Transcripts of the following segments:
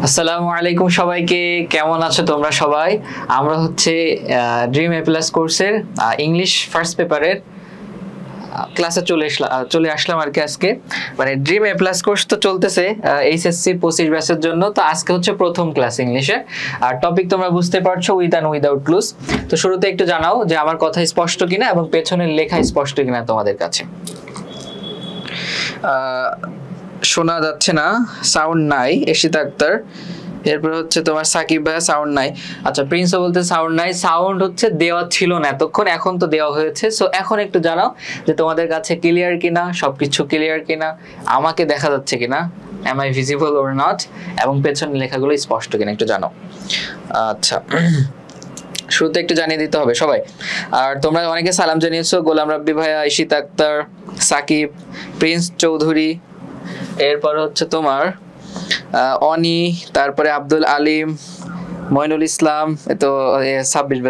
আসসালামু আলাইকুম সবাইকে, কেমন আছো তোমরা সবাই? আমরা হচ্ছে ড্রিম এ প্লাস কোর্সের ইংলিশ ফার্স্ট পেপারের ক্লাসে চলে আসলাম আর কি। আজকে মানে ড্রিম এ প্লাস কোর্স তো চলতেছে এইচএসসি 25 ব্যাচের জন্য। তো আজকে হচ্ছে প্রথম ক্লাস ইংলিশে, আর টপিক তোমরা বুঝতে পারছো, উইথ অ্যান্ড উইদাউট ক্লুজ। তো শুরুতে একটু জানাও যে আমার কথা স্পষ্ট কিনা এবং পেছনের লেখা স্পষ্ট কিনা তোমাদের কাছে। শোনা যাচ্ছে না, সাউন্ড নাই। এশিতা আক্তার, এরপর হচ্ছে তোমার সাকিব ভাইয়া, সাউন্ড নাই। আচ্ছা, প্রিন্সও বলতে সাউন্ড নাই। সাউন্ড হচ্ছে দেওয়া ছিল না এতক্ষণ, এখন তো দেওয়া হয়েছে। সো এখন একটু জানাও যে তোমাদের কাছে ক্লিয়ার কিনা, সবকিছু ক্লিয়ার কিনা, আমাকে দেখা যাচ্ছে কিনা, am I visible or not, এবং পেছনের লেখাগুলো স্পষ্ট কিনা একটু জানাও। আচ্ছা, শুরুতে একটু জানিয়ে দিতে হবে সবাই। আর তোমরা অনেকে সালাম জানিয়েছো, গোলাম রাব্বি ভাইয়া, ঈশিতা আক্তার, সাকিব, প্রিন্স চৌধুরী, এরপর হচ্ছে তোমার অনি, তারপরে আব্দুল আলিম, মইনুল ইসলাম। তো 26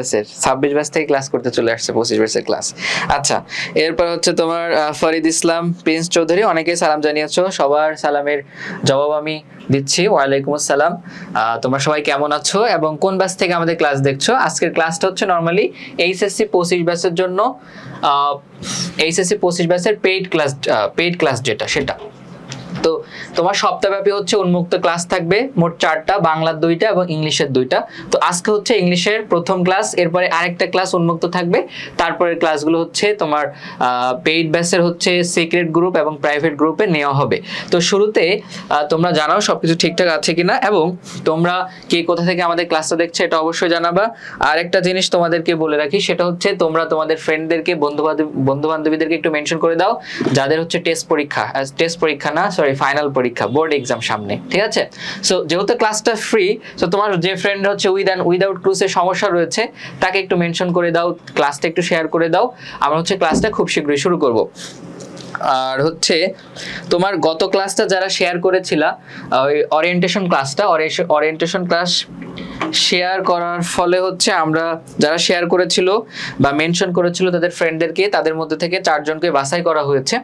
ব্যাচ থেকে ক্লাস করতে চলে আসছে 25 ব্যাচের ক্লাস। আচ্ছা, এরপর হচ্ছে তোমার ফরিদ ইসলাম, প্রিন্স চৌধুরী, অনেকেই সালাম জানিয়েছো। সবার সালামের জবাব আমি দিচ্ছি। ওয়ালাইকুম আসসালাম। তোমরা সবাই কেমন আছো এবং কোন ব্যাচ থেকে আমাদের ক্লাস দেখছো? আজকের ক্লাসটা হচ্ছে নর্মালি এইচএসসি 25 ব্যাচের জন্য, এইচএসসি 25 ব্যাচের পেইড ক্লাস যেটা, সেটা। তো তোমার সপ্তাহব্যাপী হচ্ছে উন্মুক্ত ক্লাস থাকবে, মোট 4টা, বাংলার 2টা এবং ইংলিশের 2টা। তো আজকে হচ্ছে ইংলিশের প্রথম ক্লাস, এরপরে আরেকটা ক্লাস উন্মুক্ত থাকবে। তারপরের ক্লাসগুলো হচ্ছে তোমার পেইড ব্যাচের হচ্ছে সিক্রেট গ্রুপ এবং প্রাইভেট গ্রুপে নেওয়া হবে। তো শুরুতে তোমরা জানাও সবকিছু ঠিকঠাক আছে কিনা, এবং তোমরা কে কোথা থেকে আমাদের ক্লাসটা দেখছো এটা অবশ্যই জানাবা। আর একটা জিনিস তোমাদেরকে বলে রাখি, সেটা হচ্ছে তোমরা তোমাদের ফ্রেন্ডদেরকে, বন্ধু বান্ধবীদেরকে একটু মেনশন করে দাও যাদের হচ্ছে টেস্ট পরীক্ষা না, সরি, ফাইনাল পরীক্ষা, বোর্ড এক্সাম সামনে, ঠিক আছে? সো যেহেতু ক্লাসটা ফ্রি, সো তোমার যে ফ্রেন্ড হচ্ছে উইথ অ্যান্ড উইদাউট ক্লুজের সমস্যা রয়েছে তাকে একটু মেনশন করে দাও, ক্লাসটা একটু শেয়ার করে দাও। আমরা হচ্ছে ক্লাসটা খুব শীঘ্রই শুরু করব। আর হচ্ছে তোমার গত ক্লাসটা যারা শেয়ার করেছিলা, ওই ওরিয়েন্টেশন ক্লাস শেয়ার করার ফলে হচ্ছে আমরা যারা শেয়ার করেছিল বা মেনশন করেছিল তাদের ফ্রেন্ডদেরকে, তাদের মধ্যে থেকে 4 জনকে বাছাই করা হয়েছে।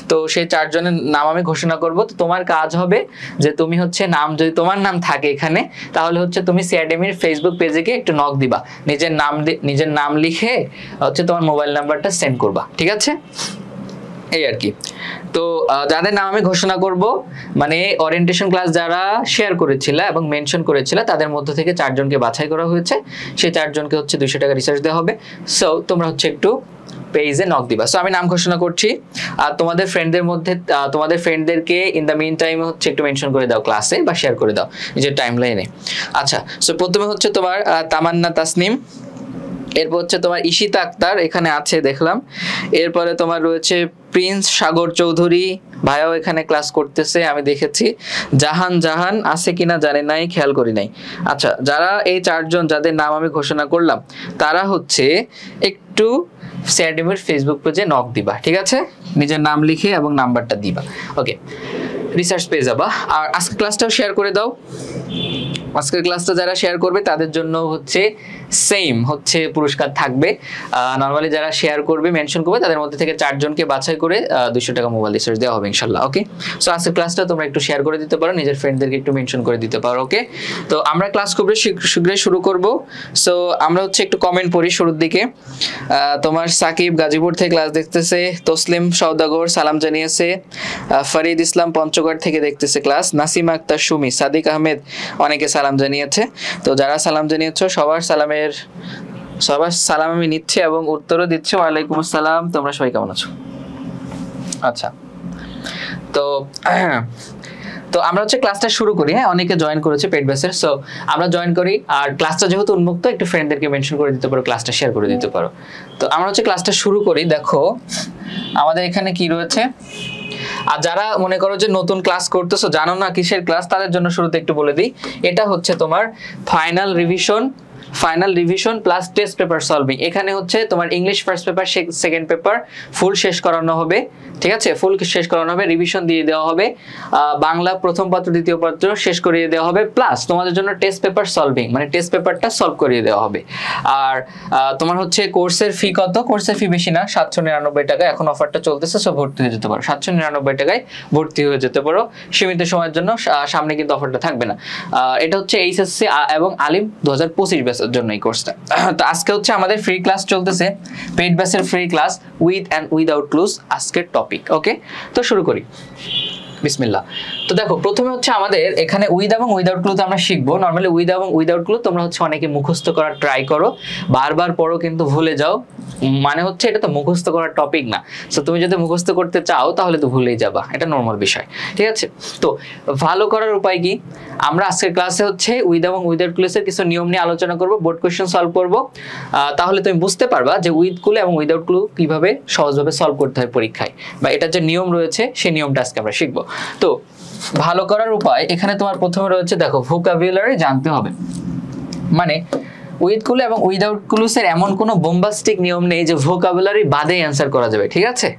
তো সেই 4 জনের নাম আমি ঘোষণা করব। তো তোমার কাজ হবে যে তুমি হচ্ছে যদি তোমার নাম থাকে এখানে, তাহলে হচ্ছে তুমি সিআরডিএমির ফেসবুক পেজে গিয়ে একটু নক দিবা, নিজের নাম লিখে হচ্ছে তোমার মোবাইল নাম্বারটা সেন্ড করবা, ঠিক আছে? এই আর কি। তো যাদের নাম আমি ঘোষণা করব, মানে ওরিয়েন্টেশন ক্লাস যারা শেয়ার করেছিল এবং মেনশন করেছিল, তাদের মধ্যে থেকে 4 জনকে বাছাই করা হয়েছে। সেই 4 জনকে হচ্ছে 200 টাকা রিচার্জ দেওয়া হবে। সো তোমরা হচ্ছে একটু পেজে নক দিবা। সো আমি নাম ঘোষণা করছি, আর তোমাদের ফ্রেন্ডদেরকে ইন দ্য মিন টাইম হচ্ছে একটু মেনশন করে দাও ক্লাসে, বা শেয়ার করে দাও নিজের টাইমলাইনে। আচ্ছা, সো প্রথমে হচ্ছে তোমার তামান্না তাসনিম, এরপর হচ্ছে তোমার ঈশিতা আক্তার, এখানে আছে দেখলাম। এরপরে তোমার রয়েছে প্রিন্স সাগর চৌধুরী, ভাইয়াও এখানে ক্লাস করতেছে, আমি দেখেছি। জাহান আছে কিনা জানি নাই, খেয়াল করি নাই। আচ্ছা, যারা এই 4 জন যাদের নাম আমি ঘোষণা করলাম, তারা হচ্ছে একটু সিআরডিএমির ফেসবুক পেজে নক দিবা, ঠিক আছে? নিজের নাম লিখে এবং নাম্বারটা দিবা। ওকে, রিসার্চ পেয়ে যাবা। আর আজকের ক্লাসটাও শেয়ার করে দাও। আজকের ক্লাসটা যারা শেয়ার করবে তাদের জন্য হচ্ছে সেম হচ্ছে পুরস্কার থাকবে। নর্মালি যারা শেয়ার করবে, মেনশন করবে, তাদের মধ্যে থেকে 4 জনকে বাছাই করে 200 টাকা মোবাইল রিচার্জ দেওয়া হবে ইনশাল্লাহ। ওকে, সো আজকের ক্লাসটা তোমরা একটু শেয়ার করে দিতে পারো, নিজের ফ্রেন্ডদেরকে একটু মেনশন করে দিতে পারো। ওকে, তো আমরা ক্লাস খুব শীঘ্রই শুরু করব। সো আমরা হচ্ছে একটু কমেন্ট পড়ি শুরুর দিকে। তোমার সাকিব গাজীপুর থেকে ক্লাস দেখতেছে, তসলিম সওদাগর সালাম জানিয়েছে, ফরিদ ইসলাম পঞ্চগড় থেকে দেখতেছে ক্লাস, নাসিমা আক্তার সুমি, সাদিক আহমেদ অনেকে সালাম জানিয়েছে। তো যারা সালাম জানিয়েছো সবার সালাম আমি নিচ্ছি এবং উত্তরও দিচ্ছি। ওয়ালাইকুম আসসালাম, তোমরা সবাই কেমন আছো? আচ্ছা, তো আমরা হচ্ছে ক্লাসটা শুরু করি। হ্যাঁ, অনেকে জয়েন করেছে পেইড ব্যাচের, সো আমরা জয়েন করি। আর ক্লাসটা যেহেতু উন্মুক্ত, একটু ফ্রেন্ডদেরকে মেনশন করে দিতে পারো, ক্লাসটা শেয়ার করে দিতে পারো। তো আমরা হচ্ছে ক্লাসটা শুরু করি। দেখো আমাদের এখানে কি রয়েছে। আর যারা মনে করো যে নতুন ক্লাস করতেছো, জানো না কিসের ক্লাস, তাদের জন্য শুরুতে একটু বলে দিই, এটা হচ্ছে তোমার final revision final revision plus test paper solving. এখানে হচ্ছে তোমার English first paper second paper full শেষ করানো হবে, ঠিক আছে, ফুল শেষ করানো হবে, রিভিশন দিয়ে দেওয়া হবে, বাংলা প্রথম পত্র দ্বিতীয় পত্র শেষ করিয়ে দেওয়া হবে, প্লাস তোমাদের জন্য টেস্ট পেপার সলভিং মানে টেস্ট পেপারটা সলভ করিয়ে দেওয়া হবে। আর তোমার হচ্ছে কোর্সের ফি কত? কোর্সের ফি বেশি না, 799 টাকা, এখন অফারটা চলতেছে, সব ভর্তি হয়ে যেতে পারো, 799 টাকায় ভর্তি হয়ে যেতে পারো সীমিত সময়ের জন্য, সামনে কিন্তু অফারটা থাকবে না। এটা হচ্ছে এইচএসসি এবং আলিম 2025 ব্যাচের জন্য এই কোর্সটা। তো আজকে হচ্ছে আমাদের ফ্রি ক্লাস চলতেছে, পেইড ব্যাচের free class with and without clues, আজকের টপিক। ওকে, তো শুরু করি, বিসমিল্লাহ। তো দেখো প্রথমে হচ্ছে আমাদের এখানে উইথ এবং উইদাউট ক্লু আমরা শিখবো। নর্মালি উইথ এবং উইদাউট ক্লু তোমরা হচ্ছে অনেকে মুখস্থ করার ট্রাই করো, বারবার পড়ো কিন্তু ভুলে যাও, মানে হচ্ছে এটা তো মুখস্থ করার টপিক না। সো তুমি যদি মুখস্থ করতে চাও তাহলে তো ভুলেই যাবা, এটা নর্মাল বিষয়, ঠিক আছে। তো ভালো করার উপায় কি? আমরা আজকের ক্লাসে হচ্ছে উইথ এবং উইদাউট ক্লুজের কিছু নিয়ম নিয়ে আলোচনা করব, বোর্ড কোয়েশ্চেন সলভ করব, তাহলে তুমি বুঝতে পারবা যে উইথ ক্লু এবং উইদাউট ক্লু কিভাবে সহজভাবে সলভ করতে হয় পরীক্ষায়, বা এটার যে নিয়ম রয়েছে সেই নিয়মটা আজকে আমরা শিখবো। তো ভালো করার উপায় এখানে তোমার প্রথমে রয়েছে, দেখো ভোকাবুলারি জানতে হবে। মানে উইথ ক্লু এবং উইদাউট ক্লুসের এমন কোনো বোম্বাস্টিক নিয়ম নেই যে ভোকাবুলারি বাদে অ্যান্সার করা যাবে, ঠিক আছে,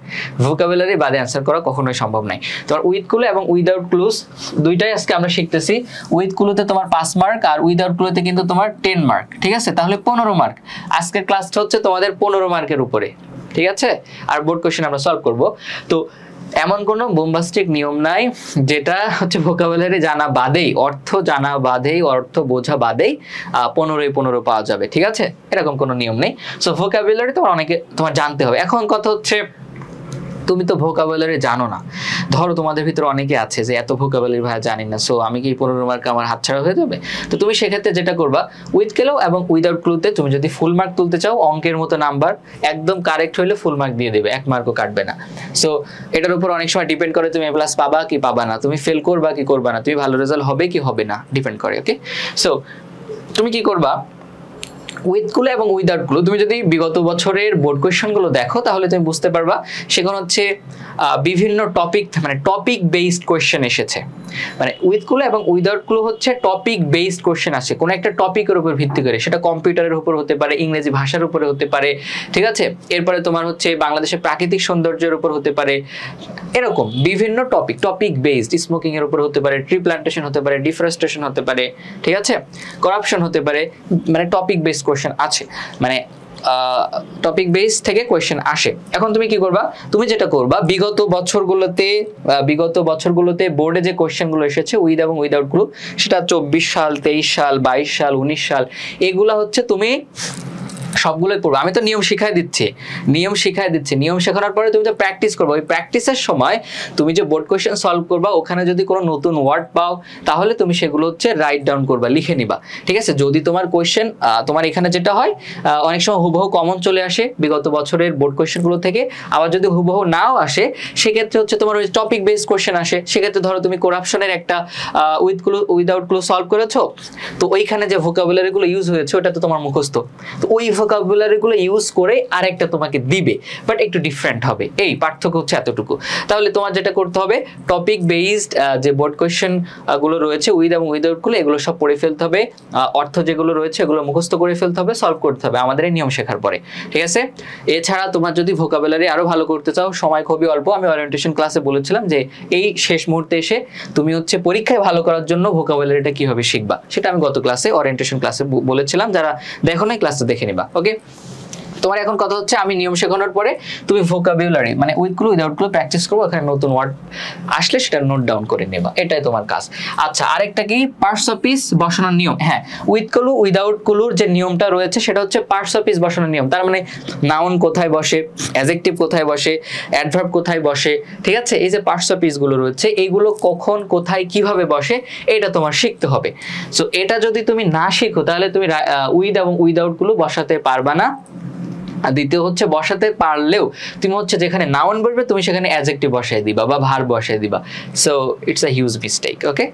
ভোকাবুলারি বাদে অ্যান্সার করা কখনোই সম্ভব নয়। তোমার উইথ ক্লু এবং উইদাউট ক্লুস দুইটাই আজকে আমরা শিখতেছি। উইথ ক্লুতে তোমার 5 মার্ক আর উইদাউট ক্লুতে কিন্তু তোমার 10 মার্ক, ঠিক আছে, তাহলে 15 মার্ক। আজকের ক্লাসটা হচ্ছে তোমাদের 15 মার্কের উপরে, ঠিক আছে, আর বোর্ড কোশ্চেন আমরা সলভ করব। তো এমন কোনো বোম্বাস্টিক নিয়ম নাই যেটা হচ্ছে ভোকাবুলারি জানা বাদেই, অর্থ জানা বাদেই, অর্থ বোঝা বাদেই 15 পাওয়া যাবে, ঠিক আছে, এরকম কোনো নিয়ম নেই। সো ভোকাবুলারি তোমার জানতে হবে। এখন কথা হচ্ছে তুমি তো ভোকাবুলারি জানো না, ধরো তোমাদের ভিতরে অনেকে আছে যে এত ভোকাবুলারি ভাই জানি না, সো আমি কি 15 মার্ক আমার হাতছাড়া হয়ে যাবে? তো তুমি সেক্ষেত্রে যেটা করবা, উইথ ক্লু এবং উইদাউট ক্লুতে তুমি যদি ফুল মার্ক তুলতে চাও, অঙ্কের মতো নাম্বার একদম কারেক্ট হইলে ফুল মার্ক দিয়ে দেবে, 1 মার্কও কাটবে না। সো এটার উপর অনেক সময় ডিপেন্ড করে তুমি A+ পাবা কি পাবা না, তুমি ফেল করবা কি করবা না, তুমি ভালো রেজাল্ট হবে কি হবে না, ডিপেন্ড করে। ওকে, সো তুমি কি করবা, উইথ ক্লু এবং উইদাউট ক্লু তুমি যদি বিগত বছরের বোর্ড কোয়েশ্চেনগুলো দেখো তাহলে তুমি বুঝতে পারবা সেখানে হচ্ছে বিভিন্ন টপিক, মানে টপিক বেসড কোয়েশ্চেন এসেছে। মানে উইথ ক্লু এবং উইদাউট ক্লু হচ্ছে টপিক বেসড কোয়েশ্চেন আসে, কোনো একটা টপিকের উপর ভিত্তি করে, সেটা কম্পিউটারের উপর হতে পারে, ইংরেজি ভাষার উপরে হতে পারে, ঠিক আছে, এরপরে তোমার হচ্ছে বাংলাদেশের প্রাকৃতিক সৌন্দর্যের উপর হতে পারে, এরকম বিভিন্ন টপিক বেসড, স্মোকিং এর উপর হতে পারে, ট্রি প্ল্যান্টেশন হতে পারে, ডিফরেস্টেশন হতে পারে, ঠিক আছে, করাপশন হতে পারে, মানে টপিক বেসড কোয়েশ্চেন আছে, মানে টপিক বেস থেকে কোয়েশ্চেন আসে। এখন তুমি কি করবা, তুমি যেটা করবা বিগত বছরগুলোতে বোর্ডে যে কোয়েশ্চেনগুলো এসেছে উইথ এবং উইদাউট ক্লু, সেটা 24 সাল, 23 সাল, 22 সাল, 19 সাল, এগুলা হচ্ছে তুমি সবগুলোই পড়বো। আমি তো নিয়ম শিখাই দিচ্ছি, নিয়ম শেখানোর পরে তুমি তো প্র্যাকটিস করবো। ওই প্র্যাকটিসের সময় তুমি যে বোর্ড কোয়েশ্চেন সলভ করবা, ওখানে যদি কোনো নতুন ওয়ার্ড পাও তাহলে তুমি সেগুলো হচ্ছে রাইট ডাউন করবা, লিখে নিবা, ঠিক আছে। যদি তোমার কোয়েশ্চেন তোমার এখানে যেটা হয় অনেক সময় হুবহু কমন চলে আসে বিগত বছরের বোর্ড কোয়েশ্চেনগুলো থেকে, আবার যদি হুবহু নাও আসে সেক্ষেত্রে হচ্ছে তোমার ওই টপিক বেসড কোয়েশ্চেন আসে। সেক্ষেত্রে ধরো তুমি করাপশনের একটা with clue without clue solve করেছো, তো ওইখানে যে ভোকাবুলারিগুলো ইউজ হয়েছে ওটা তো তোমার মুখস্থ, তো ওই ভোকাবুলারিগুলো ইউজ করে আরেকটা তোমাকে দিবে, বাট একটু ডিফারেন্ট হবে, এই পার্থক্য হচ্ছে এতটুকু। তাহলে তোমার যেটা করতে হবে, টপিক বেসড যে বোর্ড কোয়েশ্চেন গুলো রয়েছে উইথ এবং উইদাউট ক্লু, এগুলো সব পড়ে ফেলতে হবে, অর্থ যেগুলো রয়েছে এগুলো মুখস্থ করে ফেলতে হবে, সলভ করতে হবে আমাদের এই নিয়ম শেখার পরে, ঠিক আছে। এছাড়া তোমার যদি ভোকাবুলারি আরো ভালো করতে চাও, সময় খুবই অল্প, আমি ওরিয়েন্টেশন ক্লাসে বলেছিলাম যে এই শেষ মুহূর্তে এসে তুমি হচ্ছে পরীক্ষায় ভালো করার জন্য ভোকাবুলারিটা কিভাবে শিখবা, সেটা আমি গত ক্লাসে ওরিয়েন্টেশন ক্লাসে বলেছিলাম, যারা দেখো নাই ক্লাসে দেখে নিবা। ওকে, তোমার এখন কথা হচ্ছে আমি নিয়ম শেখানোর পরে তুমি ভোকাবুলারি মানে with clue without clue practice করবো, এখানে নতুন ওয়ার্ড আসলে সেটা নোট ডাউন করে নেবা, এটাই তোমার কাজ। আচ্ছা, আরেকটা কি পার্টস অফ স্পিচ বসানোর নিয়ম। হ্যাঁ, উইথ ক্লু উইদাউট ক্লুর যে নিয়মটা রয়েছে সেটা হচ্ছে পার্টস অফ স্পিচ বসানোর নিয়ম। তার মানে নাউন কোথায় বসে, অ্যাডজেক্টিভ কোথায় বসে, অ্যাডভার্ব কোথায় বসে, ঠিক আছে, এই যে পার্টস অফ স্পিচ গুলো রয়েছে এইগুলো কখন কোথায় কিভাবে বসে এটা তোমার শিখতে হবে। সো এটা যদি তুমি না শিখো তাহলে তুমি উইথ এবং উইদাউট ক্লু বসাতে পারবা না। আর দ্বিতীয় হচ্ছে বসাতে পারলেও তুমি হচ্ছে যেখানে নাউন বসবে তুমি সেখানে অ্যাডজেক্টিভ বসাই দিবা বা ভার্ব বসাই দিবা, so it's a huge mistake. Okay,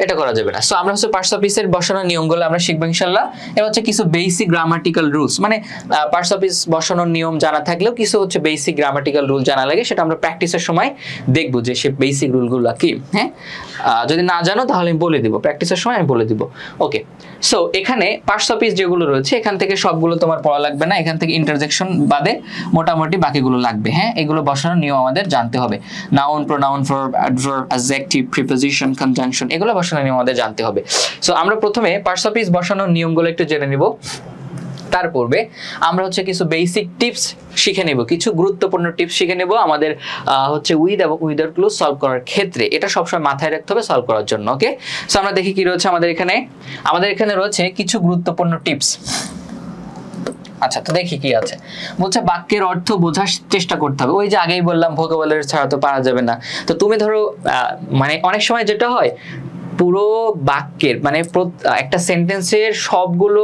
এটা করা যাবে না। সো আমরা হচ্ছে পার্টস অফ স্পিচের বসানোর নিয়মগুলো আমরা শিখবো ইনশাআল্লাহ। এবার হচ্ছে কিছু বেসিক গ্রামাটিক্যাল রুলস, মানে পার্টস অফ স্পিচ বসানোর নিয়ম জানা থাকলেও কিছু হচ্ছে বেসিক গ্রামাটিক্যাল রুল জানা লাগে, সেটা আমরা প্র্যাকটিসের সময় দেখবো যে সে বেসিক রুলগুলো কি। হ্যাঁ, যদি না জানো তাহলে আমি বলে দিব, প্র্যাকটিসের সময় আমি বলে দিব। ওকে, সো এখানে পার্টস অফ স্পিচ যেগুলো রয়েছে এখান থেকে সবগুলো তোমার পড়া লাগবে না, এখান থেকে ইন্টারজেকশন বাদে মোটামুটি বাকিগুলো লাগবে। হ্যাঁ, এগুলো বসানোর নিয়ম আমাদের জানতে হবে। Noun, pronoun, verb, adverb, adjective, preposition, conjunction, এগুলো বসানোর নিয়ম আমাদের জানতে হবে। সো আমরা প্রথমে পার্টস অফ স্পিচ বসানোর নিয়মগুলো একটু জেনে নিব। তার পূর্বে আমরা হচ্ছে কিছু বেসিক টিপস শিখে নেব, কিছু গুরুত্বপূর্ণ টিপস শিখে নেব আমাদের হচ্ছে উইথ এবং উইদাউট ক্লু সলভ করার ক্ষেত্রে। এটা সবসময় মাথায় রাখতে হবে সলভ করার জন্য। ওকে, সো আমরা দেখি কি রয়েছে আমাদের এখানে রয়েছে কিছু গুরুত্বপূর্ণ টিপস। আচ্ছা, তো দেখি কি আছে। বলছে বাক্যের অর্থ বোঝার চেষ্টা করতে হবে। ওই যে আগেই বললাম ভোকাবুলারি ছাড়া তো পারা যাবে না। তো তুমি ধরো মানে অনেক সময় যেটা হয়, পুরো বাক্যের মানে একটা সেন্টেন্সের সবগুলো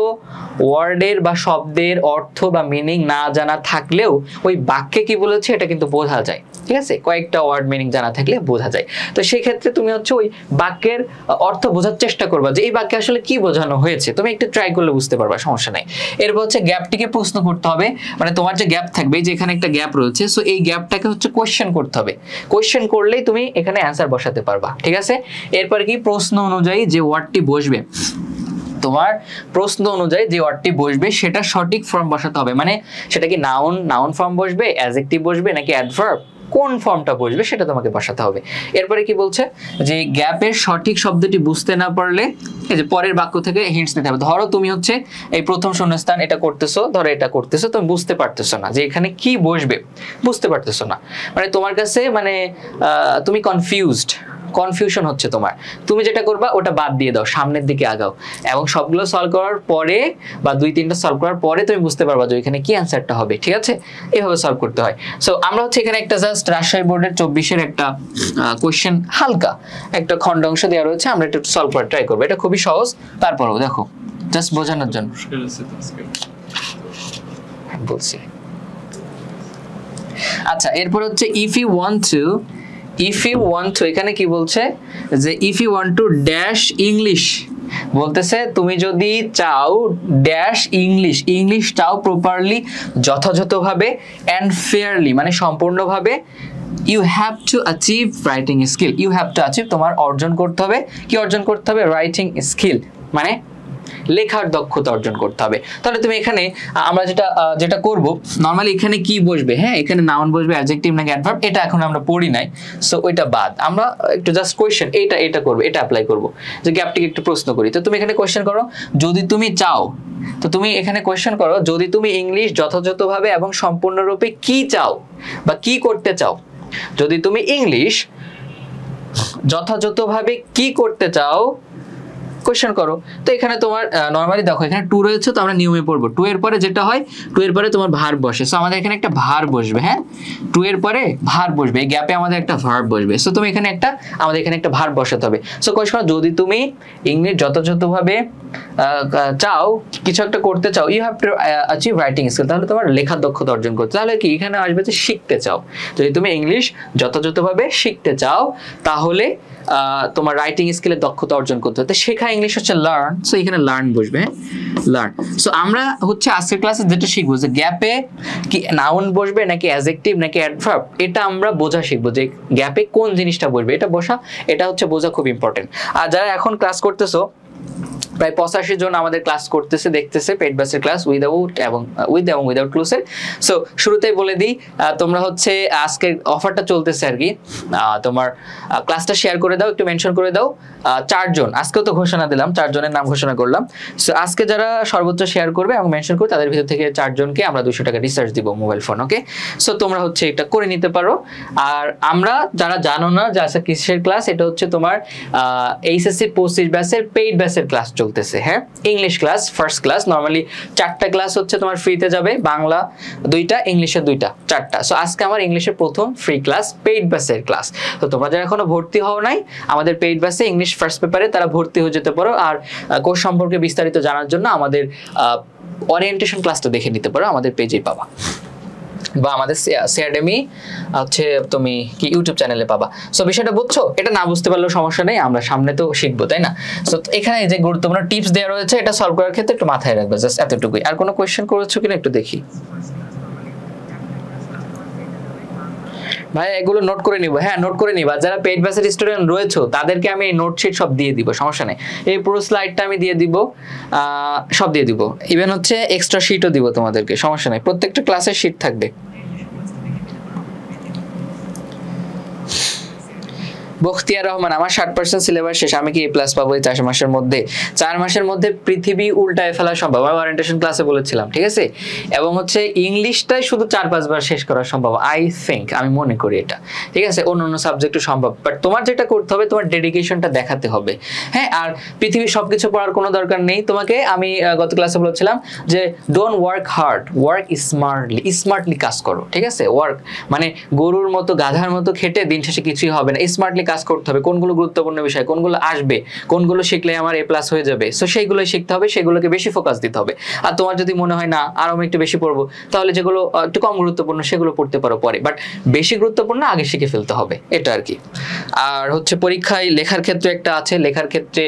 ওয়ার্ডের বা শব্দের অর্থ বা মিনিং না জানা থাকলেও ওই বাক্যে কি বলেছে এটা কিন্তু বোঝা যায়। ঠিক আছে, কয়েকটা ওয়ার্ড মিনিং জানা থাকলে বোঝা যায়। তো সেই ক্ষেত্রে তুমি হচ্ছে ওই বাক্যের অর্থ বোঝার চেষ্টা করবা যে এই বাক্যে আসলে কি বোঝানো হয়েছে। তুমি একটু ট্রাই করলে বুঝতে পারবা, সমস্যা নাই। এরপর হচ্ছে গ্যাপটিকে প্রশ্ন করতে হবে, মানে তোমার যে গ্যাপ থাকবে, যে এখানে একটা গ্যাপ রয়েছে, সো এই গ্যাপটাকে হচ্ছে কোয়েশ্চেন করতে হবে। কোয়েশ্চেন করলেই তুমি এখানে অ্যান্সার বসাতে পারবা। ঠিক আছে, এরপর কি প্রশ্ন অনুযায়ী যে ওয়ার্ডটি বসবে, তোমার প্রশ্ন অনুযায়ী যে ওয়ার্ডটি বসবে সেটা সঠিক ফর্ম বসাতে হবে। মানে সেটা কি নাউন ফর্ম বসবে, অ্যাডজেক্টিভ বসবে নাকি অ্যাডভার্ব, কোন ফর্মটা বসবে সেটা তোমাকে বসাতে হবে। এরপরে কি বলছে যে গ্যাপের সঠিক শব্দটি বুঝতে না পারলে এই যে পরের বাক্য থেকে হিন্টস নিতে হবে। ধরো তুমি হচ্ছে এই প্রথম শূন্যস্থান এটা করতেছো, ধরো এটা করতেছো, তুমি বুঝতে পারতেছো না যে এখানে কি বসবে, বুঝতে পারতেছো না, মানে তোমার কাছে মানে তুমি কনফিউশন হচ্ছে তোমার। তুমি যেটা করবা ওটা বাদ দিয়ে দাও, সামনের দিকে আগাও এবং সবগুলো সলভ করার পরে বা 2-3টা সলভ করার পরে তুমি বুঝতে পারবা যে এখানে কি অ্যান্সারটা হবে। ঠিক আছে, এভাবে সলভ করতে হয়। সো আমরা হচ্ছে এখানে একটা জাস্ট রাজশাহী বোর্ডের 24-এর একটা কোয়েশ্চেন, হালকা একটা খণ্ড অংশ দেওয়া রয়েছে, আমরা একটু সলভ করার ট্রাই করবো। এটা খুবই সহজ, তারপরেও দেখো জাস্ট বোঝানোর জন্য বলছি। আচ্ছা, এরপর হচ্ছে ইফ ইউ ওয়ান্ট টু এখানে কি বলছে যে if you want to dash English, বলতেছে তুমি যদি চাও ড্যাশ ইংলিশ চাও প্রপারলি, যথাযথভাবে, এন্ড ফেয়ারলি মানে সম্পূর্ণভাবে, you have to achieve writing skill. You have to achieve তোমার অর্জন করতে হবে, কি অর্জন করতে হবে? রাইটিং স্কিল মানে লেখার দক্ষতা অর্জন করতে হবে। তাহলে তুমি এখানে আমরা যেটা করব, নরমালি এখানে কি বসবে, হ্যাঁ এখানে নাউন বসবে, অ্যাডজেক্টিভ নাকি অ্যাডভার্ব, এটা এখন আমরা পড়ি নাই, সো ওইটা বাদ। আমরা একটু জাস্ট কোয়েশ্চেন এটা করব, এটা অ্যাপ্লাই করব, যে গ্যাপটিকে একটু প্রশ্ন করি। তো তুমি এখানে কোয়েশ্চেন করো যদি তুমি চাও, তো তুমি এখানে কোয়েশ্চেন করো যদি তুমি ইংলিশ যথাযথভাবে এবং সম্পূর্ণরূপে কি চাও বা কি করতে চাও। যদি তুমি ইংলিশ যথাযথভাবে কি করতে চাও কোয়েশ্চেন করো। তো এখানে তোমার নরমালি দেখো এখানে টু রয়েছে, তো আমরা নিয়মে পড়বো। টু এর পরে যেটা হয়, টু এর পরে তোমার ভার্ব বসে, সো আমাদের এখানে একটা ভার্ব বসবে। হ্যাঁ, টু এর পরে ভার্ব বসবে, এই গ্যাপে আমাদের একটা ভার্ব বসবে, সো তুমি আমাদের এখানে একটা ভার্ব বসাতে হবে। সো কোয়েশ্চন যদি তুমি ইংলিশ যথাযথভাবে চাও, কিছু একটা করতে চাও, you have to achieve writing skill, তাহলে তোমার লেখার দক্ষতা অর্জন করতে। তাহলে কি এখানে আসবে যে শিখতে চাও, যদি তুমি ইংলিশ যথাযথভাবে শিখতে চাও তাহলে তোমার রাইটিং স্কিলের দক্ষতা অর্জন করতে হবে। শেখা ইংলিশ হচ্ছে লার্ন, সো এখানে লার্ন বসবে। হ্যাঁ, লার্ন। সো আমরা হচ্ছে আজকের ক্লাসে যেটা শিখবো যে গ্যাপে কি নাউন বসবে নাকি অ্যাডজেক্টিভ নাকি অ্যাডভার্ব, এটা আমরা বোঝা শিখবো যে গ্যাপে কোন জিনিসটা বসবে, এটা হচ্ছে বোঝা খুব ইম্পর্টেন্ট। আর যারা এখন ক্লাস করতেছো, প্রায় 85 জন আমাদের ক্লাস করতেছে, দেখতেছে পেইড ব্যাচের ক্লাস উইথ এবং উইদাউট ক্লোজের। সো শুরুতেই বলে দিই, তোমরা হচ্ছে আজকে অফারটা চলতেছে আর কি, তোমার ক্লাসটা শেয়ার করে দাও, একটু মেনশন করে দাও। 4 জন, আজকেও তো ঘোষণা দিলাম, 4 জনের নাম ঘোষণা করলাম। সো আজকে যারা সর্বোচ্চ শেয়ার করবে এবং মেনশন করবে তাদের ভিতর থেকে 4 জনকে আমরা 200 টাকা রিচার্জ দিব মোবাইল ফোন। ওকে, সো তোমরা হচ্ছে এটা করে নিতে পারো। আর আমরা যারা জানো না যে আজকে কিসের ক্লাস, এটা হচ্ছে তোমার এইচএসসি পোস্ট ব্যাচের পেইড ব্যাচের ক্লাস চলতেছে। হ্যাঁ, English class, first class, normally 4টা ক্লাস হচ্ছে তোমার ফ্রিতে যাবে, বাংলা 2টা, ইংলিশে 2টা, 4টা। সো আজকে আমার ইংলিশের প্রথম ফ্রি ক্লাস, পেইড ব্যাচের ক্লাস। তো তোমরা যারা এখনো ভর্তি হও নাই আমাদের পেইড ব্যাচে ইংলিশ ফার্স্ট পেপারে, তারা ভর্তি হয়ে যেতে পারো। আর কোর্স সম্পর্কে বিস্তারিত জানার জন্য আমাদের ওরিয়েন্টেশন ক্লাসটা দেখে নিতে পারো, আমাদের পেজেই পাবা। বা আমাদের সিআরডেমি হচ্ছে তুমি কি ইউটিউব চ্যানেলে পাবা। সো বিষয়টা বুঝছো? এটা না বুঝতে পারলেও সমস্যা নেই, আমরা সামনে তো শিখবো, তাই না? সো এখানে যে গুরুত্বপূর্ণ টিপস দেওয়া রয়েছে এটা সলভ করার ক্ষেত্রে একটু মাথায় রাখবে, জাস্ট এতটুকুই। আর কোনো কোয়েশ্চেন করেছো কিনা একটু দেখি। ভাই এগুলো নোট করে নিব, হ্যাঁ নোট করে নিবা। যারা পেইড ব্যাচের স্টুডেন্ট রয়েছে তাদেরকে আমি এই নোট শিট সব দিয়ে দিব, সমস্যা নেই। এই পুরো স্লাইডটা আমি দিয়ে দিব, সব দিয়ে দিব, ইভেন হচ্ছে এক্সট্রা শিটও দিব তোমাদেরকে, সমস্যা নেই। প্রত্যেকটা ক্লাসের শিট থাকবে। বখতিয়ার রহমান, আমার 60% সিলেবাস শেষ, আমি কি এ প্লাস পাবো এই 4 মাসের মধ্যে? 4 মাসের মধ্যে পৃথিবী উল্টায় ফেলা সম্ভব, আমি ওরিয়েন্টেশন ক্লাসে বলেছিলাম, ঠিক আছে? এবং হচ্ছে ইংলিশটাই শুধু 4-5 বার শেষ করা সম্ভব, আই থিঙ্ক, আমি মনে করি এটা, ঠিক আছে? অন্য সাবজেক্টও সম্ভব, বাট তোমার যেটা করতে হবে তোমার ডেডিকেশনটা দেখাতে হবে, হ্যাঁ। আর পৃথিবীর সবকিছু পড়ার কোনো দরকার নেই তোমাকে। আমি গত ক্লাসে বলেছিলাম যে don't work hard, work smartly কাজ করো, ঠিক আছে? ওয়ার্ক মানে গরুর মতো গাধার মতো খেটে দিন শেষে কিছুই হবে না, স্মার্টলি কাজ করতে হবে। কোনগুলো গুরুত্বপূর্ণ বিষয়, কোনগুলো আসবে, কোনগুলো শিখলে আমার এ প্লাস হয়ে যাবে, সো সেইগুলোই শিখতে হবে, সেগুলোকে বেশি ফোকাস দিতে হবে। আর তোমার যদি মনে হয় না আরো আমি একটু বেশি পড়বো, তাহলে যেগুলো একটু কম গুরুত্বপূর্ণ সেগুলো পড়তে পারো পরে, বাট বেশি গুরুত্বপূর্ণ আগে শিখে ফেলতে হবে, এটা আর কি। আর হচ্ছে পরীক্ষায় লেখার ক্ষেত্রে একটা আছে, লেখার ক্ষেত্রে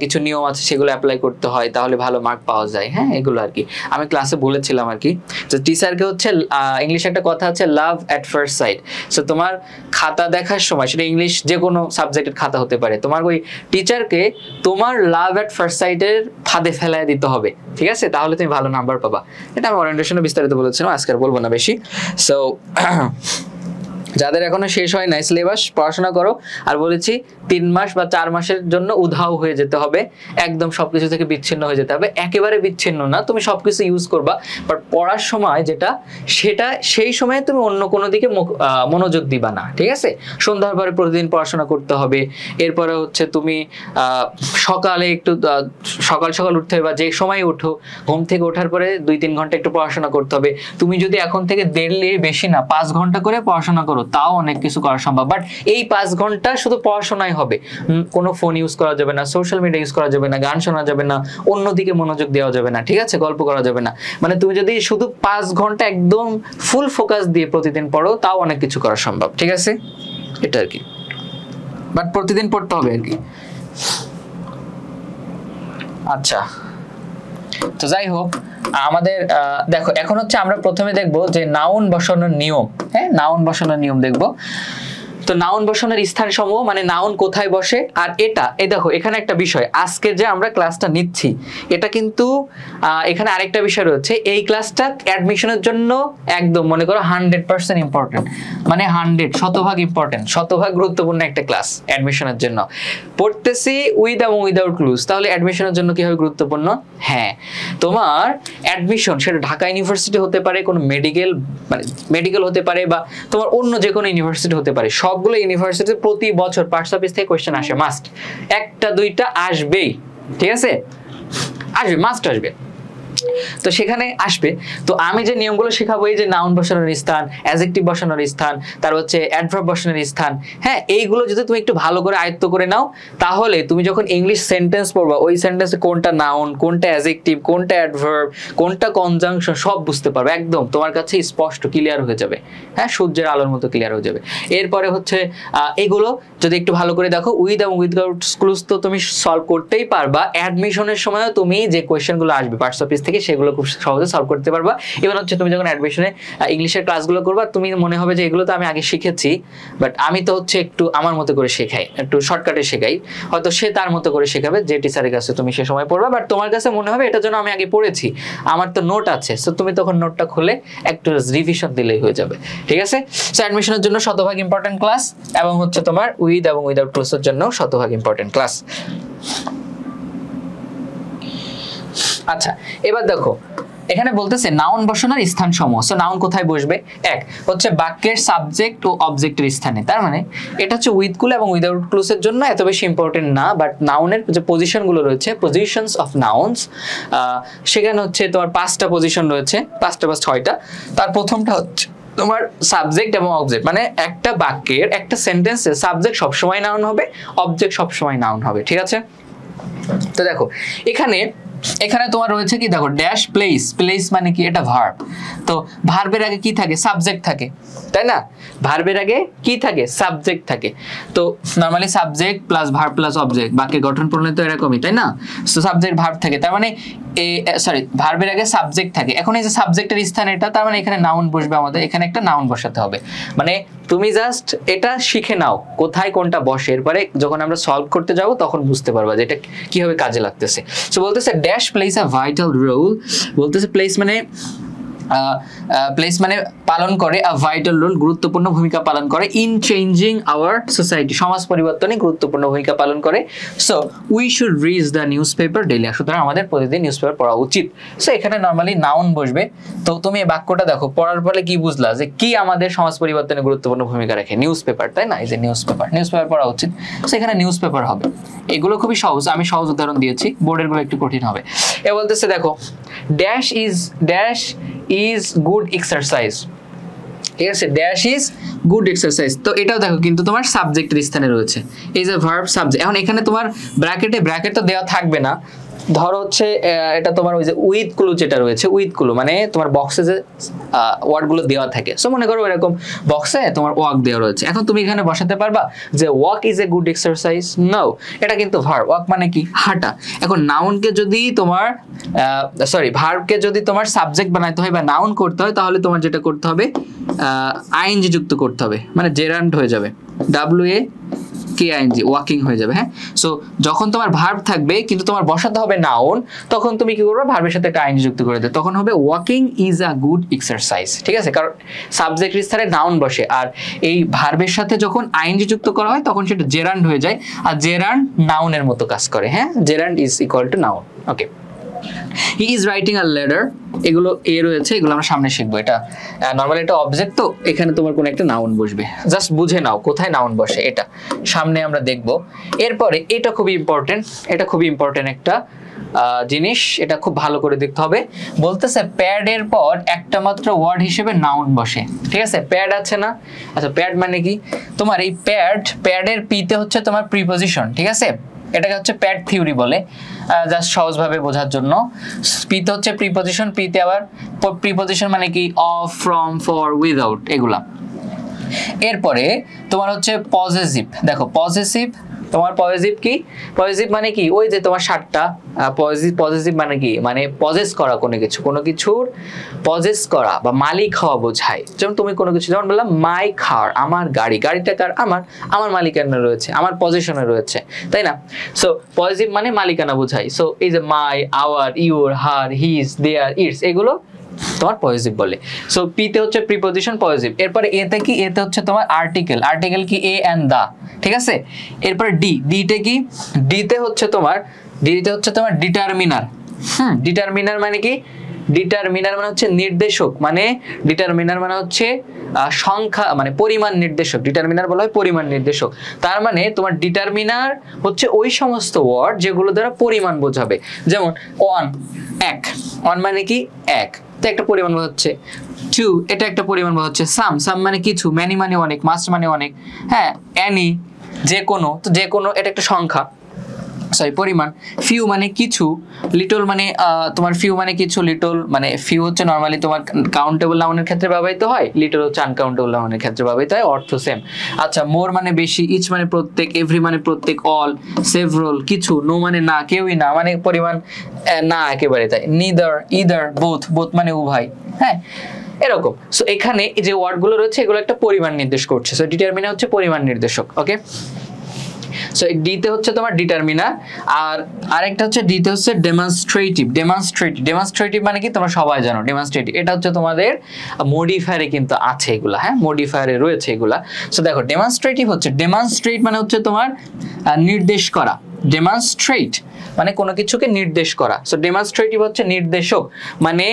কিছু নিয়ম আছে, সেগুলো অ্যাপ্লাই করতে হয়, তাহলে ভালো মার্ক পাওয়া যায়, হ্যাঁ এগুলো আর কি। আমি ক্লাসে বলেছিলাম আর কি, তো টিচারকে হচ্ছে ইংলিশে একটা কথা আছে, লাভ এট ফার্স্ট সাইট। সো তোমার খাতা দেখার সময়, সেটা ইংলিশ যে কোনো সাবজেক্টের খাতা হতে পারে, তোমার ওই টিচারকে তোমার লাভ এট ফার্স্ট সাইটের ফাঁদে ফেলায় দিতে হবে, ঠিক আছে? তাহলে তুমি ভালো নাম্বার পাবা। এটা আমি ওরিয়েন্টেশনে বিস্তারিত বলেছিলাম, আজকে আর বলবো না বেশি। সো যাদের এখনো শেষ হয় নাই সিলেবাস, পড়াশোনা করো। আর বলেছি 3 মাস বা 4 মাসের জন্য উধাও হয়ে যেতে হবে, একদম সবকিছু থেকে বিচ্ছিন্ন হয়ে যেতে হবে। একেবারে বিচ্ছিন্ন না, তুমি সবকিছু ইউজ করবা, বাট পড়ার সময় যেটা সেটা সেই সময়ে তুমি অন্য কোনো দিকে মনোযোগ দিবা না, ঠিক আছে? সন্ধ্যার পরে প্রতিদিন পড়াশোনা করতে হবে। এরপরে হচ্ছে তুমি সকালে একটু সকাল সকাল উঠতে হবে, বা যে সময় উঠো ঘুম থেকে ওঠার পরে 2-3 ঘন্টা একটু পড়াশোনা করতে হবে। তুমি যদি এখন থেকে ডেইলি বেশি না 5 ঘন্টা করে পড়াশোনা করো, তাও অনেক কিছু করা সম্ভব। বাট এই 5 ঘন্টা শুধু পড়াশোনাই হবে, কোনো ফোন ইউজ করা যাবে না, সোশ্যাল মিডিয়া ইউজ করা যাবে না, গান শোনা যাবে না, অন্যদিকে মনোযোগ দেওয়া যাবে না, ঠিক আছে? গল্প করা যাবে না। মানে তুমি যদি শুধু 5 ঘন্টা একদম ফুল ফোকাস দিয়ে প্রতিদিন পড়ো, তাও অনেক কিছু করা সম্ভব, ঠিক আছে? এটা আর কি, বাট প্রতিদিন পড়তে হবে আর কি। আচ্ছা, তো যাই হোক, আমাদের দেখো এখন হচ্ছে আমরা প্রথমে দেখবো যে নাউন বসানোর নিয়ম, হ্যাঁ নাউন বসানোর নিয়ম দেখবো। তো নাউন বসানোর স্থান সমূহ মানে নাউন কোথায় বসে। আর এটা এই দেখো এখানে একটা বিষয়, আজকে যে আমরা ক্লাসটা নিচ্ছি এটা কিন্তু এখানে আরেকটা বিষয় রয়েছে, এই ক্লাসটা অ্যাডমিশনের জন্য একদম মনে করো 100% ইম্পর্টেন্ট, মানে 100% ইম্পর্টেন্ট, শতভাগ গুরুত্বপূর্ণ একটা ক্লাস অ্যাডমিশনের জন্য। পড়তেছি উইথ এবং উইদাউট ক্লুজ, তাহলে অ্যাডমিশনের জন্য কি হবে গুরুত্বপূর্ণ? হ্যাঁ, তোমার অ্যাডমিশন সেটা ঢাকা ইউনিভার্সিটি হতে পারে, কোনো মেডিকেল হতে পারে, বা তোমার অন্য যে কোনো ইউনিভার্সিটি হতে পারে, সবগুলো ইউনিভার্সিটিতে প্রতি বছর পার্টস অফিস থেকে কোশ্চেন আসে, মাস্ট, 1-2টা আসবেই, ঠিক আছে? আসবে, মাস্ট আসবে। তো সেখানে আসবে। তো আমি যে নিয়মগুলো শেখাবো, এই যে নাউন বসানোর স্থান, অ্যাডজেক্টিভ বসানোর স্থান, তার হচ্ছে অ্যাডভার্ব বসানোর স্থান, হ্যাঁ এইগুলো যদি তুমি একটু ভালো করে আয়ত্ত করে নাও, তাহলে তুমি যখন ইংলিশ সেন্টেন্স পড়বা, ওই সেন্টেন্সে কোনটা নাউন, কোনটা অ্যাডজেক্টিভ, কোনটা অ্যাডভার্ব, কোনটা কনজাংশন সব বুঝতে পারবে, একদম তোমার কাছে স্পষ্ট ক্লিয়ার হয়ে যাবে, হ্যাঁ সূর্যের আলোর মতো ক্লিয়ার হয়ে যাবে। এরপরে হচ্ছে এগুলো যদি একটু ভালো করে দেখো, উইথ এবং উইদাউট ক্লুজ তো তুমি সলভ করতেই পারবা। অ্যাডমিশনের সময়ও তুমি যে কোয়েশ্চেনগুলো আসবে পার্টস অফিস থেকে, সেগুলো খুব সহজে সলভ করতে পারবা। এবার হচ্ছে তুমি যখন অ্যাডমিশনে ইংলিশের ক্লাসগুলো করবা, তুমি মনে হবে যে এগুলো তো আমি আগে শিখেছি, বাট আমি তো হচ্ছে একটু আমার মতো করে শেখাই, একটু শর্টকাটে শেখাই, হয়তো সে তার মতো করে শেখাবে, যে টিচারের কাছে তুমি সে সময় পড়বা, বাট তোমার কাছে মনে হবে এটার জন্য আমি আগে পড়েছি, আমার তো নোট আছে, সো তুমি তখন নোটটা খুলে একটু রিভিশন দিলেই হয়ে যাবে, ঠিক আছে? সো অ্যাডমিশনের জন্য শতভাগ ইম্পর্টেন্ট ক্লাস, এবং হচ্ছে তোমার উইথ এবং উইদাউট ক্লুজের জন্য শতভাগ ইম্পর্টেন্ট ক্লাস। আচ্ছা, এবার দেখো এখানে বলতেছে নাউন বসানোর স্থান সমূহ। সো নাউন কোথায় বসবে? এক হচ্ছে বাক্যের সাবজেক্ট ও অবজেক্টের স্থানে, তার মানে এটা হচ্ছে উইথ ক্লু এবং উইদাউট ক্লুজের জন্য এত বেশি ইম্পর্টেন্ট না, বাট নাউনের যে পজিশনগুলো রয়েছে, পজিশনস অফ নাউন্স, সেখানে হচ্ছে তোমার 5টা পজিশন রয়েছে, 5টা বা 6টা। তার প্রথমটা হচ্ছে তোমার সাবজেক্ট এবং অবজেক্ট, মানে একটা বাক্যের একটা সেন্টেন্সে সাবজেক্ট সবসময় নাউন হবে, অবজেক্ট সবসময় নাউন হবে, ঠিক আছে? তো দেখো এখানে এখানে তোমার রয়েছে কি দেখো ড্যাশ প্লেস, প্লেস মানে কি এটা ভার্ব, তো ভার্বের আগে কি থাকে সাবজেক্ট থাকে তাই না, ভার্বের আগে কি থাকে সাবজেক্ট থাকে, তো normally subject plus verb plus object, বাক্যের গঠন প্রণালী তো এরকমই তাই না, সো সাবজেক্ট ভার্ব থাকে, তার মানে সরি ভার্বের আগে সাবজেক্ট থাকে, এখন এই যে সাবজেক্টের স্থান এটা, তার মানে এখানে নাউন বসবে, আমাদের এখানে একটা নাউন বসাতে হবে, মানে তুমি জাস্ট এটা শিখে নাও কোথায় কোনটা বসে, এরপরে যখন আমরা সলভ করতে যাব তখন বুঝতে পারবা যে এটা কিভাবে কাজে লাগতেছে। সো বলতেছে dash plays a vital role, বলতেছে প্লেস মানে প্লেস মানে পালন করে, আ ভাইটাল রোল গুরুত্বপূর্ণ ভূমিকা পালন করে, ইন চেঞ্জিং আওয়ার সোসাইটি সমাজ পরিবর্তনে গুরুত্বপূর্ণ ভূমিকা পালন করে। So we should read the news paper daily, সুতরাং আমাদের প্রতিদিন নিউজ পেপার পড়া উচিত। সো এখানে নর্মালি নাউন বসবে, তো তুমি এই বাক্যটা দেখো পড়ার পরে কি বুঝলা যে কি আমাদের সমাজ পরিবর্তনে গুরুত্বপূর্ণ ভূমিকা রাখে, নিউজ পেপার তাই না, এই যে নিউজ পেপার, নিউজ পেপার পড়া উচিত, সো এখানে নিউজ পেপার হবে। এগুলো খুবই সহজ, আমি সহজ উদাহরণ দিয়েছি, বোর্ডের গুলো একটু কঠিন হবে। এ বলতেছে দেখো ড্যাশ ইজ গুড এক্সারসাইজ, ঠিক আছে, ড্যাশ ইজ গুড এক্সারসাইজ, তো এটাও দেখো কিন্তু তোমার সাবজেক্টের স্থানে রয়েছে, এই যে ভার্ব সাবজেক্ট। এখন এখানে তোমার ব্র্যাকেট তো দেওয়া থাকবে না, ধরো হচ্ছে এটা তোমার ওই যে উইথ ক্লু যেটা রয়েছে, উইথ ক্লু মানে তোমার বক্সে যে ওয়ার্ডগুলো দেওয়া থাকে, সো মনে করো এরকম বক্সে তোমার ওয়াক দেওয়া রয়েছে, এখন তুমি এখানে বসাতে পারবা যে walk is a good exercise, now এটা কিন্তু ভার্ব, ওয়াক মানে কি হাঁটা। এখন নাউনকে যদি তোমার ভার্বকে যদি তোমার সাবজেক্ট বানাইতে হয় বা নাউন করতে হয়, তাহলে তোমার যেটা করতে হবে আইএনজি যুক্ত করতে হবে, মানে জেরান্ড হয়ে যাবে, WAKING ওয়াকিং হয়ে যাবে। হ্যাঁ, সো যখন তোমার ভার্ব থাকবে কিন্তু তোমার বসাতে হবে নাউন, তখন তুমি কি করবে ভার্বের সাথে একটা আইএনজি যুক্ত করে দেবে, তখন হবে walking is a good exercise, ঠিক আছে, কারণ সাবজেক্টের স্থানে নাউন বসে, আর এই ভার্বের সাথে যখন আইএনজি যুক্ত করা হয় তখন সেটা জেরান্ড হয়ে যায়, আর জেরান্ড নাউনের মতো কাজ করে। হ্যাঁ, gerund is equal to noun. Okay, he is writing a letter, এগুলো এ রয়েছে, এগুলো আমরা সামনে শিখবো, এটা নরমালি এটা অবজেক্ট, তো এখানে তোমার কোনো একটা নাউন বসবে, জাস্ট বুঝে নাও কোথায় নাউন বসে, এটা সামনে আমরা দেখব। এরপরে এটা খুবই ইম্পর্টেন্ট একটা জিনিস, এটা খুব ভালো করে দেখতে হবে। বলতেছে প্যাডের পর একটা মাত্র ওয়ার্ড হিসেবে নাউন বসে, ঠিক আছে, প্যাড আছে না, আচ্ছা প্যাড মানে কি, তোমার এই প্যাডের পিতে হচ্ছে তোমার প্রিপজিশন, ঠিক আছে, এটাকে হচ্ছে প্যাড থিওরি বলে, জাস্ট সহজভাবে বোঝার জন্য। পিতে হচ্ছে প্রিপজিশন, পিতে আবার প্রিপজিশন মানে কি অফ, ফ্রম, ফর, উইদাউট এগুলা। এরপরে তোমার হচ্ছে পজেসিভ, দেখো পজেসিভ, তোমার পজেসিভ কি, পজেসিভ মানে কি ওই যে তোমার সাতটা পজেসিভ মানে কি, মানে পজেস করা কোনো কিছুর পজেস করা বা মালিক হওয়া বোঝায়। যেমন তুমি কোনো কিছু, যেমন বললাম মাই কার, আমার গাড়ি, গাড়িটা কার, আমার মালিকানা রয়েছে, আমার পজিশনে রয়েছে, তাই না। সো পজেসিভ মানে মালিকানা বোঝায়। সো এই যে my, our, your, her, his, their, its, এগুলো তোমার পজিটিভ বলে। সো পিতে হচ্ছে প্রিপজিশন পজিটিভ। এরপরে এতে কি, এতে হচ্ছে তোমার আর্টিকেল কি এ এন্ড দা, ঠিক আছে। এরপরে ডিতে কি, ডিতে হচ্ছে তোমার ডিটারমিনার। ডিটারমিনার মানে কি, ডিটারমিনার মানে হচ্ছে নির্দেশক, মানে ডিটারমিনার মানে হচ্ছে সংখ্যা, মানে পরিমাণ নির্দেশক, ডিটারমিনার বলা হয় পরিমাণ নির্দেশক। তার মানে তোমার ডিটারমিনার হচ্ছে ওই সমস্ত ওয়ার্ড যেগুলো দ্বারা পরিমাণ বোঝাবে। যেমন এক মানে কি এক, তো একটা পরিমাণ বোঝাচ্ছে। টু, এটা একটা পরিমাণ বোঝাচ্ছে। সাম মানে কিছু, ম্যানি মানে অনেক, মাস্ট মানে অনেক, হ্যাঁ, অ্যানি যে কোনো, তো যে কোনো এটা একটা সংখ্যা, পরিমাণ। ফিউ মানে কিছু, লিটল মানে তোমার ফিউ মানে কিছু, লিটল মানে ফিউ হচ্ছে নরমালি তোমার কাউন্টেবল নাউনের ক্ষেত্রে ব্যবহৃত হয়, লিটল হচ্ছে আনকাউন্টেবল নাউনের ক্ষেত্রে ব্যবহৃত হয়, অর্থ সেম। আচ্ছা, মোর মানে বেশি, ইচ মানে প্রত্যেক, এভরি মানে প্রত্যেক, অল, সেভারাল কিছু, নো মানে না, কেউই না, মানে পরিমাণ না একেবারে, তাই ইদার, বোথ মানে উভয়, হ্যাঁ, এরকম। সো এখানে যে ওয়ার্ডগুলো রয়েছে এগুলো একটা পরিমাণ নির্দেশ করছে। সো ডিটারমিনার হচ্ছে পরিমাণ নির্দেশক। ওকে, সো ডিতে হচ্ছে তোমার ডিটারমিনার, আর আরেকটা হচ্ছে ডিতে হচ্ছে ডেমনস্ট্রেটিভ মানে কি তোমরা সবাই জানো, ডেমনস্ট্রেটিভ এটা হচ্ছে তোমাদের মডিফায়ারে কিন্তু আছে এগুলা, হ্যাঁ, মডিফায়ারে রয়েছে এগুলা। সো দেখো ডেমনস্ট্রেটিভ হচ্ছে, ডেমনস্ট্রেট মানে হচ্ছে তোমার নির্দেশ করা, ডেমনস্ট্রেট মানে কোনো কিছুকে নির্দেশ করা। সো ডেমনস্ট্রেটিভ হচ্ছে নির্দেশক, মানে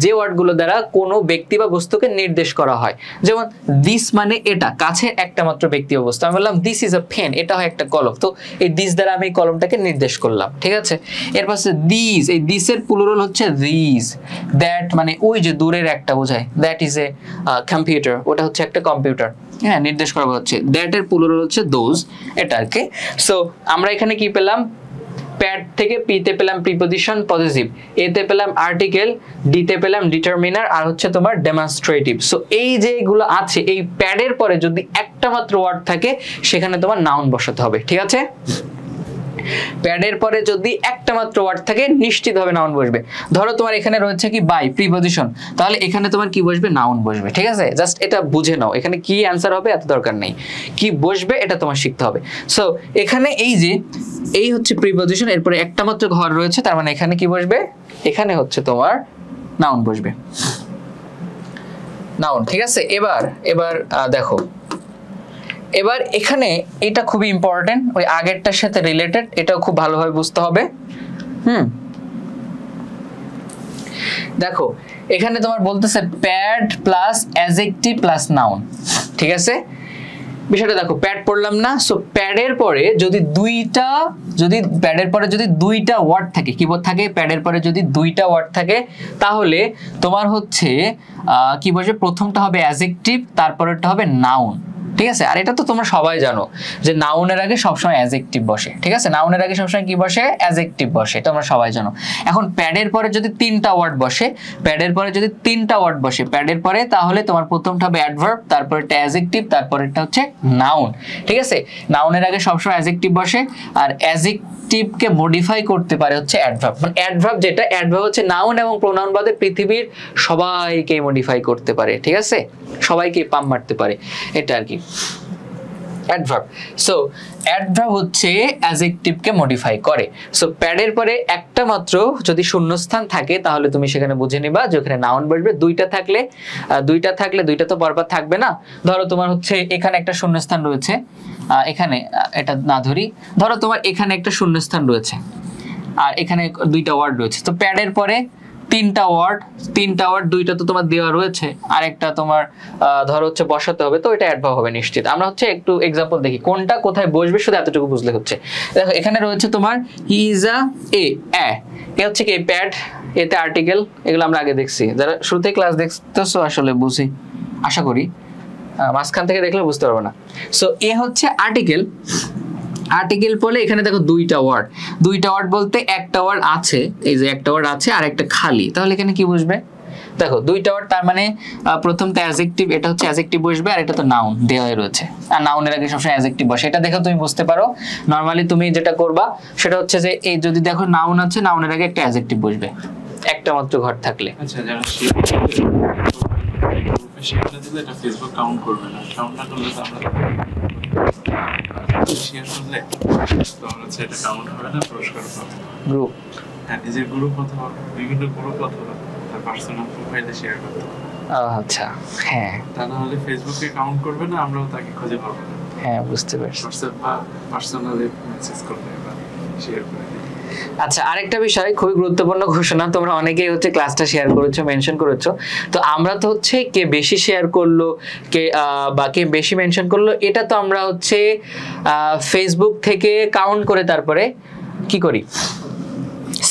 যে ওয়ার্ডগুলো দ্বারা কোনো ব্যক্তি বা বস্তুকে নির্দেশ করা হয়। যেমন দিস মানে এটা, কাছে একটা মাত্র ব্যক্তি বা বস্তু। আমি বললাম দিস ইজ আ পেন, এটা হয় একটা কলম, তো এই দিস দ্বারা আমি এই কলমটাকে নির্দেশ করলাম, ঠিক আছে। এরপর দিস, এই দিসের প্লুরাল হচ্ছে দিস। দ্যাট মানে ওই যে দূরের একটা বোঝায়, দ্যাট ইজ এ কম্পিউটার, ওটা হচ্ছে একটা কম্পিউটার, হ্যাঁ, নির্দেশ করা হচ্ছে। দ্যাট এর প্লুরাল হচ্ছে দোজ, এটা আর কি। সো আমরা এখানে কি পেলাম, প্যাড থেকে পি তে পেলাম প্রিপজিশন পজিটিভ, এ তে পেলাম আর্টিকেল, ডি তে পেলাম ডিটারমিনার, আর হচ্ছে তোমার ডেমনস্ট্রেটিভ। সো এই যেগুলো আছে এই প্যাডের পরে যদি একটা মাত্র ওয়ার্ড থাকে সেখানে তোমার নাউন বসাতে হবে, ঠিক আছে? প্যাডের পরে যদি একটা মাত্র ওয়ার্ড থাকে নিশ্চিতভাবে নাউন বসবে। ধরো তোমার এখানে রয়েছে কি বাই প্রিপজিশন, তাহলে এখানে তোমার কি বসবে? নাউন বসবে, ঠিক আছে? জাস্ট এটা বুঝে নাও, এখানে কি অ্যান্সার হবে এত দরকার নেই, কি বসবে এটা তোমার শিখতে হবে। সো এখানে এই যে এই হচ্ছে প্রিপজিশন, এরপরে একটা মাত্র ঘর রয়েছে, তার মানে এখানে কি বসবে? এখানে হচ্ছে তোমার নাউন বসবে, নাউন, ঠিক আছে? এবার দেখো, এবার এখানে এটা খুবই ইম্পর্টেন্ট, ওই আগেরটার সাথে রিলেটেড, এটাও খুব ভালোভাবে বুঝতে হবে। দেখো এখানে তোমার বলতেছে pad plus adjective plus noun, ঠিক আছে? বিষয়টা দেখো, প্যাড পড়লাম না, সো প্যাডের পরে যদি দুইটা ওয়ার্ড থাকে, কি থাকে? প্যাডের পরে যদি দুইটা ওয়ার্ড থাকে তাহলে তোমার হচ্ছে কি বসবে? প্রথমটা হবে অ্যাডজেক্টিভ, তারপরেরটা হবে নাউন, ঠিক আছে? আর এটা তো তোমরা সবাই জানো যে নাউনের আগে সবসময় অ্যাডজেক্টিভ বসে, ঠিক আছে? নাউনের আগে সবসময় কি বসে? অ্যাডজেক্টিভ বসে, এটা তোমরা সবাই জানো। এখন প্যাডের পরে যদি তিনটা ওয়ার্ড বসে, প্যাডের পরে তাহলে তোমার প্রথমটা হবে অ্যাডভার্ব, তারপরেরটা অ্যাডজেক্টিভ, তারপরেরটা হচ্ছে নাউন, ঠিক আছে? নাউনের আগে সবসময় অ্যাডজেক্টিভ বসে, আর অ্যাডজেক্টিভকে মডিফাই করতে পারে হচ্ছে অ্যাডভার্ব। মানে অ্যাডভার্ব হচ্ছে নাউন এবং প্রোনাউন বাদে পৃথিবীর সবাইকে মডিফাই করতে পারে, ঠিক আছে? সবাইকে পাম মারতে পারে, এটা আর কি অ্যাডভার্ব। সো অ্যাডভার্ব হচ্ছে অ্যাডজেক্টিভকে মডিফাই করে। সো প্যাডের পরে একটা মাত্র যদি শূন্যস্থান থাকে তাহলে তুমি সেখানে বুঝে নিবা যে ওখানে নাউন বসবে। দুইটা থাকলে দুইটা তো বরবার থাকবে না। ধরো তোমার হচ্ছে এখানে একটা শূন্যস্থান রয়েছে, এখানে এটা না ধরি, ধরো তোমার এখানে একটা শূন্যস্থান রয়েছে আর এখানে দুইটা ওয়ার্ড রয়েছে, তো প্যাডের পরে তিনটা ওয়ার্ড, দুইটা তো তোমার দেওয়া রয়েছে, আর একটা তোমার ধরো হচ্ছে বসাতে হবে, তো এটা অ্যাডভার্ব হবে নিশ্চিত। আমরা হচ্ছে একটু এক্সাম্পল দেখি কোনটা কোথায় বসবে, শুধু এতটুকু বুঝলে হচ্ছে। দেখো এখানে রয়েছে তোমার হি ইজ এ হচ্ছে কি প্যাড, এতে আর্টিকেল, এগুলো আমরা আগে দেখছি, যারা শুরুতে ক্লাস দেখতেছো আসলে বুঝি আশা করি, মাঝখান থেকে দেখলে বুঝতে পারবো না। সো এ হচ্ছে আর্টিকেল বলে এখানে দেখো দুইটা ওয়ার্ড বলতে একটা ওয়ার্ড আছে, এই যে একটা ওয়ার্ড আছে আর একটা খালি, তাহলে এখানে কি বসবে? দেখো দুইটা ওয়ার্ড, তার মানে প্রথমটা অ্যাডজেক্টিভ, এটা হচ্ছে অ্যাডজেক্টিভ বসবে, আর এটা তো নাউন দেওয়াই রয়েছে, আর নাউনের আগে সবসময় অ্যাডজেক্টিভ বসে। এটা দেখো তুমি বুঝতে পারো। নরমালি তুমি যেটা করবা সেটা হচ্ছে যে এই যদি দেখো নাউন আছে, নাউনের আগে একটা অ্যাডজেক্টিভ বসবে একটা মাত্র ঘর থাকলে। আচ্ছা, যারা শেয়ারটা দিলে এটা ফেসবুক কাউন্ট করবে না, কাউন্ট না করলে তো আমরা শেয়ার করলে তো হচ্ছে এটা কাউন্ট হবে না, পুরস্কার পাবে গ্রুপ। হ্যাঁ, নিজের গ্রুপ অথবা বিভিন্ন গ্রুপ অথবা তার পার্সোনাল প্রোফাইলে শেয়ার করতে হবে। আচ্ছা, হ্যাঁ, তা না হলে ফেসবুকে কাউন্ট করবে না, আমরাও তাকে খুঁজে পাবো না। হ্যাঁ, বুঝতে পারছি। হোয়াটসঅ্যাপ বা পার্সোনালি মেসেজ করবে বা শেয়ার করে। আচ্ছা, আরেকটা বিষয় খুবই গুরুত্বপূর্ণ ঘোষণা, তোমরা অনেকেই হচ্ছে ক্লাসটা শেয়ার করেছো, মেনশন করেছো, তো আমরা তো হচ্ছে কে বেশি শেয়ার করলো বা কে বেশি মেনশন করলো এটা তো আমরা হচ্ছে ফেসবুক থেকে কাউন্ট করে তারপরে কি করি?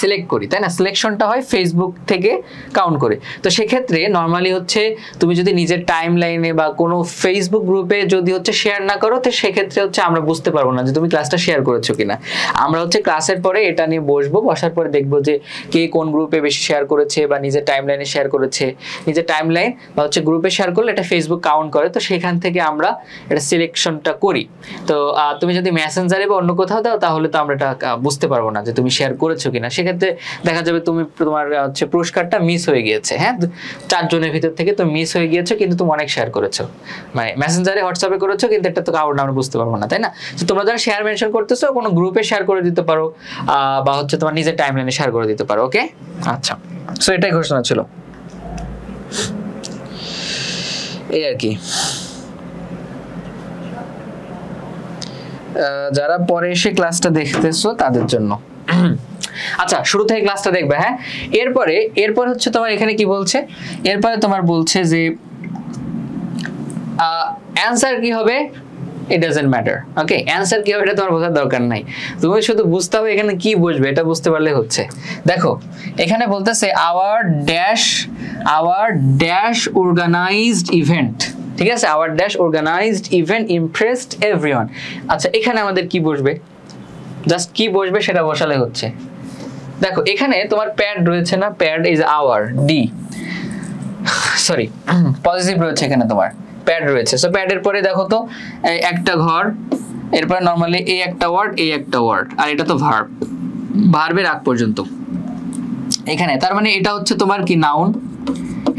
সিলেক্ট করি, তাই না? সিলেকশনটা হয় ফেসবুক থেকে কাউন্ট করে। তো সেক্ষেত্রে নর্মালি হচ্ছে তুমি যদি নিজের টাইম লাইনে বা কোনো ফেসবুক গ্রুপে যদি হচ্ছে শেয়ার না করো, তো সেক্ষেত্রে হচ্ছে আমরা বুঝতে পারবো না যে তুমি ক্লাসটা শেয়ার করেছো কিনা। আমরা হচ্ছে ক্লাসের পরে এটা নিয়ে বসার পরে দেখবো যে কে কোন গ্রুপে বেশি শেয়ার করেছে বা নিজের টাইম লাইনে শেয়ার করেছে। নিজের টাইম লাইন বা হচ্ছে গ্রুপে শেয়ার করলে এটা ফেসবুক কাউন্ট করে, তো সেখান থেকে আমরা এটা সিলেকশনটা করি। তো তুমি যদি মেসেঞ্জারে বা অন্য কোথাও দাও তাহলে তো আমরা এটা বুঝতে পারবো না যে তুমি শেয়ার করেছো কিনা। সেক্ষেত্রে দেখা যাবে তোমার হচ্ছে পুরস্কারটা মিস হয়ে গিয়েছে। হ্যাঁ, 4 জনের ভিতর থেকে তুমি মিস হয়ে গিয়েছো, কিন্তু তুমি অনেক শেয়ার করেছো, মানে মেসেঞ্জারে হোয়াটসঅ্যাপে করেছো, কিন্তু এটা তো কাউন্ট আমরা বুঝতে পারবো না, তাই না? তো তোমরা যারা শেয়ার মেনশন করতেছো কোনো গ্রুপে শেয়ার করে দিতে পারো বা হচ্ছে তোমার নিজের টাইমলাইনে শেয়ার করে দিতে পারো। ওকে, আচ্ছা, সো এটাই ঘোষণা ছিল, এই আর কি। যারা পরে এসে ক্লাসটা দেখতেছো তাদের জন্য। আচ্ছা, শুরু থেকে ক্লাসটা দেখবে। হ্যাঁ, এরপর হচ্ছে তোমার এখানে কি বলছে? এরপরে তোমার বলছে যে অ্যানসার কি হবে, it doesn't matter. Okay, answer কি হবে এটা তোমার বোঝার দরকার নাই, তুমি শুধু বুঝতে হবে এখানে কি বসবে, এটা বুঝতে পারলে হচ্ছে। দেখো এখানে বলতেছে আওয়ার ড্যাশ অর্গানাইজড ইভেন্ট, ঠিক আছে? Our dash organised event impressed everyone. আচ্ছা, এখানে আমাদের কি বসবে? জাস্ট কি বসবে সেটা বসালে হচ্ছে। দেখো এখানে তোমার প্যাড রয়েছে না, pad is our, D sorry positive রয়েছে, এখানে তোমার প্যাড রয়েছে। সো প্যাডের পরে দেখো তো একটা ঘর, এরপরে নরমালি এই একটা ওয়ার্ড, এই একটা ওয়ার্ড, আর এটা তো ভার্ব, ভার্বের আগ পর্যন্ত এখানে। তার মানে এটা হচ্ছে তোমার কি নাউন,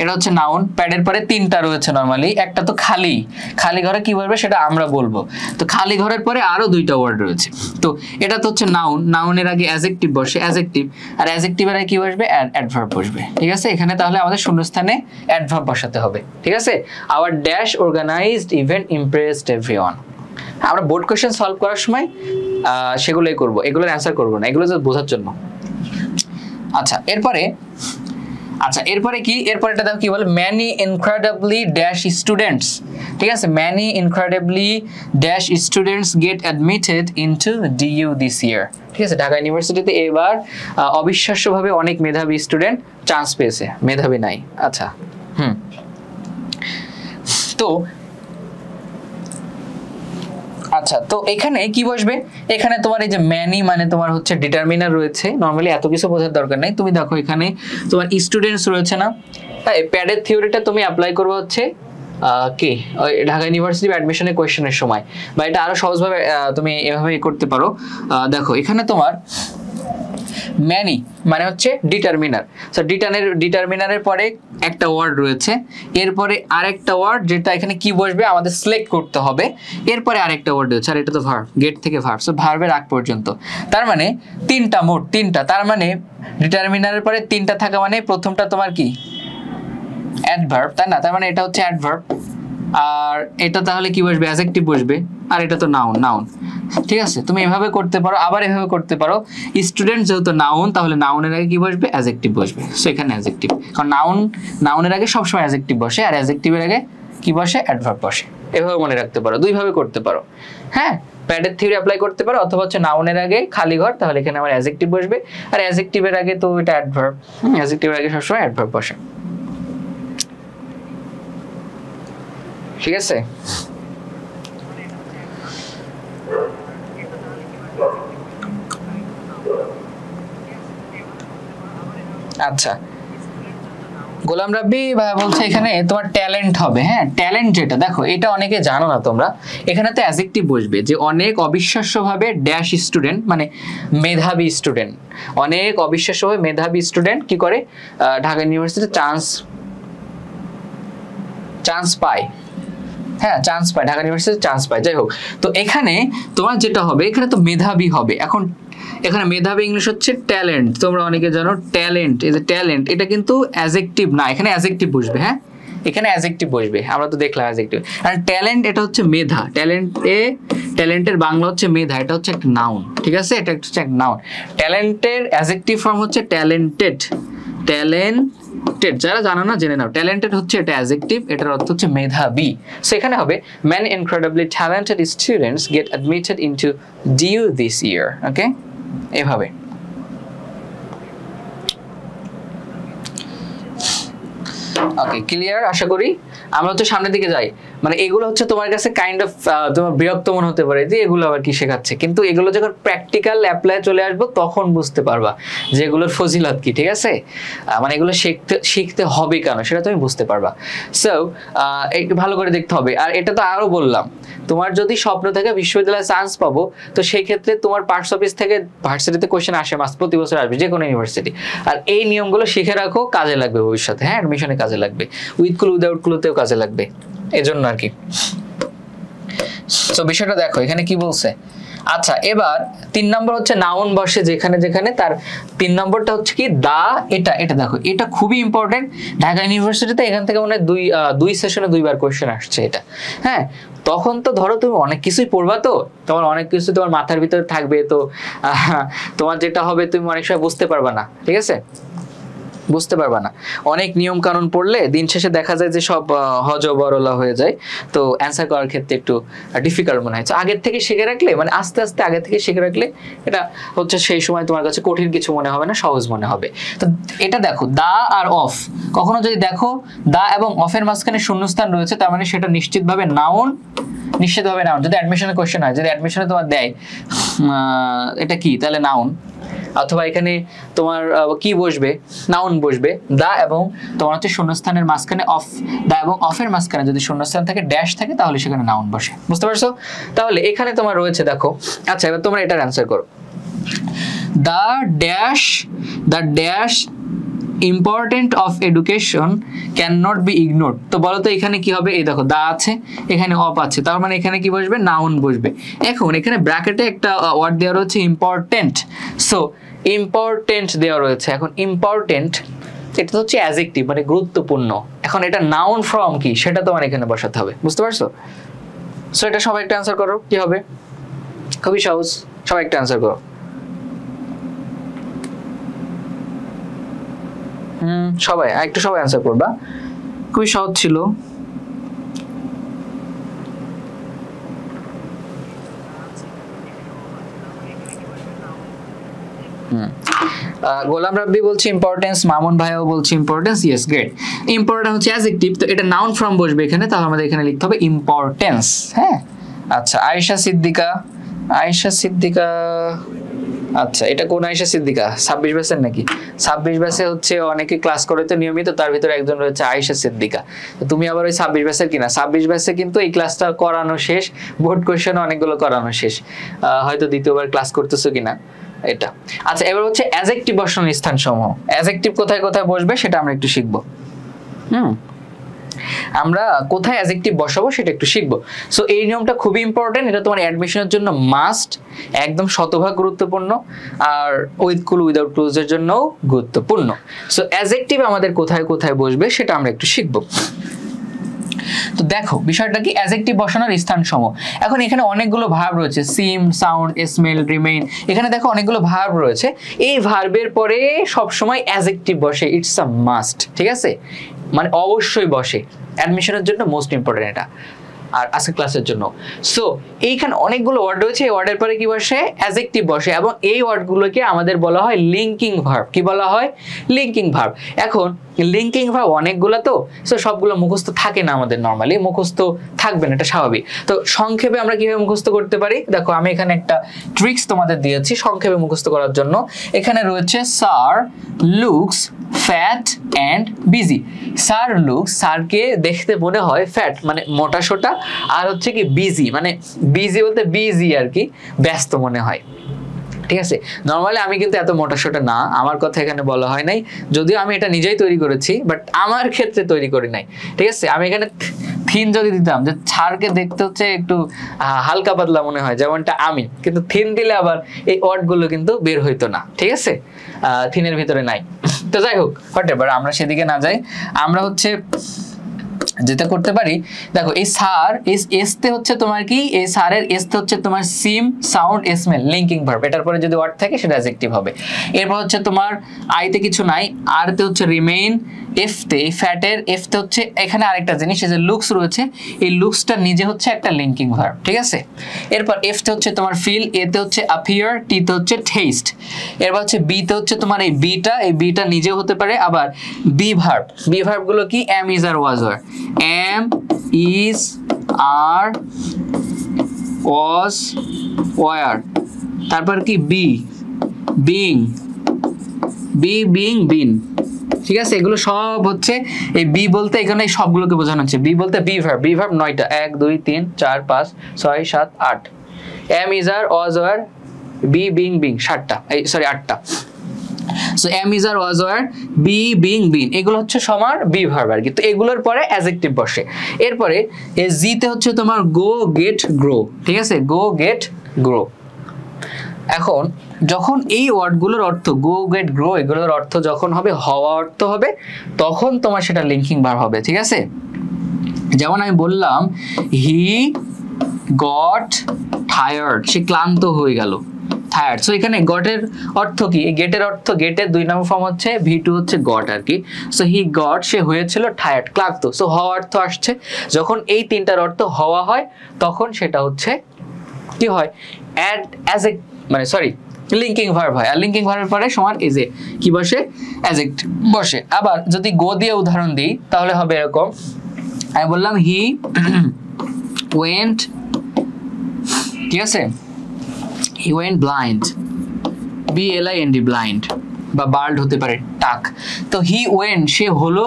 এটা হচ্ছে নাউন। প্যাডের পরে তিনটা রয়েছে নরমালি, একটা তো খালি, খালি ঘরে কি বলবে সেটা আমরা বলবো। তো খালি ঘরের পরে আরো দুইটা ওয়ার্ড রয়েছে। তো এটা তো হচ্ছে নাউন, নাউনের আগে অ্যাডজেক্টিভ বসে, অ্যাডজেক্টিভ, আর অ্যাডজেক্টিভের আগে কি বসবে, অ্যাডভার্ব বসবে। ঠিক আছে, এখানে তাহলে আমাদের শূন্যস্থানে অ্যাডভার্ব বসাতে হবে। ঠিক আছে, our dash organised event impressed everyone. আমরা বোর্ড কোশ্চেন সলভ করার সময় সেগুলোই করব, এগুলোর অ্যান্সার করবো না, এগুলো জাস্ট বোঝার জন্য। এরপরে কি, এরপরে এটা দেখো কি বলে, ম্যানি ইনক্রেডিবলি ড্যাশ স্টুডেন্টস। ঠিক আছে, many incredibly dash students get admitted into DU this year. ঠিক আছে, ঢাকা ইউনিভার্সিটিতে এবার অবিশ্বাস্যভাবে অনেক মেধাবী স্টুডেন্ট চান্স পেয়েছে, মেধাবী নাই। আচ্ছা তো এখানে কি বসবে, এখানে তোমার এই যে ম্যানি মানে তোমার হচ্ছে ডিটারমিনার রয়েছে। নরমালি এত কিছু বোঝার দরকার নাই, তুমি দেখো এখানে তোমার স্টুডেন্টস রয়েছে না, প্যাডের থিওরিটা তুমি অ্যাপ্লাই করবে হচ্ছে কি ঢাকা ইউনিভার্সিটি অ্যাডমিশনের কোয়েশ্চেনের সময়, বা এটা আরো সহজভাবে তুমি এভাবে করতে পারো। দেখো এখানে তোমার ম্যানি মানে হচ্ছে ডিটারমিনার। সো ডিটারমিনারের পরে একটা ওয়ার্ড রয়েছে, এরপরে আরেকটা ওয়ার্ড যেটা এখানে কি বসবে আমাদের সিলেক্ট করতে হবে, এরপরে আরেকটা ওয়ার্ড রয়েছে, আর এটা তো ভার্ব, গেট থেকে ভার্ব। সো ভার্বের আগ পর্যন্ত, তার মানে তিনটা, মোট তিনটা। তার মানে ডিটারমিনারের পরে তিনটা থাকা মানে প্রথমটা তোমার কি অ্যাডভার্ব, তাই না? তার মানে এটা হচ্ছে অ্যাডভার্ব, আর এটা তাহলে কি বসবে, অ্যাডজেক্টিভ বসবে, আর এটা তো নাউন। ঠিক আছে, তুমি এভাবে করতে পারো, আবার এভাবে করতে পারো। স্টুডেন্ট যেহেতু নাউন, তাহলে নাউনের আগে কি বসবে, অ্যাডজেক্টিভ বসবে। সো এখানে অ্যাডজেক্টিভ, কারণ নাউনের আগে সবসময় অ্যাডজেক্টিভ বসে, আর অ্যাডজেক্টিভের আগে কি বসে, অ্যাডভার্ব বসে। এভাবে মনে রাখতে পারো, দুইভাবে করতে পারো। হ্যাঁ, প্যাডের থিওরি অ্যাপ্লাই করতে পারো, অথবা হচ্ছে নাউনের আগে খালি ঘর, তাহলে এখানে আমার অ্যাডজেক্টিভ বসবে, আর অ্যাডজেক্টিভের আগে তো এটা অ্যাডভার্ব, অ্যাডজেক্টিভের আগে সবসময় অ্যাডভার্ব বসে। ঠিক আছে, আচ্ছা গোলাম রাব্বি ভাই বলছে এখানে তোমার ট্যালেন্ট হবে। হ্যাঁ, ট্যালেন্ট যেটা দেখো, এটা অনেকে জানো না তোমরা, এখানে তো অ্যাডজেক্টিভ বসবে, যে অনেক অবিশ্বাস্যভাবে ড্যাশ স্টুডেন্ট মানে মেধাবী স্টুডেন্ট, অনেক অবিশ্বাস্যভাবে মেধাবী স্টুডেন্ট কি করে ঢাকা ইউনিভার্সিটিতে চান্স পায়। হ্যাঁ, চান্স পায়, ঢাকা ইউনিভার্সিটি চান্স পায়। যাই হোক, তো এখানে তোমার যেটা হবে, এখানে তো মেধাবী হবে। এখন এখানে মেধাবী ইংলিশ হচ্ছে ট্যালেন্ট, তোমরা অনেকে জানো ট্যালেন্ট, এই যে ট্যালেন্ট, এটা কিন্তু অ্যাডজেক্টিভ না, এখানে অ্যাডজেক্টিভ বসবে। হ্যাঁ, এখানে অ্যাডজেক্টিভ বসবে, আমরা তো দেখলাম অ্যাডজেক্টিভ। আর ট্যালেন্ট এটা হচ্ছে মেধা, ট্যালেন্টের বাংলা হচ্ছে মেধা, এটা হচ্ছে একটা নাউন। ঠিক আছে, এটা হচ্ছে একটা নাউন। ট্যালেন্টের অ্যাডজেক্টিভ ফর্ম হচ্ছে ট্যালেন্টেড। যারা জানো না জেনে নাও, ট্যালেন্টেড হচ্ছে এটা অ্যাডজেক্টিভ, এটার অর্থ হচ্ছে মেধাবী। সো এখানে হবে many incredibly talented students get admitted into DU this year. ওকে, এভাবে। ওকে, ক্লিয়ার আশা করি। আমরা হচ্ছে সামনের দিকে যাই, মানে এগুলো হচ্ছে তোমার কাছে কাইন্ড অফ তোমার বিরক্ত মনে হতে পারে যে এগুলো আবার কি শেখাচ্ছে, কিন্তু এগুলো যখন প্র্যাকটিক্যাল অ্যাপ্লাই চলে আসবো তখন বুঝতে পারবা যে এগুলোর ফজিলত কি। ঠিক আছে, মানে এগুলো শিখতে হবে কেন সেটা তুমি বুঝতে পারবা। সো একটু ভালো করে দেখতে হবে। আর এটা তো আরো বললাম, তোমার যদি স্বপ্ন থেকে বিশ্ববিদ্যালয়ে চান্স পাবো, তো সেই ক্ষেত্রে তোমার পার্টস অফিস থেকে ভার্সিটিতে কোশ্চেন আসে, প্রতি বছর আসবে যে কোনো ইউনিভার্সিটি। আর এই নিয়মগুলো শিখে রাখো, কাজে লাগবে ভবিষ্যতে। হ্যাঁ, অ্যাডমিশনে কাজে লাগবে, উইথ ক্লু উইদাউট ক্লুতেও কাজে লাগবে, এজন্য আর কি। তো বিষয়টা দেখো এখানে কি বলছে। আচ্ছা, এবার 3 নম্বর হচ্ছে নাউন বসে যেখানে যেখানে, তার 3 নম্বরটা হচ্ছে কি দা। এটা দেখো, এটা খুবই ইম্পর্টেন্ট ঢাকা ইউনিভার্সিটিতে, এখান থেকে মনে হয় দুই সেশনে 2বার কোয়েশ্চেন আসছে এটা। হ্যাঁ, তখন তো ধরো তুমি অনেক কিছুই পড়বা, তো তোমার অনেক কিছু তোমার মাথার ভিতরে থাকবে, তো তোমার যেটা হবে তুমি অনেক সময় বুঝতে পারবা না। ঠিক আছে, বুঝতে পারবা না। অনেক নিয়ম কানুন পড়লে দিন শেষে দেখা যায় যে সব হজবরলা হয়ে যায়, তো অ্যান্সার করার ক্ষেত্রে একটু ডিফিকাল্ট মনে হয়। আগের থেকে শিখে রাখলে, মানে আস্তে আস্তে আগে থেকে শিখে রাখলে এটা হচ্ছে সেই সময় তোমার কাছে কঠিন কিছু মনে হবে না, সহজ মনে হবে। তো এটা দেখো দা আর অফ, কখনো যদি দেখো দা এবং অফের মাঝখানে শূন্যস্থান রয়েছে, তার মানে সেটা নিশ্চিতভাবে নাউন, নিশ্চিতভাবে নাউন। যদি অ্যাডমিশনের কোশ্চেন হয়, যদি অ্যাডমিশনে তোমার দেয় এটা কি, তাহলে নাউন। অথবা এখানে তোমার কি বসবে, নাউন বসবে। দা এবং তোমার হচ্ছে শূন্যস্থানের মাঝখানে অফ, দা এবং অফের মাঝখানে যদি শূন্যস্থান থাকে, ড্যাশ থাকে, তাহলে সেখানে নাউন বসে। বুঝতে পারছো? তাহলে এখানে তোমার রয়েছে দেখো, আচ্ছা এবার তোমরা এটার অ্যান্সার করো। The dash important of education can not be ignored. তো বলো তো এখানে কি হবে? এই দেখো দা আছে, এখানে অফ আছে, তার মানে এখানে কি বসবে? নাউন বসবে। এখন এখানে ব্র্যাকেটে একটা ওয়ার্ড দেওয়া রয়েছে ইম্পর্টেন্ট, সো ইম্পর্টেন্ট দেওয়া রয়েছে। এখন ইম্পর্টেন্ট এটা হচ্ছে অ্যাডজেক্টিভ, মানে গুরুত্বপূর্ণ। এখন এটা নাউন ফর্ম কি সেটা তোমার এখানে বসাতে হবে। বুঝতে পারছো? সো এটা সবাই একটা অ্যান্সার করো, কি হবে? খুবই সহজ, সবাই একটা অ্যান্সার করো। সবাই একটু সবাই অ্যান্সার করবা, খুবই সহজ ছিল। গোলাম রাব্বি বলছে ইম্পর্টেন্স, মামুন ভাইও বলছে ইম্পর্টেন্স। Yes, great. ইম্পর্টেন্ট হচ্ছে অ্যাডজেক্টিভ, তো এটা নাউন ফর্ম বসবে এখানে, তাহলে আমাদের এখানে লিখতে হবে ইম্পর্টেন্স। হ্যাঁ, আচ্ছা আয়েশা সিদ্দিকা, আচ্ছা এটা কোন আয়েশা সিদ্দিকা? 26 ব্যাচের নাকি? 26 ব্যাচে হচ্ছে অনেকে ক্লাস করে তো নিয়মিত, তার ভিতরে একজন রয়েছে আয়েশা সিদ্দিকা। তুমি আবার ওই 26 ব্যাচের কিনা? 26 ব্যাচে কিন্তু এই ক্লাসটা করানো শেষ, বোর্ড কোশ্চেন অনেকগুলো করানো শেষ, হয়তো দ্বিতীয়বার ক্লাস করতেছো কিনা এটা। আচ্ছা এবার হচ্ছে অ্যাডজেক্টিভ বসানোর স্থান সমূহ। অ্যাডজেক্টিভ কোথায় কোথায় বসবে সেটা আমরা একটু শিখবো। আমরা কোথায় অ্যাডজেক্টিভ বসাবো সেটা একটু শিখবো। সো এই নিয়মটা খুবই ইম্পর্টেন্ট, এটা তোমার অ্যাডমিশনের জন্য মাস্ট, একদম শতভাগ গুরুত্বপূর্ণ, আর উইথ ক্লু উইদাউট ক্লুজের জন্যও গুরুত্বপূর্ণ। সো অ্যাডজেক্টিভ আমাদের কোথায় কোথায় বসবে সেটা আমরা একটু শিখবো। তো দেখো বিষয়টা কি, অ্যাডজেক্টিভ বসানোর স্থান সমূহ। এখন এখানে অনেকগুলো ভার্ব রয়েছে, সিম, সাউন্ড, স্মেল, রিমেইন, এখানে দেখো অনেকগুলো ভার্ব রয়েছে। এই ভার্বের পরে সবসময় অ্যাডজেক্টিভ বসে, ইটস আ মাস্ট, ঠিক আছে, মানে অবশ্যই বসে, অ্যাডমিশনের জন্য মোস্ট ইম্পর্টেন্ট এটা, আর আজকে ক্লাসের জন্য। সো এইখানে অনেকগুলো ওয়ার্ড রয়েছে, এই ওয়ার্ডের পরে কি বসে? অ্যাডজেক্টিভ বসে, এবং এই ওয়ার্ডগুলোকে আমাদের বলা হয় লিঙ্কিং ভার্ব। কি বলা হয়? Linking verb. এখন লিঙ্কিং ভার্ব অনেকগুলো, তো সো সবগুলো মুখস্থ থাকে না আমাদের, নর্মালি মুখস্থ থাকবে না, এটা স্বাভাবিক। তো সংক্ষেপে আমরা কিভাবে মুখস্থ করতে পারি? দেখো আমি এখানে একটা ট্রিক্স তোমাদের দিয়েছি সংক্ষেপে মুখস্থ করার জন্য। এখানে রয়েছে sir looks fat and busy. Sir looks, স্যারকে দেখতে মনে হয় ফ্যাট মানে মোটা সোটা, আর হচ্ছে কি বিজি, মানে বিজি বলতে বিজি আর কি, ব্যস্ত মনে হয়। ঠিক আছে, নর্মালি আমি কিন্তু এত মোটা সোটা না, আমার কথা এখানে বলা হয় নাই, যদিও আমি এটা নিজেই তৈরি করেছি, বাট আমার ক্ষেত্রে তৈরি করি নাই। ঠিক আছে, আমি এখানে থিন যদি দিতাম, যে ছাড়কে দেখতে হচ্ছে একটু হালকা পাতলা মনে হয় যেমনটা আমি, কিন্তু থিন দিলে আবার এই ওয়ার্ডগুলো কিন্তু বের হইতো না। ঠিক আছে, থিনের ভিতরে নাই। তো যাই হোক, হোয়াটএভার, আমরা সেদিকে না যাই, আমরা হচ্ছে যেটা করতে পারি, দেখো এই সার এসতে হচ্ছে তোমার কি, এই সারের এসতে হচ্ছে তোমার সিম, সাউন্ড, স্মেল, লিঙ্কিং ভার্ব, এটার পরে যদি ওয়ার্ড থাকে সেটা অ্যাডজেক্টিভ হবে। এরপর হচ্ছে তোমার আইতে কিছু নাই, আরতে হচ্ছে রিমেইন, এফতে এই ফ্যাটের এফতে হচ্ছে এখানে আরেকটা জিনিস, এই যে লুকস রয়েছে, এই লুকসটা নিজে হচ্ছে একটা লিঙ্কিং ভার্ব। ঠিক আছে, এরপর এফতে হচ্ছে তোমার ফিল, এতে হচ্ছে অ্যাপিয়ার, টিতে হচ্ছে টেস্ট, এরপর হচ্ছে বিতে হচ্ছে তোমার এই বিটা, এই বিটা নিজেও হতে পারে, আবার বি ভার্বগুলো কি, am, is, are, was, were. Am, is, are, was, were, তারপর কি বি, বিং, বিন। ঠিক আছে, এগুলো সব হচ্ছে এই বি বলতে এখানে সবগুলোকে বোঝানো হচ্ছে। বি বলতে বি ভার্ব 9টা, 1 2 3 4 5 6 7 8। Am, is, are, was, were, be, being 7টা, সরি 8টা। So am, is, are, was, were, be, been, এগুলো হচ্ছে সমার বি ভার্ব আর কি। তো এগুলোর পরে অ্যাডজেক্টিভ বসে। এরপরে এই জিতে হচ্ছে তোমার গো, গেট, গ্রো। ঠিক আছে, গো, গেট, গ্রো। এখন যখন এই ওয়ার্ডগুলোর অর্থ গো, গেট, গ্রো, এগুলোর অর্থ যখন হবে হওয়া অর্থ হবে, তখন তোমার সেটা লিঙ্কিং ভার্ব হবে। ঠিক আছে, যেমন আমি বললাম হি গট টায়ার্ড, সে ক্লান্ত হয়ে গেল। টায়ার্ড। সো এখানে গটের অর্থ কি? গেটের অর্থ, গেটের 2 নম্বর ফর্ম হচ্ছে V2 হচ্ছে গট আর কি। সো হি গট, সে হয়েছিল টায়ার্ড, ক্লান্ত। সো হওয়া অর্থ আসছে, যখন এই তিনটার অর্থ হওয়া হয় তখন সেটা হচ্ছে কি হয়? অ্যাজ এ মানে সরি লিঙ্কিং ভার্ব হয়। আর লিঙ্কিং ভার্বের পরে সমান ইজ এ কি বসে? অ্যাডজেক্টিভ বসে। আবার যদি গো দিয়ে উদাহরণ দিই তাহলে হবে এরকম, আমি বললাম হি ওয়েন্ট, ঠিক আছে, he went blind, BLIND blind, বা বার্ড হতে পারে টাক। তো হি ওয়েন্ট, সে হলো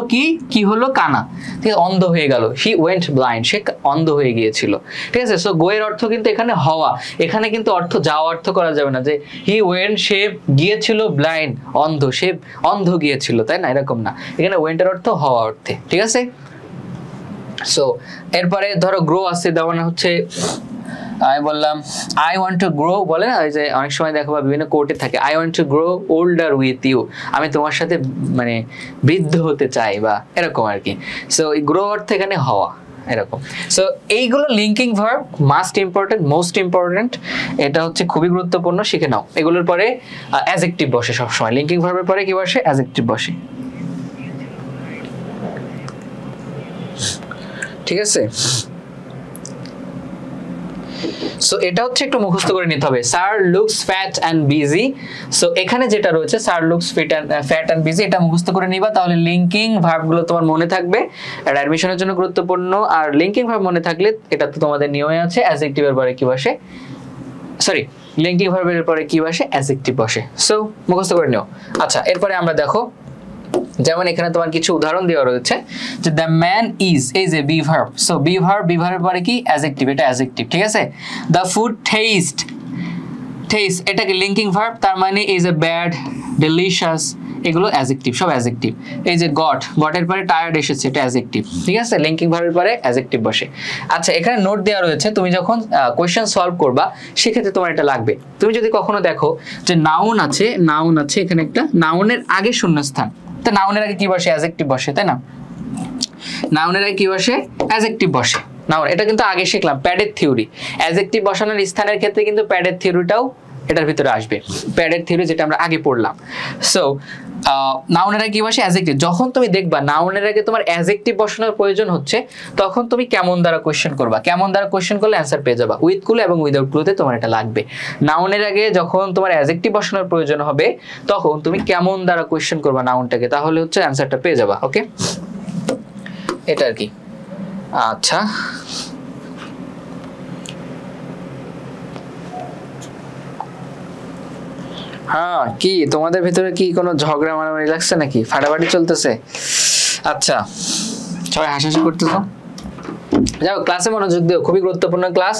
কি হলো? কানা, ঠিক আছে, অন্ধ হয়ে গেল। হি ওয়েন্ট ব্লাইন্ড, সে অন্ধ হয়ে গিয়েছিল, ঠিক আছে। সো গো এর অর্থ কিন্তু এখানে হওয়া, এখানে কিন্তু অর্থ যাওয়া অর্থ করা যাবে না যে হি ওয়েন্ট সে গিয়েছিল, ব্লাইন্ড অন্ধ, সে অন্ধ গিয়েছিল, তাই না, এরকম না। এখানে ওয়েন্টের অর্থ হওয়া অর্থে, ঠিক আছে। সো এরপরে ধরো গ্রো আছে, যেমন হচ্ছে আমি বললাম আই ওয়ান্ট টু গ্রো, বলে না যে অনেক সময় দেখো বা বিভিন্ন কোর্টে থাকে, I want to grow older with you, আমি তোমার সাথে মানে বৃদ্ধ হতে চাই, বা এরকম আর কি। সো এই গ্রো অর্থ এখানে হওয়া, এরকম। সো এইগুলো linking verb, must important, most important, এটা হচ্ছে খুবই গুরুত্বপূর্ণ, শিখে নাও। এগুলোর পরে অ্যাডজেক্টিভ বসে সবসময়, লিঙ্কিং ভার্বের পরে কি বসে? অ্যাডজেক্টিভ বসে, ঠিক আছে। সো এটা হচ্ছে একটু মুখস্থ করে নিতে হবে। Sir looks fat and busy. So এখানে যেটা রয়েছে sir looks fat and busy, এটা মুখস্থ করে নিবা, তাহলে লিঙ্কিং ভার্বগুলো তোমার মনে থাকবে, এটা অ্যাডমিশনের জন্য গুরুত্বপূর্ণ। আর লিঙ্কিং ভার্ব মনে থাকলে এটা তো তোমাদের নিয়মে আছে, অ্যাডজেক্টিভের পরে কি বসে? সরি, লিঙ্কিং ভার্বের পরে কি বসে? অ্যাডজেক্টিভ বসে। সো মুখস্থ করে নিও। আচ্ছা, এরপরে আমরা দেখো, যেমন এখানে তোমার কিছু উদাহরণ দেওয়া রয়েছে যে the man is a be verb. So be ভার্বের পরে কি? অ্যাডজেক্টিভ, এটা অ্যাডজেক্টিভ, ঠিক আছে। দ্য ফুড টেস্ট, এটা কি লিঙ্কিং ভার্ব, তার মানে ইজ এ ব্যাড, ডেলিশিয়াস, এগুলো অ্যাডজেক্টিভ, সব অ্যাডজেক্টিভ। এই যে গটের পরে টায়ার্ড এসেছে, এটা অ্যাডজেক্টিভ, ঠিক আছে। লিঙ্কিং ভার্বের পরে অ্যাডজেক্টিভ বসে। আচ্ছা, এখানে নোট দেওয়া রয়েছে, তুমি যখন কোয়েশ্চেন সলভ করবা সেক্ষেত্রে তোমার এটা লাগবে। তুমি যদি কখনো দেখো যে নাউন আছে এখানে একটা, নাউনের আগে শূন্যস্থান, তো নাউনের আগে কি বসে? অ্যাডজেক্টিভ বসে, তাই না। নাউনের আগে কি বসে? অ্যাডজেক্টিভ বসে। নাউন, এটা কিন্তু আগে শিখলাম, প্যাডের থিওরি। অ্যাডজেক্টিভ বসানোর স্থানের ক্ষেত্রে কিন্তু প্যাডের থিওরিটাও এটার ভিতরে আসবে, প্যাডের থিওরি যেটা আমরা আগে পড়লাম। সো নাউনের আগে কি বসে? অ্যাডজেক্টিভ। যখন তুমি দেখবা নাউনের আগে তোমার অ্যাডজেক্টিভ বসানোর প্রয়োজন হচ্ছে, তখন তুমি কেমন দ্বারা কোয়েশ্চেন করবা, কেমন দ্বারা কোয়েশ্চেন করলে অ্যান্সার পেয়ে যাবা। উইথ ক্লু এবং উইদাউট ক্লুতে তোমার এটা লাগবে। নাউনের আগে যখন তোমার অ্যাডজেক্টিভ বসানোর প্রয়োজন হবে, তখন তুমি কেমন দ্বারা কোয়েশ্চেন করবা নাউনটাকে, তাহলে হচ্ছে অ্যান্সারটা পেয়ে যাবা। ওকে, এটা আর কি। আচ্ছা, হ্যাঁ, কি তোমাদের ভিতরে কি কোনো ঝগড়া মারামারি লাগছে নাকি? ফাটাফাটি চলতেছে? আচ্ছা, সবাই হাসাহাসি করতেছো? যাও, ক্লাসে মনোযোগ দিও, খুবই গুরুত্বপূর্ণ ক্লাস।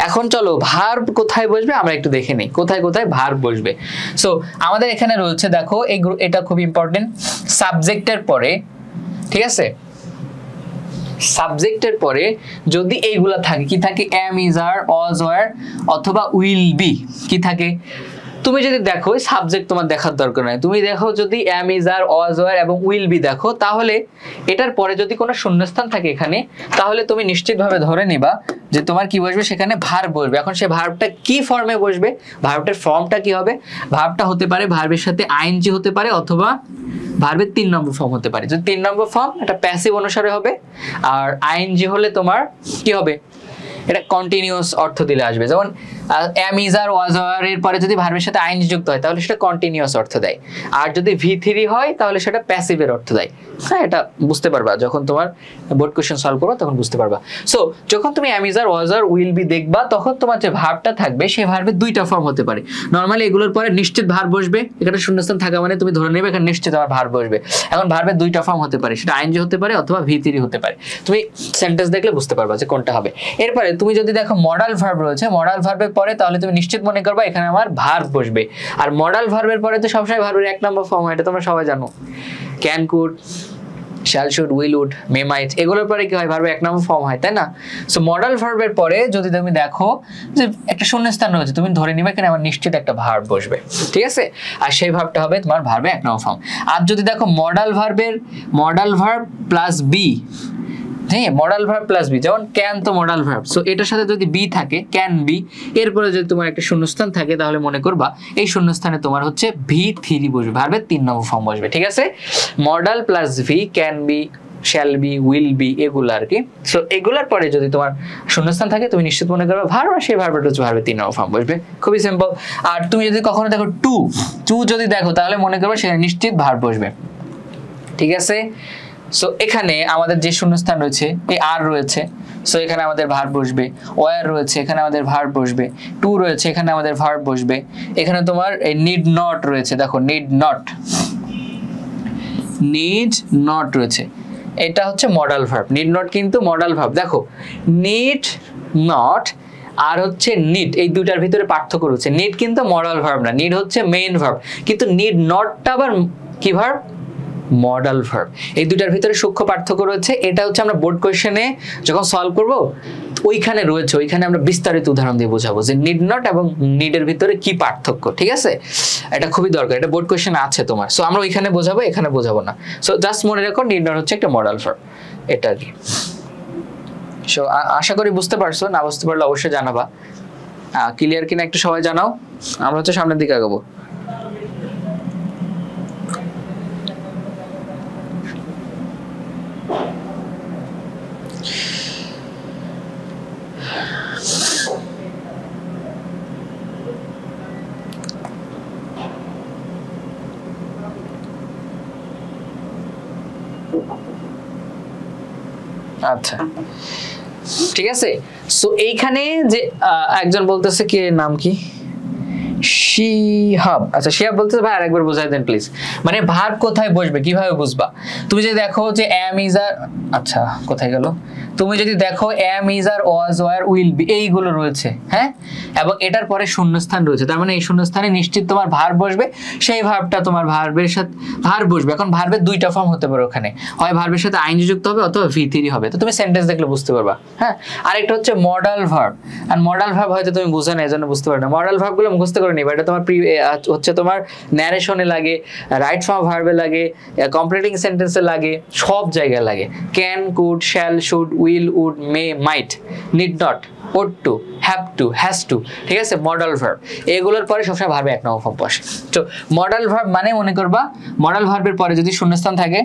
এখন চলো ভার্ব কোথায় বসবে আমরা একটু দেখে নিই, কোথায় কোথায় ভার্ব বসবে। সো আমাদের এখানে রয়েছে, দেখো এটা খুব ইম্পর্টেন্ট, সাবজেক্টের পরে, ঠিক আছে, সাবজেক্টের পরে যদি এইগুলা থাকে, কি থাকে? Am, is, are, was, were অথবা উইল বি, কি থাকে? তুমি যদি দেখো সাবজেক্ট তোমার দেখার দরকার নাই, তুমি দেখো যদি am, is, are, was, were এবং উইল বি দেখো, তাহলে এটার পরে যদি কোনো শূন্যস্থান থাকে এখানে, তাহলে তুমি নিশ্চিতভাবে ধরে নিবা যে তোমার কি বসবে? সেখানে ভার্ব বসবে। এখন সেই ভার্বটা কি ফর্মে বসবে? ভার্বটার ফর্মটা কি হবে? ভার্বটা হতে পারে ভার্বের সাথে আইএনজি হতে পারে, অথবা ভার্বের 3 নম্বর ফর্ম হতে পারে। যদি 3 নম্বর ফর্ম, এটা প্যাসিভ অনুসারে হবে। আর আইএনজি হলে তোমার কি হবে? এটা কন্টিনিউয়াস অর্থ দিলে আসবে। যেমন am, is, are, was, were এর পরে যদি ভার্বের সাথে আইএনজি যুক্ত হয় তাহলে সেটা কন্টিনিউয়াস অর্থ দেয়। আর যদি V3 হয় তাহলে সেটা প্যাসিভের অর্থ দেয়। হ্যাঁ, এটা বুঝতে পারবা যখন তোমার বোর্ড কোশ্চেন সলভ করো, তখন বুঝতে পারবা। সো যখন তুমি am, is, are, was, were, will be দেখবা, তখন তোমার যে ভার্বটা থাকবে সেই ভার্বের 2টা ফর্ম হতে পারে। নরমালি এগুলোর পরে নিশ্চিত ভার্ব বসবে, এখানে শূন্যস্থান থাকা মানে তুমি ধরে নেবে এখানে নিশ্চিত আমার ভার্ব বসবে। এখন ভার্বের 2টা ফর্ম হতে পারে, সেটা আইএনজি হতে পারে অথবা V3 হতে পারে। তুমি সেন্টেন্স দেখলে বুঝতে পারবা যে কোনটা হবে। এরপরে তুমি যদি দেখো মডাল ভার্ব রয়েছে, মডাল ভার্বের পরে তাহলে তুমি নিশ্চিত মনে করবা এখানে আমার ভার্ব বসবে। আর মডাল ভার্বের পরে তো সবসময় ভার্বের 1 নম্বর ফর্ম হয়, এটা তোমরা সবাই জানো। Can, could, shall, should, will, would, may, might, এগুলোর পরে কি হয়? ভার্বের 1 নম্বর ফর্ম হয়, তাই না? সো মডাল ভার্বের পরে যদি তুমি দেখো যে একটা শূন্যস্থান রয়েছে, তুমি ধরে নিবে এখানে আমার নিশ্চিত একটা ভার্ব বসবে, ঠিক আছে। আর সেই ভার্বটা হবে তোমার ভার্বের 1 নম্বর ফর্ম। আর যদি দেখো মডাল ভার্ব প্লাস বি, হ্যাঁ মডাল ভার্ব প্লাস বি, যেমন ক্যান তো মডাল ভার্ব, সো এটার সাথে যদি বি থাকে ক্যান বি, এরপরে যদি তোমার একটা শূন্যস্থান থাকে তাহলে মনে করবা এই শূন্যস্থানে তোমার হচ্ছে V3 বসবে, ভার্বের 3 নম্বর ফর্ম বসবে। ঠিক আছে, modal plus V, can be, shall be, will be, এগুলো আর কি। সো এগুলার পরে যদি তোমার শূন্যস্থান থাকে তুমি নিশ্চিত মনে করবে ভার্ব, আর সেই ভার্বটা হচ্ছে ভার্বের 3 নম্বর ফর্ম বসবে। খুবই সিম্পল। আর তুমি যদি কখনো দেখো টু যদি দেখো তাহলে মনে করবে সেখানে নিশ্চিত ভার্ব বসবে। ঠিক আছে, সো এখানে আমাদের যে শূন্যস্থান রয়েছে এই আর রয়েছে, সো এখানে আমাদের ভার্ব বসবে। ওয়ার রয়েছে, এখানে আমাদের ভার্ব বসবে। টু রয়েছে, এখানে আমাদের ভার্ব বসবে। এখানে তোমার এই নিড নট রয়েছে, দেখো নিড নট রয়েছে, এটা হচ্ছে মডাল ভার্ব। নিড নট কিন্তু মডাল ভার্ব। দেখো নিড নট আর হচ্ছে নিড, এই দুটার ভিতরে পার্থক্য রয়েছে। নিড কিন্তু মডাল ভার্ব না, নিড হচ্ছে মেইন ভার্ব, কিন্তু নিড নটটা আবার কি ভার্ব? Modal verb. এই দুটার ভিতরে সূক্ষ্ম পার্থক্য রয়েছে। এটা হচ্ছে আমরা বোর্ড কোশ্চেনে যখন সলভ করব ওইখানে রয়েছে, ওইখানে আমরা বিস্তারিত উদাহরণ দিয়ে বোঝাবো যে নিড নট এবং নিডের ভিতরে কি পার্থক্য। ঠিক আছে, এটা খুবই দরকার, এটা বোর্ড কোশ্চেন আছে তোমার। সো আমরা ওইখানে বোঝাবো, এখানে বোঝাবো না। সো জাস্ট মনে রাখো নিড নট হচ্ছে একটা মডাল ভার্ব, এটা আর কি। সো আশা করি বুঝতে পারছো, না বুঝতে পারলে অবশ্যই জানাবা। ক্লিয়ার কিনা একটু সবাই জানাও, আমরা হচ্ছে সামনের দিকে আগাবো। আচ্ছা ঠিক আছে, সো এইখানে যে একজন বলতেছে কি নাম কি, শিহাব। আচ্ছা শিহাব বলতেছে ভাই আরেকবার বোঝাই দেন প্লিজ, মানে ভার্ব কোথায় বসবে কিভাবে বুঝবা? তুমি যদি দেখো যে এম ইজ আর, আচ্ছা কোথায় গেল, তুমি যদি দেখো am is are, was, were, will be, এইগুলো রয়েছে, হ্যাঁ, এবং এটার পরে শূন্যস্থান রয়েছে, তার মানে এই শূন্যস্থানে নিশ্চিত তোমার ভার্ব বসবে। সেই ভার্বটা তোমার ভার্বের সাথে ভার্ব বসবে। এখন ভার্বের দুইটা ফর্ম হতে পারে ওখানে, হয় ভার্বের সাথে আইনজি যুক্ত হবে অথবা V3 হবে, তো তুমি সেন্টেন্স দেখলে বুঝতে পারবা। হ্যাঁ, আরেকটা হচ্ছে মডাল ভার্ব, আর মডাল ভার্ব হয়তো তুমি বুঝো না এজন্য বুঝতে পারো না। মডাল ভার্বগুলো মুখস্থ করে নিবা, এটা তোমার হচ্ছে তোমার ন্যারেশনে লাগে, রাইট ফর্ম ভার্বে লাগে, কমপ্লিটিং সেন্টেন্সে লাগে, সব জায়গায় লাগে। Can, could, shall, should, will, would, may, might, need not, ought to, have to, has to. ঠিক আছে, মডাল ভার্ব। এগুলোর পরে সবসময় ভার্বে 1 নম্বর ফর্ম বসে। তো মডাল ভার্ব মানে মনে করবা মডাল ভার্বের পরে যদি শূন্যস্থান থাকে,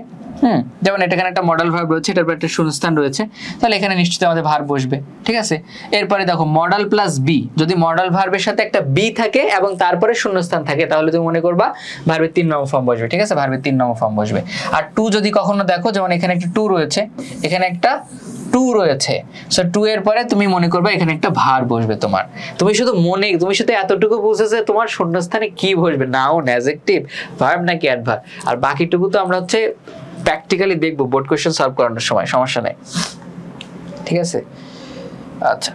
যেমন এখানে একটা মডাল ভার্ব রয়েছে, এটার পর একটা শূন্যস্থান রয়েছে, তাহলে এখানে নিশ্চিত আমাদের ভার্ব বসবে। ঠিক আছে, এরপরে দেখো মডাল প্লাস বি, যদি মডাল ভার্বের সাথে একটা বি থাকে এবং তারপরে শূন্যস্থান থাকে তাহলে তুমি মনে করবা ভার্বের 3 নম্বর ফর্ম বসবে। ঠিক আছে, ভার্বের 3 নম্বর ফর্ম বসবে। আর টু যদি কখনো দেখো, যেমন এখানে একটা টু রয়েছে, এখানে একটা টু রয়েছে, সো টু এর পরে তুমি মনে করবে এখানে একটা ভার্ব বসবে তোমার। তুমি শুধু এতটুকু বুঝেছে তোমার শূন্যস্থানে কি বসবে, নাউন, অ্যাডজেক্টিভ, ভার্ব নাকি অ্যাডভার্ব, আর বাকিটুকু তো আমরা হচ্ছে প্র্যাকটিক্যালি দেখবো বোর্ড কোশ্চেন সলভ করানোর সময়, সমস্যা নাই। ঠিক আছে, আচ্ছা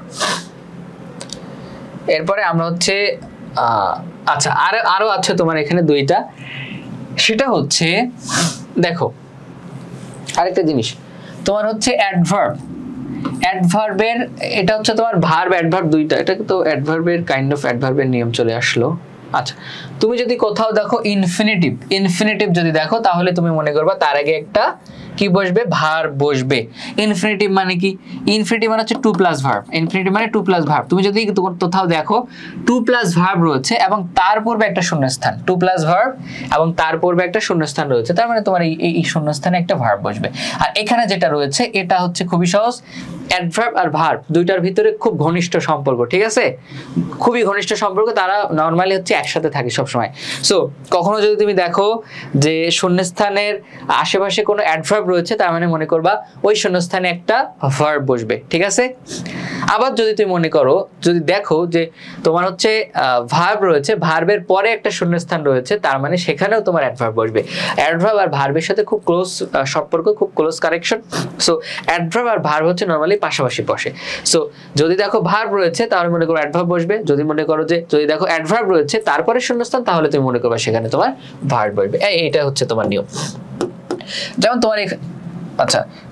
এরপরে আমরা হচ্ছে আচ্ছা আরো আছে তোমার এখানে দুইটা, সেটা হচ্ছে দেখো আরেকটা জিনিস তোমার হচ্ছে অ্যাডভার্বের, এটা হচ্ছে তোমার ভার্ব অ্যাডভার্ব দুইটা, এটা তো অ্যাডভার্বের কাইন্ড অফ অ্যাডভার্বের নিয়ম চলে আসলো। আচ্ছা তুমি যদি কোথাও দেখো ইনফিনিটিভ যদি দেখো তাহলে তুমি মনে করবা তার আগে একটা কি বসবে, ভার্ব বসবে। ইনফিনিটিভ মানে কি? ইনফিনিটিভ মানে হচ্ছে 2 প্লাস ভার্ব। ইনফিনিটিভ মানে 2 প্লাস ভার্ব। তুমি যদি কোথাও দেখো 2 প্লাস ভার্ব রয়েছে এবং তার পূর্বে একটা শূন্যস্থান, 2 প্লাস ভার্ব এবং তার পূর্বে একটা শূন্যস্থান রয়েছে, তার মানে তোমার এই শূন্যস্থানে একটা ভার্ব বসবে। আর এখানে যেটা রয়েছে এটা হচ্ছে খুবই সহজ, অ্যাডভার্ব আর ভার্ব দুইটার ভিতরে খুব ঘনিষ্ঠ সম্পর্ক। ঠিক আছে, খুবই ঘনিষ্ঠ সম্পর্ক, তারা নরমালি হচ্ছে একসাথে থাকে সবসময়। সো কখনো যদি তুমি দেখো যে শূন্যস্থানের আশেপাশে কোনো অ্যাডভার্ব রয়েছে, তার মানে মনে করবা ওই শূন্যস্থানে একটা ভার্ব বসবে। ঠিক আছে, আবার যদি তুমি মনে করো, যদি দেখো যে তোমার হচ্ছে ভার্ব রয়েছে, ভার্বের পরে একটা শূন্যস্থান রয়েছে, তার মানে সেখানেও তোমার অ্যাডভার্ব বসবে। অ্যাডভার্ব আর ভার্বের সাথে খুব ক্লোজ সম্পর্ক, খুব ক্লোজ কানেকশন। সো অ্যাডভার্ব আর ভার্ব হচ্ছে নরমালি পাশাপাশি বসে। সো যদি দেখো ভার্ব রয়েছে তাহলে মনে করো অ্যাডভার্ব বসবে, যদি দেখো অ্যাডভার্ব রয়েছে তারপরে শূন্যস্থান তাহলে তুমি মনে করবে সেখানে তোমার ভার্ব বসবে। এটা হচ্ছে তোমার নিয়ম।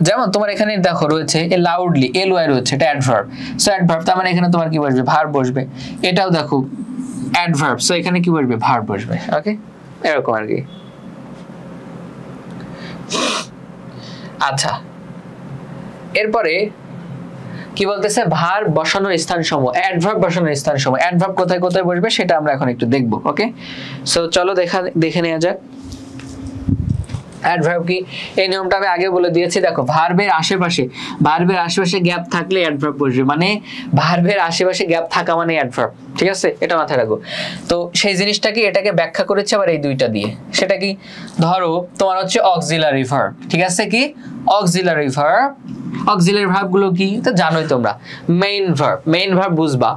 যেমন তোমার এখানে দেখো রয়েছে লাউডলি, LY রয়েছে, এটা অ্যাডভার্ব। সো অ্যাডভার্ব তার মানে এখানে তোমার কি বসবে, ভার্ব বসবে। এটাও দেখো অ্যাডভার্ব, সো এখানে কি বসবে, ভার্ব বসবে। ওকে, এরকম আর কি। আচ্ছা এরপরে কি বলতেছে, ভার বসানোর স্থান সমূহ, অ্যাডভার্ব বসানোর স্থান সমূহ। অ্যাডভার্ব কোথায় কোথায় বসবে সেটা আমরা এখন একটু দেখব। ওকে, সো চলো দেখে নেওয়া যাক অ্যাডভার্ব কি। এই নিয়মটা আমি আগে বলে দিয়েছি। দেখো, ভার্বের আশেপাশে গ্যাপ থাকলে অ্যাডভার্ব বসবে, মানে ভার্বের আশেপাশে গ্যাপ থাকা মানে অ্যাডভার্ব। ঠিক আছে, এটা মাথায় রাখো। তো সেই জিনিসটা কি, এটাকে ব্যাখ্যা করেছে আবার এই দুইটা দিয়ে। সেটা কি, ধরো তোমার হচ্ছে অক্সিলারি ভার্ব। ঠিক আছে, কি অক্সিলারি ভার্ব। অক্সিলারি ভার্ব গুলো কি তো জানোই তোমরা। মেইন ভার্ব বুঝবা।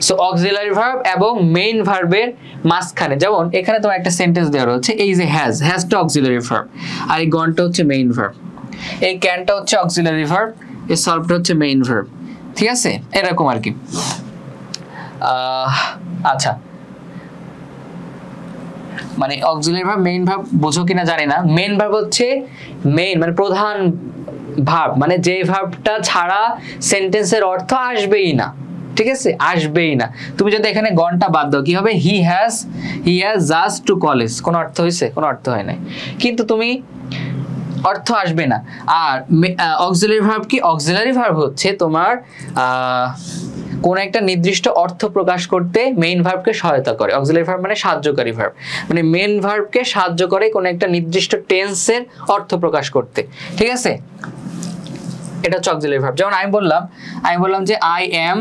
সো অক্সিলারি ভার্ব এবং মেইন ভার্বের মাঝখানে, যেমন এখানে তোমার একটা সেন্টেন্স দেওয়া রয়েছে, এই যে হ্যাজটা অক্সিলারি ভার্ব, আর এই গনটা হচ্ছে মেইন ভার্ব, এই ক্যানটা হচ্ছে অক্সিলারি ভার্ব, এই সলভটা হচ্ছে মেইন ভার্ব। ঠিক আছে, এরকম আর কি। আচ্ছা, মানে অক্সিলারি ভার্ব মেইন ভার্ব বোঝো কিনা জানি না। মেইন ভার্ব হচ্ছে মানে প্রধান ভার্ব, মানে যে ভার্বটা ছাড়া সেন্টেন্সের অর্থ আসবেই না। ঠিক আছে, আসবেই না। তুমি যদি এখানে গনটা বাদ দাও, কি হবে, he has just to college, কোন অর্থ হয়েছে? কোনো অর্থ হয় নাই, কিন্তু তুমি অর্থ আসবে না। আর অক্সিলারি ভার্ব কি, অক্সিলারি ভার্ব হচ্ছে তোমার কোন একটা নির্দিষ্ট অর্থ প্রকাশ করতে মেইন ভার্বকে সহায়তা করে। অক্সিলারি ভার্ব মানে সাহায্যকারী ভার্ব, মানে মেইন ভার্বকে সাহায্য করে কোন একটা নির্দিষ্ট টেন্সের অর্থ প্রকাশ করতে। ঠিক আছে, এটা হচ্ছে অক্সিলারি ভার্ব। যেমন আমি বললাম যে I am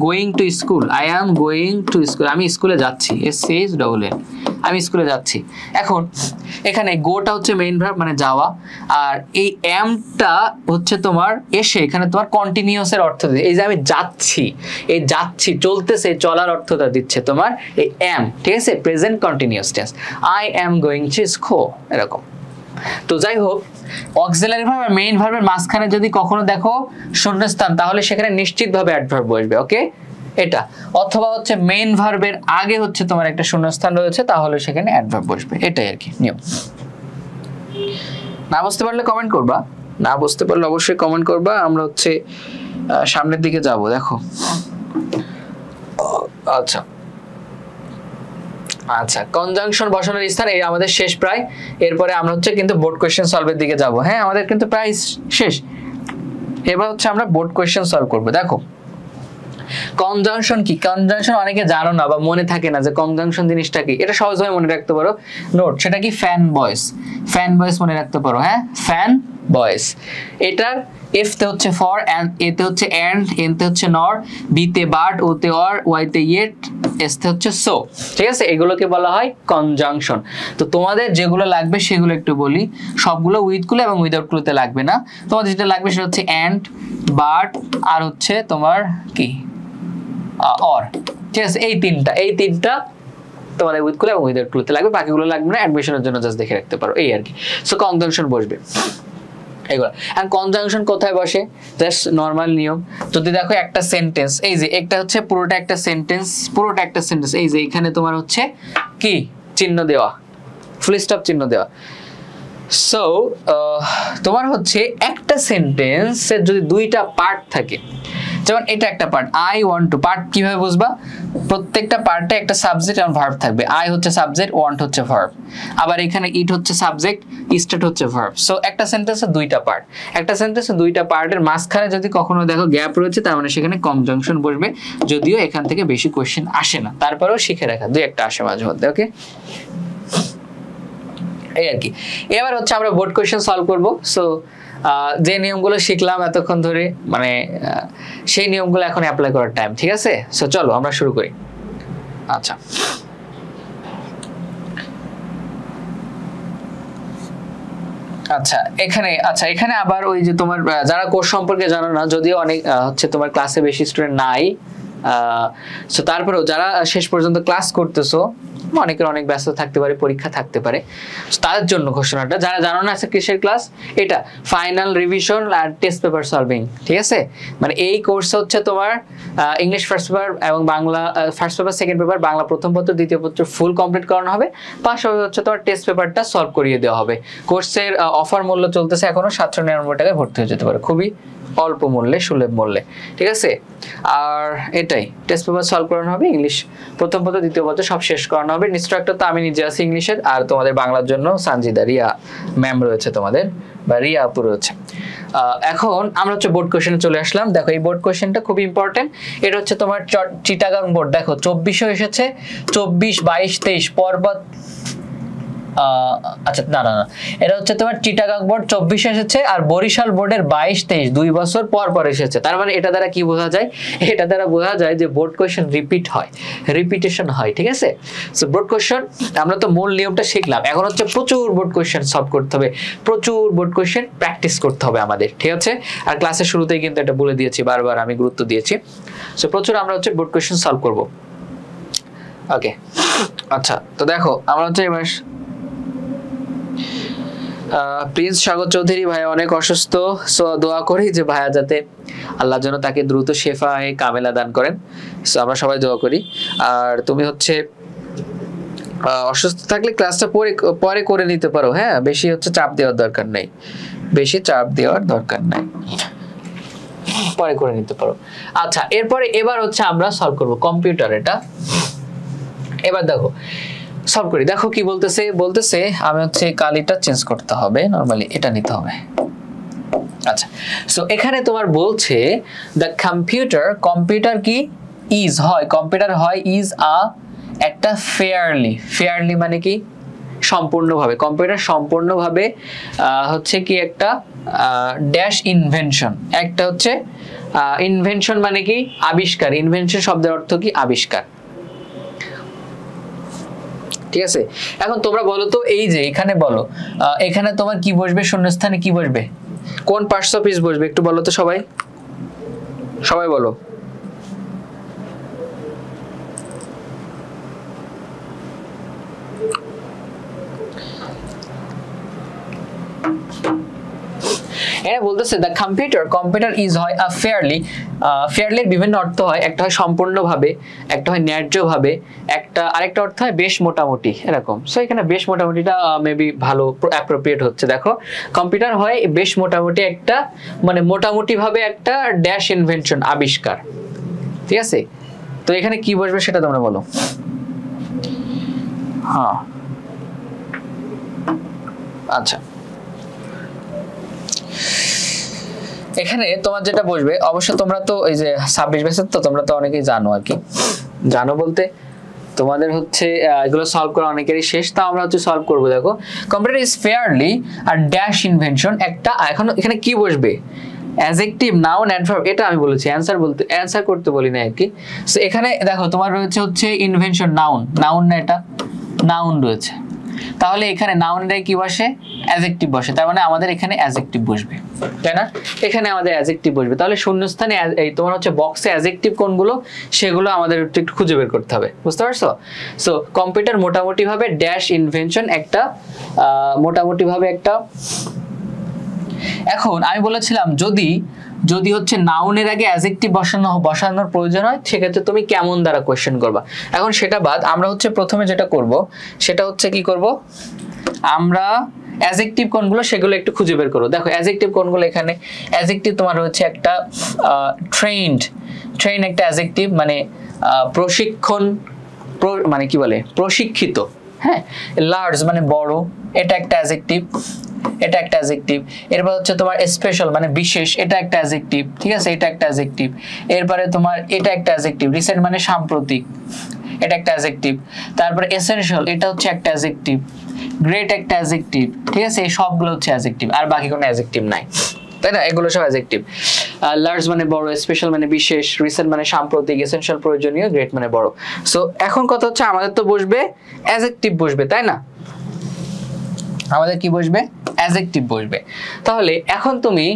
going to school, আমি স্কুলে যাচ্ছি, আমি স্কুলে যাচ্ছি। এখন এখানে গোটা হচ্ছে মেইন ভার্ব মানে যাওয়া, আর এই এমটা হচ্ছে তোমার এসে এখানে তোমার কন্টিনিউয়াসের অর্থ দেয়। এই যে আমি যাচ্ছি, এই যাচ্ছি চলতেছে, চলার অর্থটা দিচ্ছে তোমার এই এম। ঠিক আছে, present continuous tense, I am going to school, এরকম। তো যাই হোক, অক্সিলারি ভার্ব আর মেইন ভার্বের মাঝখানে যদি কখনো দেখো শূন্যস্থান, তাহলে সেখানে নিশ্চিতভাবে অ্যাডভার্ব বসবে। ওকে, এটা অথবা হচ্ছে মেইন ভার্বের আগে হচ্ছে তোমার একটা শূন্যস্থান রয়েছে, তাহলে সেখানে অ্যাডভার্ব বসবে। এটাই আর কি নিয়ম। না বুঝতে পারলে কমেন্ট করবা, না বুঝতে পারলে অবশ্যই কমেন্ট করবা। আমরা হচ্ছে সামনের দিকে যাব। দেখো, আচ্ছা কনজাংশন বসানোর স্থান এই আমাদের শেষ প্রায়। এরপরে আমরা হচ্ছে কিন্তু বোর্ড কোয়েশ্চেন সলভের দিকে যাব। হ্যাঁ, আমাদের কিন্তু প্রায় শেষ। এবার হচ্ছে আমরা বোর্ড কোয়েশ্চেন সলভ করব। দেখো, কনজাংশন কি, কনজাংশন অনেকে জানো না বা মনে থাকে না যে কনজাংশন জিনিসটা কি। এটা সহজভাবে মনে রাখতে পারো, নোট, সেটা কি ফ্যান বয়েস মনে রাখতে পারো। হ্যাঁ, ফ্যান বয়েস। এটার এফ তে হচ্ছে ফর, এ তে হচ্ছে এন্ড, এন তে হচ্ছে নর, বি তে বাট, ও তে অর, ওয়াই তে ইয়েট, এস তে হচ্ছে সো। ঠিক আছে, এগুলোকে বলা হয় কনজাংশন। তো তোমাদের যেগুলো লাগবে সেগুলো একটু বলি। সবগুলো উইথ গুলো এবং উইদাউট গুলোতে লাগবে না। তোমাদের যেটা লাগবে সেটা হচ্ছে এন্ড, বাট, আর হচ্ছে তোমার কি অর। ঠিক আছে, এই তিনটা তোমাদের উইথ গুলো এবং উইদাউট গুলোতে লাগবে, বাকিগুলো লাগবে না। অ্যাডমিশনের জন্য জাস্ট দেখে রাখতে পারো, এই আর কি। সো কনজাংশন বসবে এগুলো। আর কনজাংশন কোথায় বসে, জাস্ট নরমাল নিয়ম। যদি দেখো একটা সেন্টেন্স, এই যে একটা হচ্ছে পুরোটা একটা সেন্টেন্স, এই যে এখানে তোমার হচ্ছে কি চিহ্ন দেওয়া, ফুল স্টপ চিহ্ন দেওয়া। সো তোমার হচ্ছে একটা সেন্টেন্সের যদি দুইটা পার্ট থাকে, যেমন এটা একটা part, I want two, part কিভাবে বুঝবা, প্রত্যেকটা পার্টে একটা সাবজেক্ট এবং ভার্ব থাকবে। আই হচ্ছে সাবজেক্ট, ওয়ান্ট হচ্ছে ভার্ব, আবার এখানে ইট হচ্ছে সাবজেক্ট, স্টার্ট হচ্ছে ভার্ব। সো একটা সেন্টেন্সে দুইটা পার্ট, একটা সেন্টেন্সে দুইটা পার্টের মাঝখানে যদি কখনো দেখো গ্যাপ রয়েছে, তার মানে সেখানে কনজাংশন বসবে। যদিও এখান থেকে বেশি কোশ্চেন আসে না, তারপরেও শিখে রাখা, দুই একটা আসে মাঝে মধ্যে। ওকে, এই আর কি। এবার হচ্ছে আমরা বোর্ড কোয়েশ্চেন সলভ করব। সো যে নিয়মগুলো শিখলাম এতক্ষণ ধরে, মানে সেই নিয়মগুলো এখন অ্যাপ্লাই করার টাইম। ঠিক আছে, সো চলো আমরা শুরু করি। এখানে আবার ওই যে তোমার যারা কোর্স সম্পর্কে জানো না, যদিও অনেক হচ্ছে তোমার ক্লাসে বেশি স্টুডেন্ট নাই, সো তারপরেও যারা শেষ পর্যন্ত ক্লাস করতেছো, অনেকের অনেক ব্যস্ত থাকতে পারে, পরীক্ষা থাকতে পারে, তাদের জন্য ঘোষণাটা। যারা জানো না আছে কিসের ক্লাস, এটা ফাইনাল রিভিশন আর টেস্ট পেপার সলভিং। ঠিক আছে, মানে এই কোর্স হচ্ছে তোমার ইংলিশ ফার্স্ট পেপার এবং Bangla first paper, second paper, Bangla প্রথম পত্র, দ্বিতীয় পত্র ফুল কমপ্লিট করানো হবে। পাশাপাশি হচ্ছে তোমার টেস্ট পেপারটা সলভ করিয়ে দেওয়া হবে। কোর্সের অফার মূল্য চলতেছে এখনো 799 টাকায় ভর্তি হয়ে যেতে পারে, খুবই অল্প মূল্যে, সুলভ মূল্যে। ঠিক আছে, আর এটাই টেস্ট পেপার সলভ করানো হবে, ইংলিশ প্রথম পত্র দ্বিতীয় পত্র সব শেষ করানো হবে। ইনস্ট্রাক্টর তো আমি নিজে আছি ইংলিশের, আর তোমাদের বাংলার জন্য সানজিদা রিয়া ম্যাম রয়েছে তোমাদের বা রিয়া আপু রয়েছে। এখন আমরা হচ্ছে বোর্ড কোশ্চেনে চলে আসলাম। দেখো এই বোর্ড কোশ্চেনটা খুব ইম্পর্টেন্ট। এটা হচ্ছে তোমার চিটাগাং বোর্ড। দেখো 2400 এসেছে, 24, 22, 23 পরপর। আচ্ছা না, এটা হচ্ছে তোমার চিটাগাং বোর্ড 2400 এসেছে, আর বরিশাল বোর্ডের 22, 23 2 বছর পর পর এসেছে। তার মানে এটা দ্বারা কি বোঝা যায়? এটা দ্বারা বোঝা যায় যে বোর্ড কোশ্চেন রিপিট হয়, রিপিটেশন হয়। ঠিক আছে, সো বোর্ড কোশ্চেন আমরা তো মূল নিয়মটা শিখলাম, এখন হচ্ছে প্রচুর বোর্ড কোশ্চেন সলভ করতে হবে, প্রচুর বোর্ড কোশ্চেন প্র্যাকটিস করতে হবে আমাদের। ঠিক আছে, আর ক্লাসের শুরুতেই কিন্তু এটা বলে দিয়েছি, বারবার আমি গুরুত্ব দিয়েছি। সো প্রচুর আমরা হচ্ছে বোর্ড কোশ্চেন সলভ করব। ওকে, আচ্ছা তো দেখো আমরা হচ্ছে এবার প্রিন্স স্বাগত চৌধুরী ভাইয়া অনেক অসুস্থ, সো দোয়া করি যে ভাইয়া যাতে আল্লাহ যেন তাকে দ্রুত শেফায়ে কামেলা দান করেন। সো আমরা সবাই দোয়া করি। আর তুমি হচ্ছে অসুস্থ থাকলে ক্লাসটা পরে করে নিতে পারো। হ্যাঁ, বেশি হচ্ছে চাপ দেওয়ার দরকার নেই, বেশি চাপ দেওয়ার দরকার নাই, পরে করে নিতে পারো। আচ্ছা, এরপরে এবার হচ্ছে আমরা সলভ করব কম্পিউটার। এটা এবার দেখো সলভ করি। দেখো কি বলতেছে আমি হচ্ছে কালিটা চেঞ্জ করতে হবে, নরমালি এটা নিতে হবে। আচ্ছা, সো এখানে তোমার বলছে দ্য কম্পিউটার কি ইজ হয়, কম্পিউটার হয় ইজ একটা ফেয়ারলি মানে কি সম্পূর্ণভাবে, কম্পিউটার সম্পূর্ণভাবে হচ্ছে কি একটা ড্যাশ ইনভেনশন, একটা হচ্ছে ইনভেনশন মানে কি আবিষ্কার। ইনভেনশন শব্দের অর্থ কি আবিষ্কার। ঠিক আছে, এখন তোমরা বলো তো, এই যে এখানে বলো, এখানে তোমার কি বসবে, শূন্যস্থানে কি বসবে, কোন পার্টস অফ স্পিচ বসবে একটু বলো তো সবাই, সবাই বলো। এখানে বলতেছে দ্য কম্পিউটার ইজ হয় ফেয়ারলির বিভিন্ন অর্থ হয়, একটা হয় সম্পূর্ণভাবে, একটা হয় ন্যায্যভাবে, আরেকটা অর্থ হয় বেশ মোটামুটি, এরকম। সো এখানে বেশ মোটামুটিটা মেবি ভালো অ্যাপ্রোপ্রিয়েট হচ্ছে। দেখো কম্পিউটার হয় বেশ মোটামুটি একটা, মানে মোটামুটি ভাবে একটা ড্যাশ ইনভেনশন আবিষ্কার। ঠিক আছে, তো এখানে কি বসবে সেটা তোমরা বলো। হ্যাঁ, আচ্ছা, এখানে তোমার যেটা বসবে, অবশ্য তোমরা তো এই যে 26 ব্যাচের তো তোমরা তো অনেকেই জানো, আর কি জানো বলতে তোমাদের হচ্ছে এগুলো সলভ করা অনেকেরই শেষ, তা আমরা হচ্ছে সলভ করবো। দেখো computer is fairly are dash invention একটা, এখন এখানে কি বসবে, অ্যাডজেক্টিভ, নাউন, অ্যাডভার্ব। এটা আমি বলেছি, অ্যানসার করতে বলি না আর কি। সো এখানে দেখো তোমার রয়েছে হচ্ছে ইনভেনশন, নাউন না, এটা নাউন রয়েছে, তাহলে এখানে নাউনের কি বসে, অ্যাডজেক্টিভ বসে, তার মানে আমাদের এখানে অ্যাডজেক্টিভ বসবে, তাই না? এখানে আমাদের অ্যাডজেক্টিভ বসবে, তাহলে শূন্যস্থানে এই তোমার হচ্ছে বক্সে অ্যাডজেক্টিভ কোনগুলো সেগুলো আমাদের একটু খুঁজে বের করতে হবে, বুঝতে পারছো? সো কম্পিউটার মোটামুটি ভাবে ড্যাশ ইনভেনশন একটা, মোটামুটি ভাবে একটা। এখন আমি বলেছিলাম যদি হচ্ছে নাউনের আগে অ্যাডজেক্টিভ বসানোর প্রয়োজন হয়, সেক্ষেত্রে তুমি কেমন দ্বারা কোশ্চেন করবা। এখন সেটা বাদ, আমরা হচ্ছে প্রথমে যেটা করব সেটা হচ্ছে কি করব, আমরা অ্যাডজেক্টিভ কোনগুলো সেগুলো একটু খুঁজে বের করো। দেখো অ্যাডজেক্টিভ কোনগুলো, এখানে অ্যাডজেক্টিভ তোমার হচ্ছে একটা ট্রেন একটা অ্যাডজেক্টিভ, মানে প্রশিক্ষণ, মানে কি বলে প্রশিক্ষিত। হ্যাঁ, লার্জ মানে বড়, এটা একটা অ্যাডজেক্টিভ, এটা একটা অ্যাডজেক্টিভ। এরপর হচ্ছে তোমার স্পেশাল মানে বিশেষ, এটা একটা অ্যাডজেক্টিভ। ঠিক আছে, এটা একটা অ্যাডজেক্টিভ। এরপরে তোমার এটা একটা অ্যাডজেক্টিভ, রিসেন্ট মানে সাম্প্রতিক, এটা একটা অ্যাডজেক্টিভ। তারপরে এসেনশিয়াল, এটা হচ্ছে একটা অ্যাডজেক্টিভ। গ্রেট একটা অ্যাডজেক্টিভ। ঠিক আছে, এই সবগুলো হচ্ছে অ্যাডজেক্টিভ, আর বাকি কোনো অ্যাডজেক্টিভ নাই, তাই না? এগুলো সব অ্যাডজেক্টিভ। লার্জ মানে বড়, স্পেশাল মানে বিশেষ, রিসেন্ট মানে সাম্প্রতিক, এসেনশিয়াল প্রয়োজনীয়, গ্রেট মানে বড়। সো এখন কথা হচ্ছে আমাদের তো বসবে অ্যাডজেক্টিভ বসবে, তাই না? আমাদের কি বসবে, অ্যাডজেক্টিভ বসবে। তাহলে এখন তুমি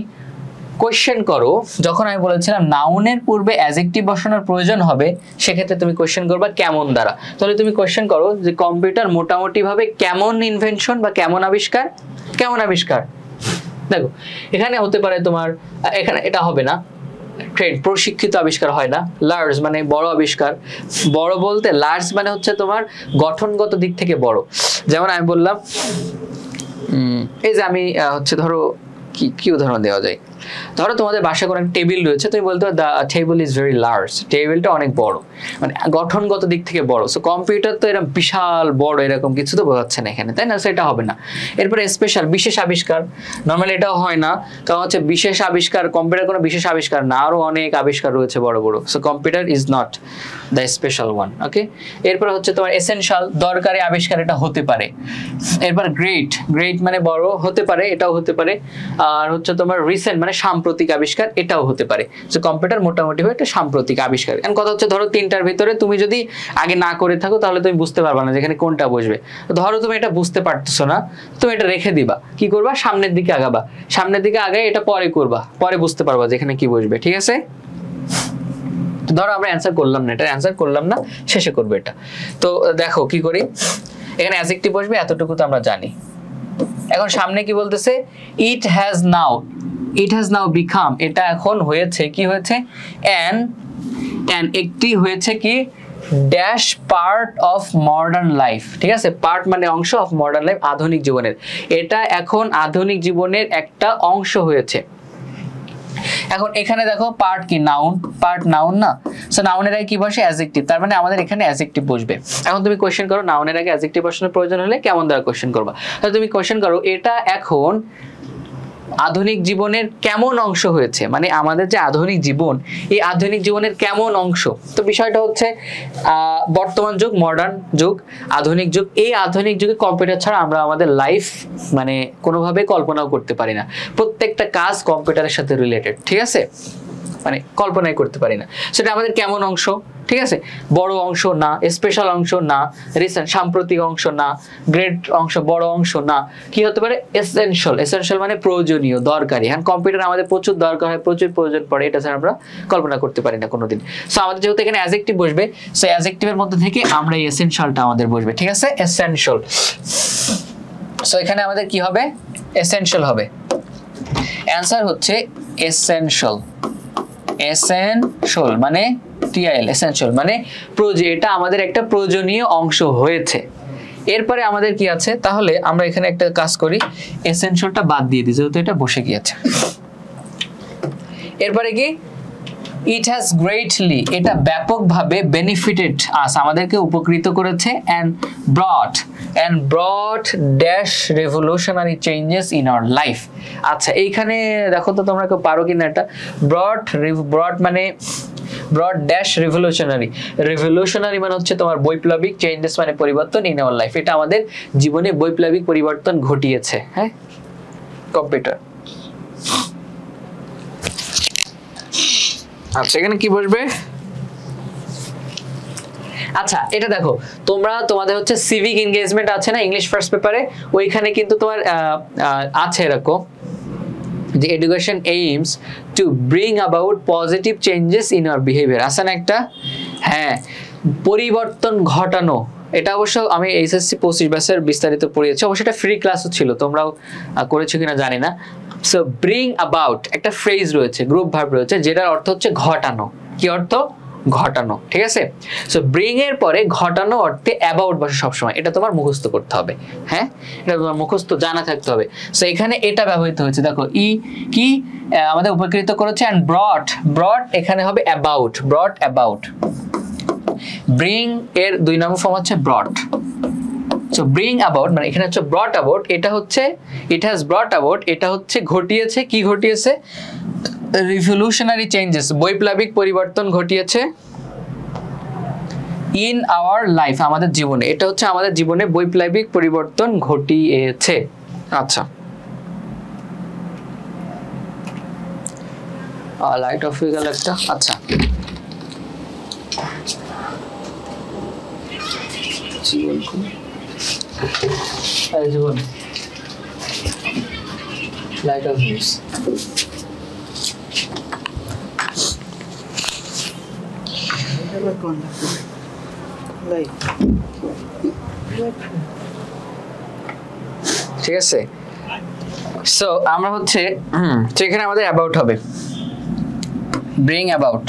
কোশ্চেন করো, যখন আমি বলেছিলাম নাউনের পূর্বে অ্যাডজেক্টিভ বসানোর প্রয়োজন হবে, সেক্ষেত্রে তুমি কোশ্চেন করবা কেমন দ্বারা। তাহলে তুমি কোশ্চেন করো যে কম্পিউটার মোটামুটি ভাবে কেমন ইনভেনশন বা কেমন আবিষ্কার, কেমন আবিষ্কার। দেখো এখানে হতে পারে তোমার, এখানে এটা হবে না, প্রশিক্ষিত আবিষ্কার হয় না। লার্জ মানে বড় আবিষ্কার, বড় বলতে লার্জ মানে হচ্ছে তোমার গঠনগত দিক থেকে বড়। যেমন আমি বললাম, এই যে আমি হচ্ছে ধরো কি উদাহরণ দেওয়া যায়, ধরো তোমাদের বাসায় কোনো টেবিল রয়েছে, তুমি বলতে পারো the table is very large, টেবিলটা অনেক বড়, মানে গঠনগত দিক থেকে বড়। সো কম্পিউটার তো এরকম বিশাল বড় এরকম কিছু তো বোঝাচ্ছে না এখানে, তাই না? সেটা হবে না। এরপরে স্পেশাল, বিশেষ আবিষ্কার, নর্মালি এটাও হয় না, কারণ হচ্ছে বিশেষ আবিষ্কার, কম্পিউটার কোনো বিশেষ আবিষ্কার না, আরো অনেক আবিষ্কার রয়েছে বড় বড়। So computer is not the special one. Okay, এরপর হচ্ছে তোমার এসেনশিয়াল, দরকারি আবিষ্কার, এটা হতে পারে। এরপর গ্রেট, গ্রেট মানে বড়, হতে পারে, এটাও হতে পারে। আর হচ্ছে তোমার রিসেন্ট মানে সাম্প্রতিক আবিষ্কার, এটাও হতে পারে। সো কম্পিউটার মোটামুটি হয় একটা সাম্প্রতিক আবিষ্কার। এখন কথা হচ্ছে ধরো তিনটার ভিতরে তুমি যদি আগে না করে থাকো তাহলে তুমি বুঝতে পারবে না যেখানে কোনটা বসবে। ধরো তুমি এটা বুঝতে পারতেছো না, তুমি এটা রেখে দিবা, কি করবা, সামনের দিকে আগাবা, সামনের দিকে আগে এটা পরে করবা, পরে বুঝতে পারবা যেখানে কি বসবে। ঠিক আছে, ধরো আমরা অ্যান্সার করলাম না, এটা অ্যান্সার করলাম না, শেষে করবে এটা। তো দেখো কি করি, এখানে অ্যাডজেক্টিভ বসবে, এতটুকু তো আমরা জানি। এখন সামনে কি বলতেছে, ইট হ্যাজ নাও বিকাম, এটা এখন হয়েছে, কি হয়েছে, অ্যান একটি হয়েছে কি dash part of modern life. ঠিক আছে, পার্ট মানে অংশ, অফ মডার্ন লাইফ আধুনিক জীবনের, এটা এখন আধুনিক জীবনের একটা অংশ হয়েছে। এখন এখানে দেখো পার্ট কি, নাউন, পার্ট নাউন না, সো নাউনের আগে কি বসে, অ্যাডজেক্টিভ, তার মানে আমাদের এখানে অ্যাডজেক্টিভ বসবে। এখন তুমি কোশ্চেন করো, নাউনের আগে অ্যাডজেক্টিভ বসানোর প্রয়োজন হলে কেমন দ্বারা কোশ্চেন করবা, তাহলে তুমি কোশ্চেন করো এটা এখন আধুনিক জীবনের কেমন অংশ হয়েছে, মানে আমাদের যে আধুনিক জীবন, এই আধুনিক জীবনের কেমন অংশ। তো বিষয়টা হচ্ছে বর্তমান যুগ, মডার্ন যুগ, আধুনিক যুগ, এই আধুনিক যুগে কম্পিউটার ছাড়া আমরা আমাদের লাইফ মানে কোনোভাবে কল্পনাও করতে পারি না। প্রত্যেকটা কাজ কম্পিউটারের সাথে রিলেটেড। ঠিক আছে, মানে কল্পনাই করতে পারি না। সেটা আমাদের কেমন অংশ, ঠিক আছে, বড় অংশ না, স্পেশাল অংশ না, রিসেন্ট সাম্প্রতিক অংশ না, গ্রেট অংশ, বড় অংশ না, কি হতে পারে, এসেনশিয়াল, এসেনশিয়াল মানে প্রয়োজনীয়, দরকারি। হ্যাঁ, কম্পিউটার আমাদের প্রচুর দরকার হয়, প্রচুর প্রয়োজন পড়ে, এটা ছাড়া আমরা কল্পনা করতে পারি না কোনোদিন। সো আমাদের যেহেতু এখানে অ্যাডজেক্টিভ বসবে, সো অ্যাডজেক্টিভের মধ্যে থেকে আমরা এই এসেনশিয়ালটা আমাদের বসবে। ঠিক আছে, এসেনশিয়াল। সো এখানে আমাদের কি হবে, এসেনশিয়াল হবে। অ্যান্সার হচ্ছে এসেনশিয়াল, এসেনশিয়াল মানে টিআইএল, এসেনশিয়াল মানে এটা আমাদের একটা প্রয়োজনীয় অংশ হয়েছে। এরপরে আমাদের কি আছে, তাহলে আমরা এখানে একটা কাজ করি, এসেনশিয়ালটা বাদ দিয়ে দিই যেহেতু এটা বসে গিয়েছে। এরপরে কি, ইট হ্যাজ গ্রেটলি, এটা ব্যাপকভাবে বেনিফিটেড আস, আমাদেরকে উপকৃত করেছে, and brought dash revolutionary changes in our life। আচ্ছা, এইখানে দেখো তো তোমরা কেউ পারো কিনা এটা, brought মানে brought dash revolutionary মানে হচ্ছে তোমার বৈপ্লবিক, চেঞ্জেস মানে পরিবর্তন, in our life, এটা আমাদের জীবনে বৈপ্লবিক পরিবর্তন ঘটিয়েছে। হ্যাঁ, কম্পিউটার। আচ্ছা, এখানে কি বসবে, আচ্ছা এটা দেখো, তোমাদের হচ্ছে সিভিক এনগেজমেন্ট আছে না ইংলিশ ফার্স্ট পেপারে, ওইখানে কিন্তু তোমার আছে এরকম যে education aims to bring about positive changes in our behaviour, আছে না একটা, হ্যাঁ, পরিবর্তন ঘটানো। এটা অবশ্য আমি এইচএসসি 25 ব্যাচের বিস্তারিত পড়িয়েছি, অবশ্য এটা ফ্রি ক্লাসও ছিল, তোমরাও করেছো কিনা জানি না। সো ব্রিং অ্যাবাউট একটা ফ্রেজ রয়েছে, গ্রুপ ভার্ব রয়েছে, যেটার অর্থ হচ্ছে ঘটানো। কি অর্থ, ঘটানো। ঠিক আছে, সো ব্রিং এর পরে ঘটানো অর্থে অ্যাবাউট বসে সবসময়, এটা তোমার মুখস্থ করতে হবে। হ্যাঁ, এটা তোমার মুখস্থ জানা থাকতে হবে। সো এখানে এটা ব্যবহৃত হয়েছে, দেখো কি আমাদের উপকৃত করেছে, এন্ড ব্রট এখানে হবে অ্যাবাউট, ব্রট অ্যাবাউট। ব্রিং এর 2 নম্বর ফর্ম হচ্ছে ব্রট। সো ব্রিং অ্যাবাউট মানে এখানে হচ্ছে ব্রট অ্যাবাউট, এটা হচ্ছে ইট হ্যাজ ব্রট অ্যাবাউট, এটা হচ্ছে ঘটিয়েছে, কি ঘটিয়েছে, রিভলিউশনারি চেঞ্জেস, বৈপ্লবিক পরিবর্তন ঘটিয়েছে, ইন আওয়ার লাইফ আমাদের জীবনে, এটা হচ্ছে আমাদের জীবনে বৈপ্লবিক পরিবর্তন ঘটিয়েছে। আচ্ছা, লাইট অফ হয়ে গেল একটা। আচ্ছা, জীবন লাইট অফ নিউজ, ঠিক আছে। সো আমরা হচ্ছে সেখানে আমাদের অ্যাবাউট হবে, ব্রিং অ্যাবাউট।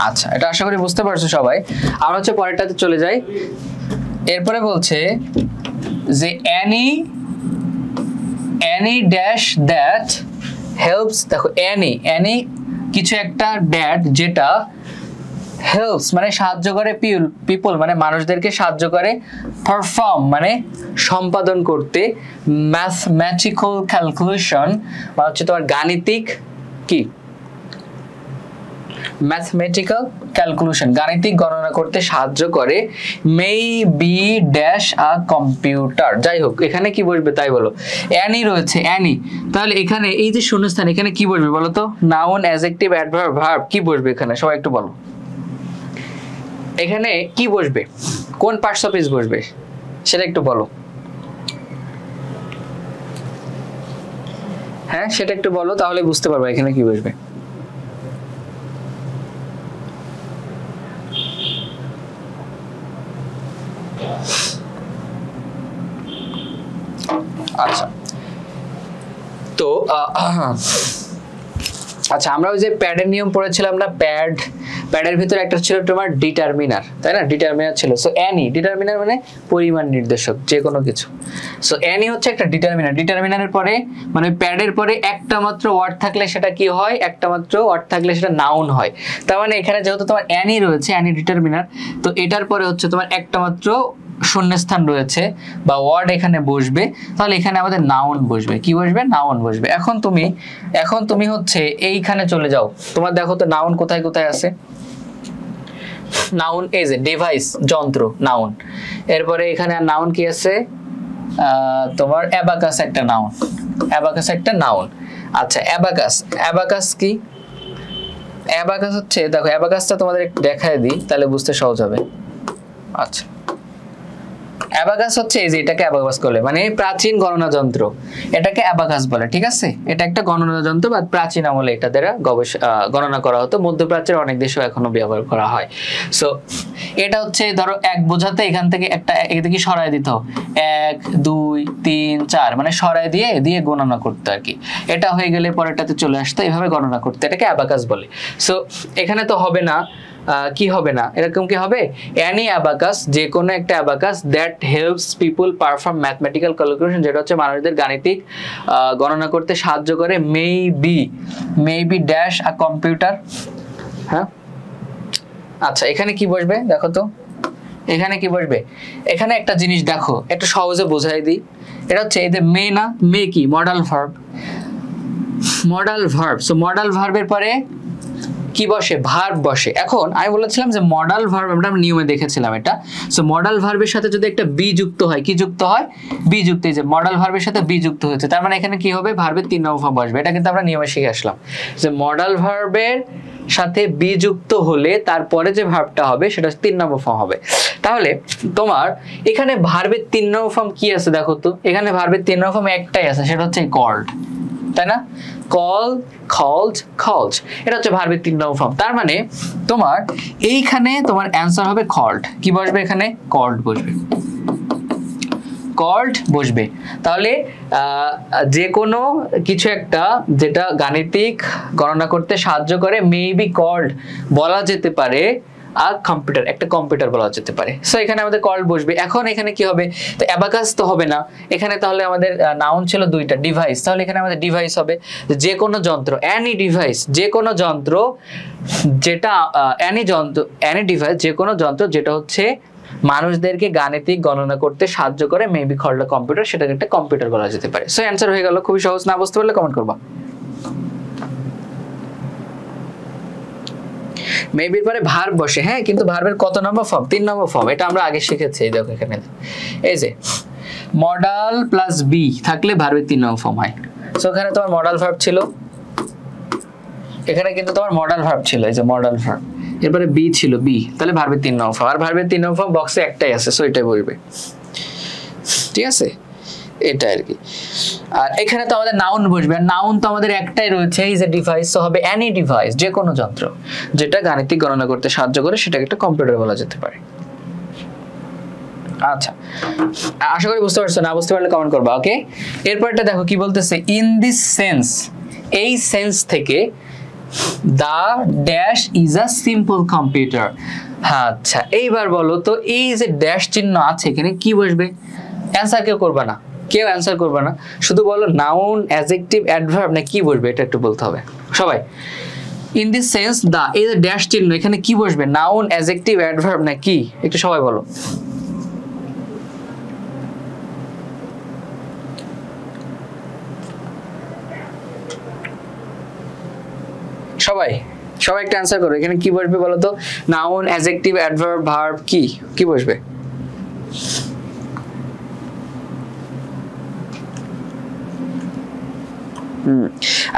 আচ্ছা, এটা আশা করি বুঝতে পারছো সবাই। আমরা হচ্ছে পরেরটাতে চলে যাই। এরপরে বলছে যে any dash that হেল্পস, দেখো অ্যানি কিছু একটা ড্যাট যেটা হেল্পস মানে সাহায্য করে, পিপল মানে মানুষদেরকে সাহায্য করে, পারফর্ম মানে সম্পাদন করতে, ম্যাথমেটিক্যাল ক্যালকুলেশন বা হচ্ছে তোমার গাণিতিক কি ম্যাথমেটিক্যাল ক্যালকুলেশন গাণিতিক গণনা করতে সাহায্য করে, may be dash a computer. যাই হোক এখানে কি বসবে তাই বলো, অ্যানি রয়েছে অ্যানি, তাহলে এখানে এই যে শূন্যস্থান এখানে কি বসবে বলো তো, নাউন, অ্যাডজেক্টিভ, অ্যাডভার্ব, ভার্ব, কি বসবে এখানে সবাই একটু বলো, এখানে কি বসবে, কোন পার্টস অফ স্পিচ বসবে সেটা একটু বলো, হ্যাঁ সেটা একটু বলো তাহলে বুঝতে পারবে এখানে কি বসবে। আচ্ছা তো আচ্ছা আমরা ওই যে প্যাডের নিয়ম পড়েছিলাম না, প্যাডের ভিতরে একটা ছিল তোমার ডিটারমিনার, তাই না, ডিটারমিনার ছিল। সো অ্যানি ডিটারমিনার মানে পরিমাণ নির্দেশক যে কোনো কিছু। সো অ্যানি হচ্ছে একটা ডিটারমিনার, ডিটারমিনারের পরে মানে প্যাডের পরে একটা মাত্র ওয়ার্ড থাকলে সেটা কি হয়, একটা মাত্র ওয়ার্ড থাকলে সেটা নাউন হয়। তার মানে এখানে যেহেতু তোমার অ্যানি রয়েছে, অ্যানি ডিটারমিনার, তো এটার পরে হচ্ছে তোমার একটা মাত্র শূন্যস্থান রয়েছে বা ওয়ার্ড এখানে বসবে, তাহলে এখানে আমাদের নাউন বসবে, কি বসবে, নাউন বসবে। এখন তুমি হচ্ছে এইখানে চলে যাও, তোমার দেখো তো নাউন কোথায় কোথায় আছে, নাউন এই যে ডিভাইস যন্ত্র নাউন, এরপরে এখানে নাউন কি আছে তোমার অ্যাবাকাস একটা নাউন, অ্যাবাকাস একটা নাউন। আচ্ছা অ্যাবাকাস কি, অ্যাবাকাস হচ্ছে দেখো অ্যাবাকাসটা তোমাদের একটু দেখায় দিই তাহলে বুঝতে সহজ হবে। আচ্ছা অ্যাবাকাস হচ্ছে এই যে এটাকে অ্যাবাকাস বলে, মানে প্রাচীন গণনা যন্ত্র, এটাকে অ্যাবাকাস বলে, ঠিক আছে, এটা একটা গণনা যন্ত্র বা প্রাচীন আমলে এটা দ্বারা গণনা করা হতো, মধ্যপ্রাচ্যের অনেক দেশেও এখনো ব্যবহার করা হয়। সো এটা হচ্ছে ধরো এক বোঝাতে এখান থেকে একটা এদিকে সরাই দিত, 1 2 3 4 মানে সরাই দিয়ে গণনা করতে আর কি, এটা হয়ে গেলে পরেরটাতে চলে আসতো, এভাবে গণনা করতে, এটাকে অ্যাবাকাস বলে। সো এখানে তো হবে না, কি হবে না, এরকম কি হবে, অ্যানি অ্যাবাকাস যে কোনো একটা abacus that helps people perform mathematical calculation, যেটা হচ্ছে মানুষদের গাণিতিক গণনা করতে সাহায্য করে, may be dash a computer. হ্যাঁ আচ্ছা এখানে কি বসবে দেখো তো, এখানে কি বসবে, এখানে একটা জিনিস দেখো একটু সহজে বোঝাই দিই, এটা হচ্ছে এই যে মে না, মে কি মডাল ভার্ব, সো মডাল ভার্বের পরে কি বসে, ভার্ব বসে। এখন আমি বলেছিলাম যে মডাল ভার্ব আমরা নিয়মে দেখেছিলাম এটা, সো মডাল ভার্বের সাথে যদি একটা বি যুক্ত হয়, কি যুক্ত হয়, বি যুক্ত, এই যে মডাল ভার্বের সাথে বি যুক্ত হয়েছে, তার মানে এখানে কি হবে, ভার্বের 3 নম্বর ফর্ম বসবে, এটা কিন্তু আমরা নিয়মে শিখে আসলাম যে মডাল ভার্বের সাথে বি যুক্ত হলে তারপরে যে ভার্বটা হবে সেটা 3 নম্বর ফর্ম হবে। তাহলে তোমার এখানে ভার্বের 3 নম্বর ফর্ম কি আছে দেখো তো, এখানে ভার্বের 3 নম্বর ফর্ম একটাই আছে, সেটা হচ্ছে কল্ড, তাই না, কল্ড, এটা হচ্ছে ভার্বের 3 নম্বর ফর্ম। তার মানে তোমার এইখানে তোমার অ্যান্সার হবে কল্ড, কি বসবে এখানে, কল্ড বসবে। তাহলে যে কোনো কিছু একটা যেটা গাণিতিক গণনা করতে সাহায্য করে, মেবি কল্ড বলা যেতে পারে আর কম্পিউটার, একটা কম্পিউটার বলা যেতে পারে। সো এখানে আমাদের কল্ড বসবে। এখন এখানে কি হবে, তো অ্যাবাকাস তো হবে না এখানে, তাহলে আমাদের নাউন ছিল 2টা, ডিভাইস, তাহলে এখানে আমাদের ডিভাইস হবে যে কোনো যন্ত্র, অ্যানি ডিভাইস যে কোনো যন্ত্র, যেটা অ্যানি ডিভাইস যে কোনো যন্ত্র যেটা হচ্ছে মানুষদেরকে গাণিতিক গণনা করতে সাহায্য করে, মেবি কল্ড কম্পিউটার, সেটাকে একটা কম্পিউটার বলা যেতে পারে। সো অ্যান্সার হয়ে গেল, খুবই সহজ, না বুঝতে পারলে কমেন্ট করবা। মেবির পরে ভার্ব বসে, হ্যাঁ কিন্তু ভার্বের কত নম্বর ফর্ম, 3 নম্বর ফর্ম, এটা আমরা আগে শিখেছি। এই দেখো এখানে এই যে মডাল প্লাস বি থাকলে ভার্বের 3 নম্বর ফর্ম হয়। সো এখানে তোমার মডাল ভার্ব ছিল, এখানে কিন্তু তোমার মডাল ভার্ব ছিল, এই যে মডাল ভার্ব, এরপরে বি ছিল, বি, তাহলে ভার্বের 3 নম্বর ফর্ম, আর ভার্বের 3 নম্বর ফর্ম বক্সে একটাই আছে, সো এটাই বলবে, ঠিক আছে, এটা আর কি। আর এখানে তো আমাদের নাউন বসবে, আর নাউন তো আমাদের একটাই রয়েছে, এই যে ডিভাইস, তো হবে অ্যানি ডিভাইস যে কোনো যন্ত্র যেটা গাণিতিক গণনা করতে সাহায্য করে, সেটাকে একটা কম্পিউটার বলা যেতে পারে। আচ্ছা আশা করি বুঝতে পারছো, না বুঝতে পারলে কমেন্ট করবা, ওকে। এরপরটা দেখো কি বলতেছে, ইন দিস সেন্স, এই সেন্স থেকে the dash is a simple computer. আচ্ছা এইবার বলো তো, এই যে ড্যাশ চিহ্ন আছে এখানে কি বসবে, অ্যান্সার কেউ করবা না, কেউ অ্যান্সার করবে না, শুধু বলো নাউন, অ্যাডজেক্টিভ, অ্যাডভার্ব না কি বসবে এটা একটু বলতে হবে সবাই। ইন দিস সেন্স দা, এই যে ড্যাশ চিহ্ন এখানে কি বসবে? নাউন, অ্যাডজেক্টিভ, অ্যাডভার্ব না কি? একটু সবাই বলো। সবাই সবাই একটা অ্যান্সার করো, এখানে কি বসবে বলো তো? নাউন, অ্যাডজেক্টিভ, অ্যাডভার্ব, ভার্ব, কি কি বসবে?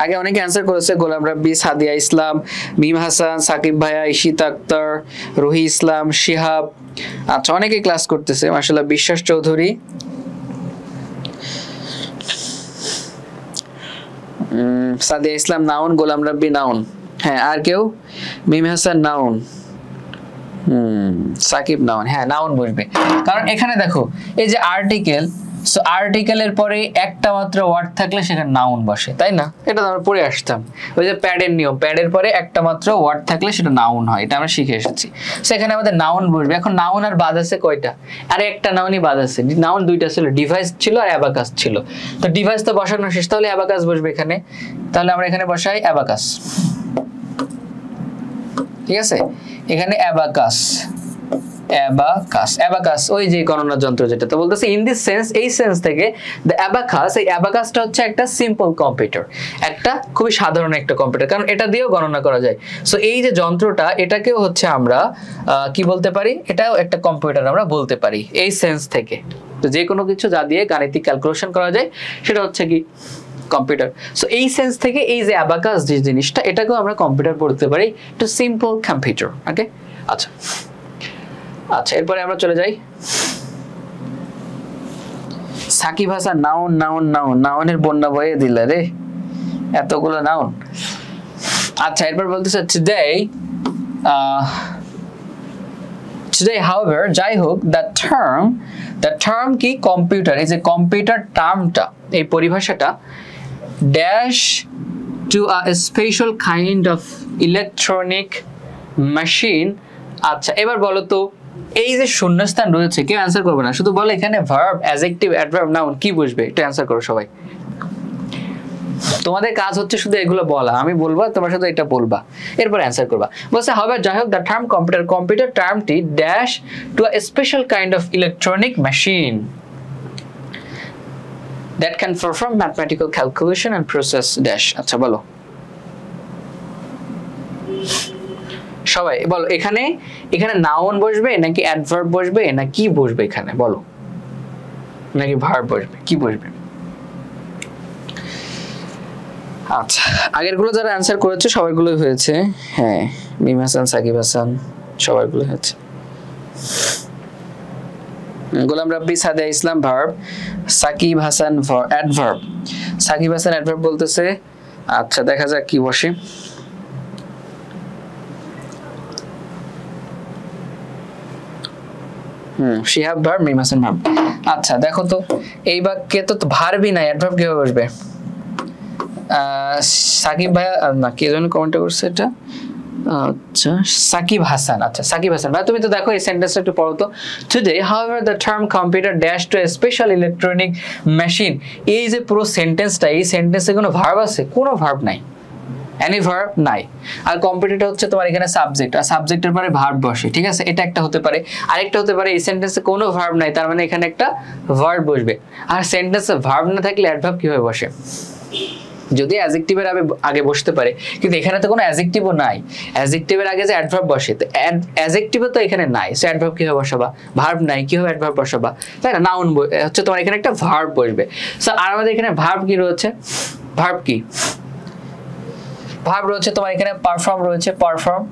আগে অনেকে অ্যান্সার করেছে, গোলাম রাব্বি, সাদিয়া ইসলাম, মিম হাসান, সাকিব ভাইয়া, ঈশিতা আক্তার, রুহি ইসলাম, শিহাব। আচ্ছা, অনেকে ক্লাস করতেছে মাশাআল্লাহ। বিশ্বাস চৌধুরী, সাদিয়া ইসলাম নাউন, গোলাম রাব্বি নাউন। হ্যাঁ, আর কেউ? মিম হাসান নাউন, সাকিব নাউন। হ্যাঁ, নাউন বসবে, কারণ এখানে দেখো এই যে আর্টিকেল, সো আর্টিকেলের পরে একটা মাত্র ওয়ার্ড থাকলে সেখানে নাউন বসে, তাই না? এটা তো আমরা পড়ে আসতাম, ওই যে প্যাডের নিয়ম, প্যাডের পরে একটা মাত্র ওয়ার্ড থাকলে সেটা নাউন হয়, এটা আমরা শিখে এসেছি। সেখানে আমাদের নাউন বসবে। এখন নাউন আর বাদ আছে কয়টা? আরে একটা নাউনই বাদ আছে। নাউন দুইটা ছিল, ডিভাইস ছিল আর অ্যাবাকাস ছিল। তো ডিভাইস তো বসানো শেষ, তাহলে অ্যাবাকাস বসবে এখানে। তাহলে আমরা এখানে বসাই অ্যাবাকাস, ঠিক আছে? এখানে অ্যাবাকাস, অ্যাবাকাস, অ্যাবাকাস ওই যে গণনা যন্ত্র যেটা। তো বলতেছে ইন দিস সেন্স, এই সেন্স থেকে দ্য অ্যাবাকাস, এই অ্যাবাকাসটা হচ্ছে একটা সিম্পল কম্পিউটার, একটা খুবই সাধারণ একটা কম্পিউটার, কারণ এটা দিয়েও গণনা করা যায়। সো এই যে যন্ত্রটা, এটাকেও হচ্ছে আমরা কি বলতে পারি? এটাও একটা কম্পিউটার আমরা বলতে পারি এই সেন্স থেকে। তো যে কোনো কিছু যা দিয়ে গাণিতিক ক্যালকুলেশন করা যায় সেটা হচ্ছে কি কম্পিউটার। সো এই সেন্স থেকে এই যে অ্যাবাকাস যে জিনিসটা, এটাকেও আমরা কম্পিউটার বলতে পারি, টু সিম্পল কম্পিউটার। ওকে, আচ্ছা আচ্ছা, এরপরে আমরা চলে যাই Shakib Hasan noun, noun, noun, নাউনের বন্যা বয়ে দিলে রে, এতগুলো নাউন। আচ্ছা, এরপর বলতেছে today however, যাই হোক, the term কি কম্পিউটার, এই যে কম্পিউটার টার্মটা, এই পরিভাষাটা dash to a special kind of electronic machine। আচ্ছা, এবার বলো তো এই যে শূন্যস্থান রয়েছে, কেউ অ্যান্সার করবে না, শুধু বলো এখানে ভার্ব, অ্যাডজেক্টিভ, অ্যাডভার্ব, নাউন কি বসবে, একটু অ্যান্সার করো সবাই। তোমাদের কাজ হচ্ছে শুধু এগুলো বলা, আমি বলবো তোমরা শুধু এটা বলবা, এরপর অ্যান্সার করবা। বলছে হবে যাই হোক, দ্য টার্ম কম্পিউটার, কম্পিউটার টার্মটি dash to a special kind of electronic machine that can perform mathematical calculation and process dash। আচ্ছা বলো সবাই, বলো এখানে নাউন বসবে নাকি অ্যাডভার্ব বসবে না কি বসবে এখানে বলো, নাকি ভার্ব বসবে, কি বসবে? আচ্ছা, আগের গুলো যারা অ্যান্সার করেছে সবাইগুলোই হয়েছে। হ্যাঁ, মিম হাসান, সাকিব হাসান, সবাইগুলো হয়েছে। Golam Rabbi, Sadia Islam verb, Sakib Hasan adverb. Sakib Hasan adverb বলতেছে। আচ্ছা, দেখা যাক কি বসে। Shihab verb, Mim Hasan verb. আচ্ছা দেখো তো, এই বাক্যে তো ভার্বই নাই, অ্যাডভার্ব কিভাবে বসবে? সাকিব ভাইয়া না, কে যেন কমেন্ট করছে এটা। আচ্ছা, সাকিব হাসান। আচ্ছা, সাকিব হাসান ভাই, তুমি তো দেখো এই সেন্টেন্সটা একটু পড়ো তো। Today however the term computer dash to a special electronic machine, এই যে পুরো সেন্টেন্সটা, এই সেন্টেন্সে কোনো ভার্ব আছে? কোনো ভার্ব নাই, এনি ভার্ব নাই। আর কম্পিউটারটা হচ্ছে তোমার এখানে সাবজেক্ট, আর সাবজেক্টের পরে ভার্ব বসে, ঠিক আছে? এটা একটা হতে পারে। আরেকটা হতে পারে এই সেন্টেন্সে কোনো ভার্ব নাই, তার মানে এখানে একটা ভার্ব বসবে। আর সেন্টেন্সে ভার্ব না থাকলে অ্যাডভার্ব কিভাবে বসে? যদি অ্যাডজেক্টিভের আগে বসতে পারে, কিন্তু এখানে তো কোনো অ্যাডজেক্টিভও নাই। অ্যাডজেক্টিভের আগে যে অ্যাডভার্ব বসে, তো অ্যাডজেক্টিভও তো এখানে নাই, সো অ্যাডভার্ব কিভাবে বসাবা? ভার্ব নাই, কিভাবে অ্যাডভার্ব বসাবা? তাই না? নাউন হচ্ছে তোমার এখানে একটা ভার্ব বসবে। সো আর আমাদের এখানে ভার্ব কি রয়েছে? ভার্ব কি? ভার্ব রয়েছে তোমার এখানে পারফর্ম রয়েছে, পারফর্ম,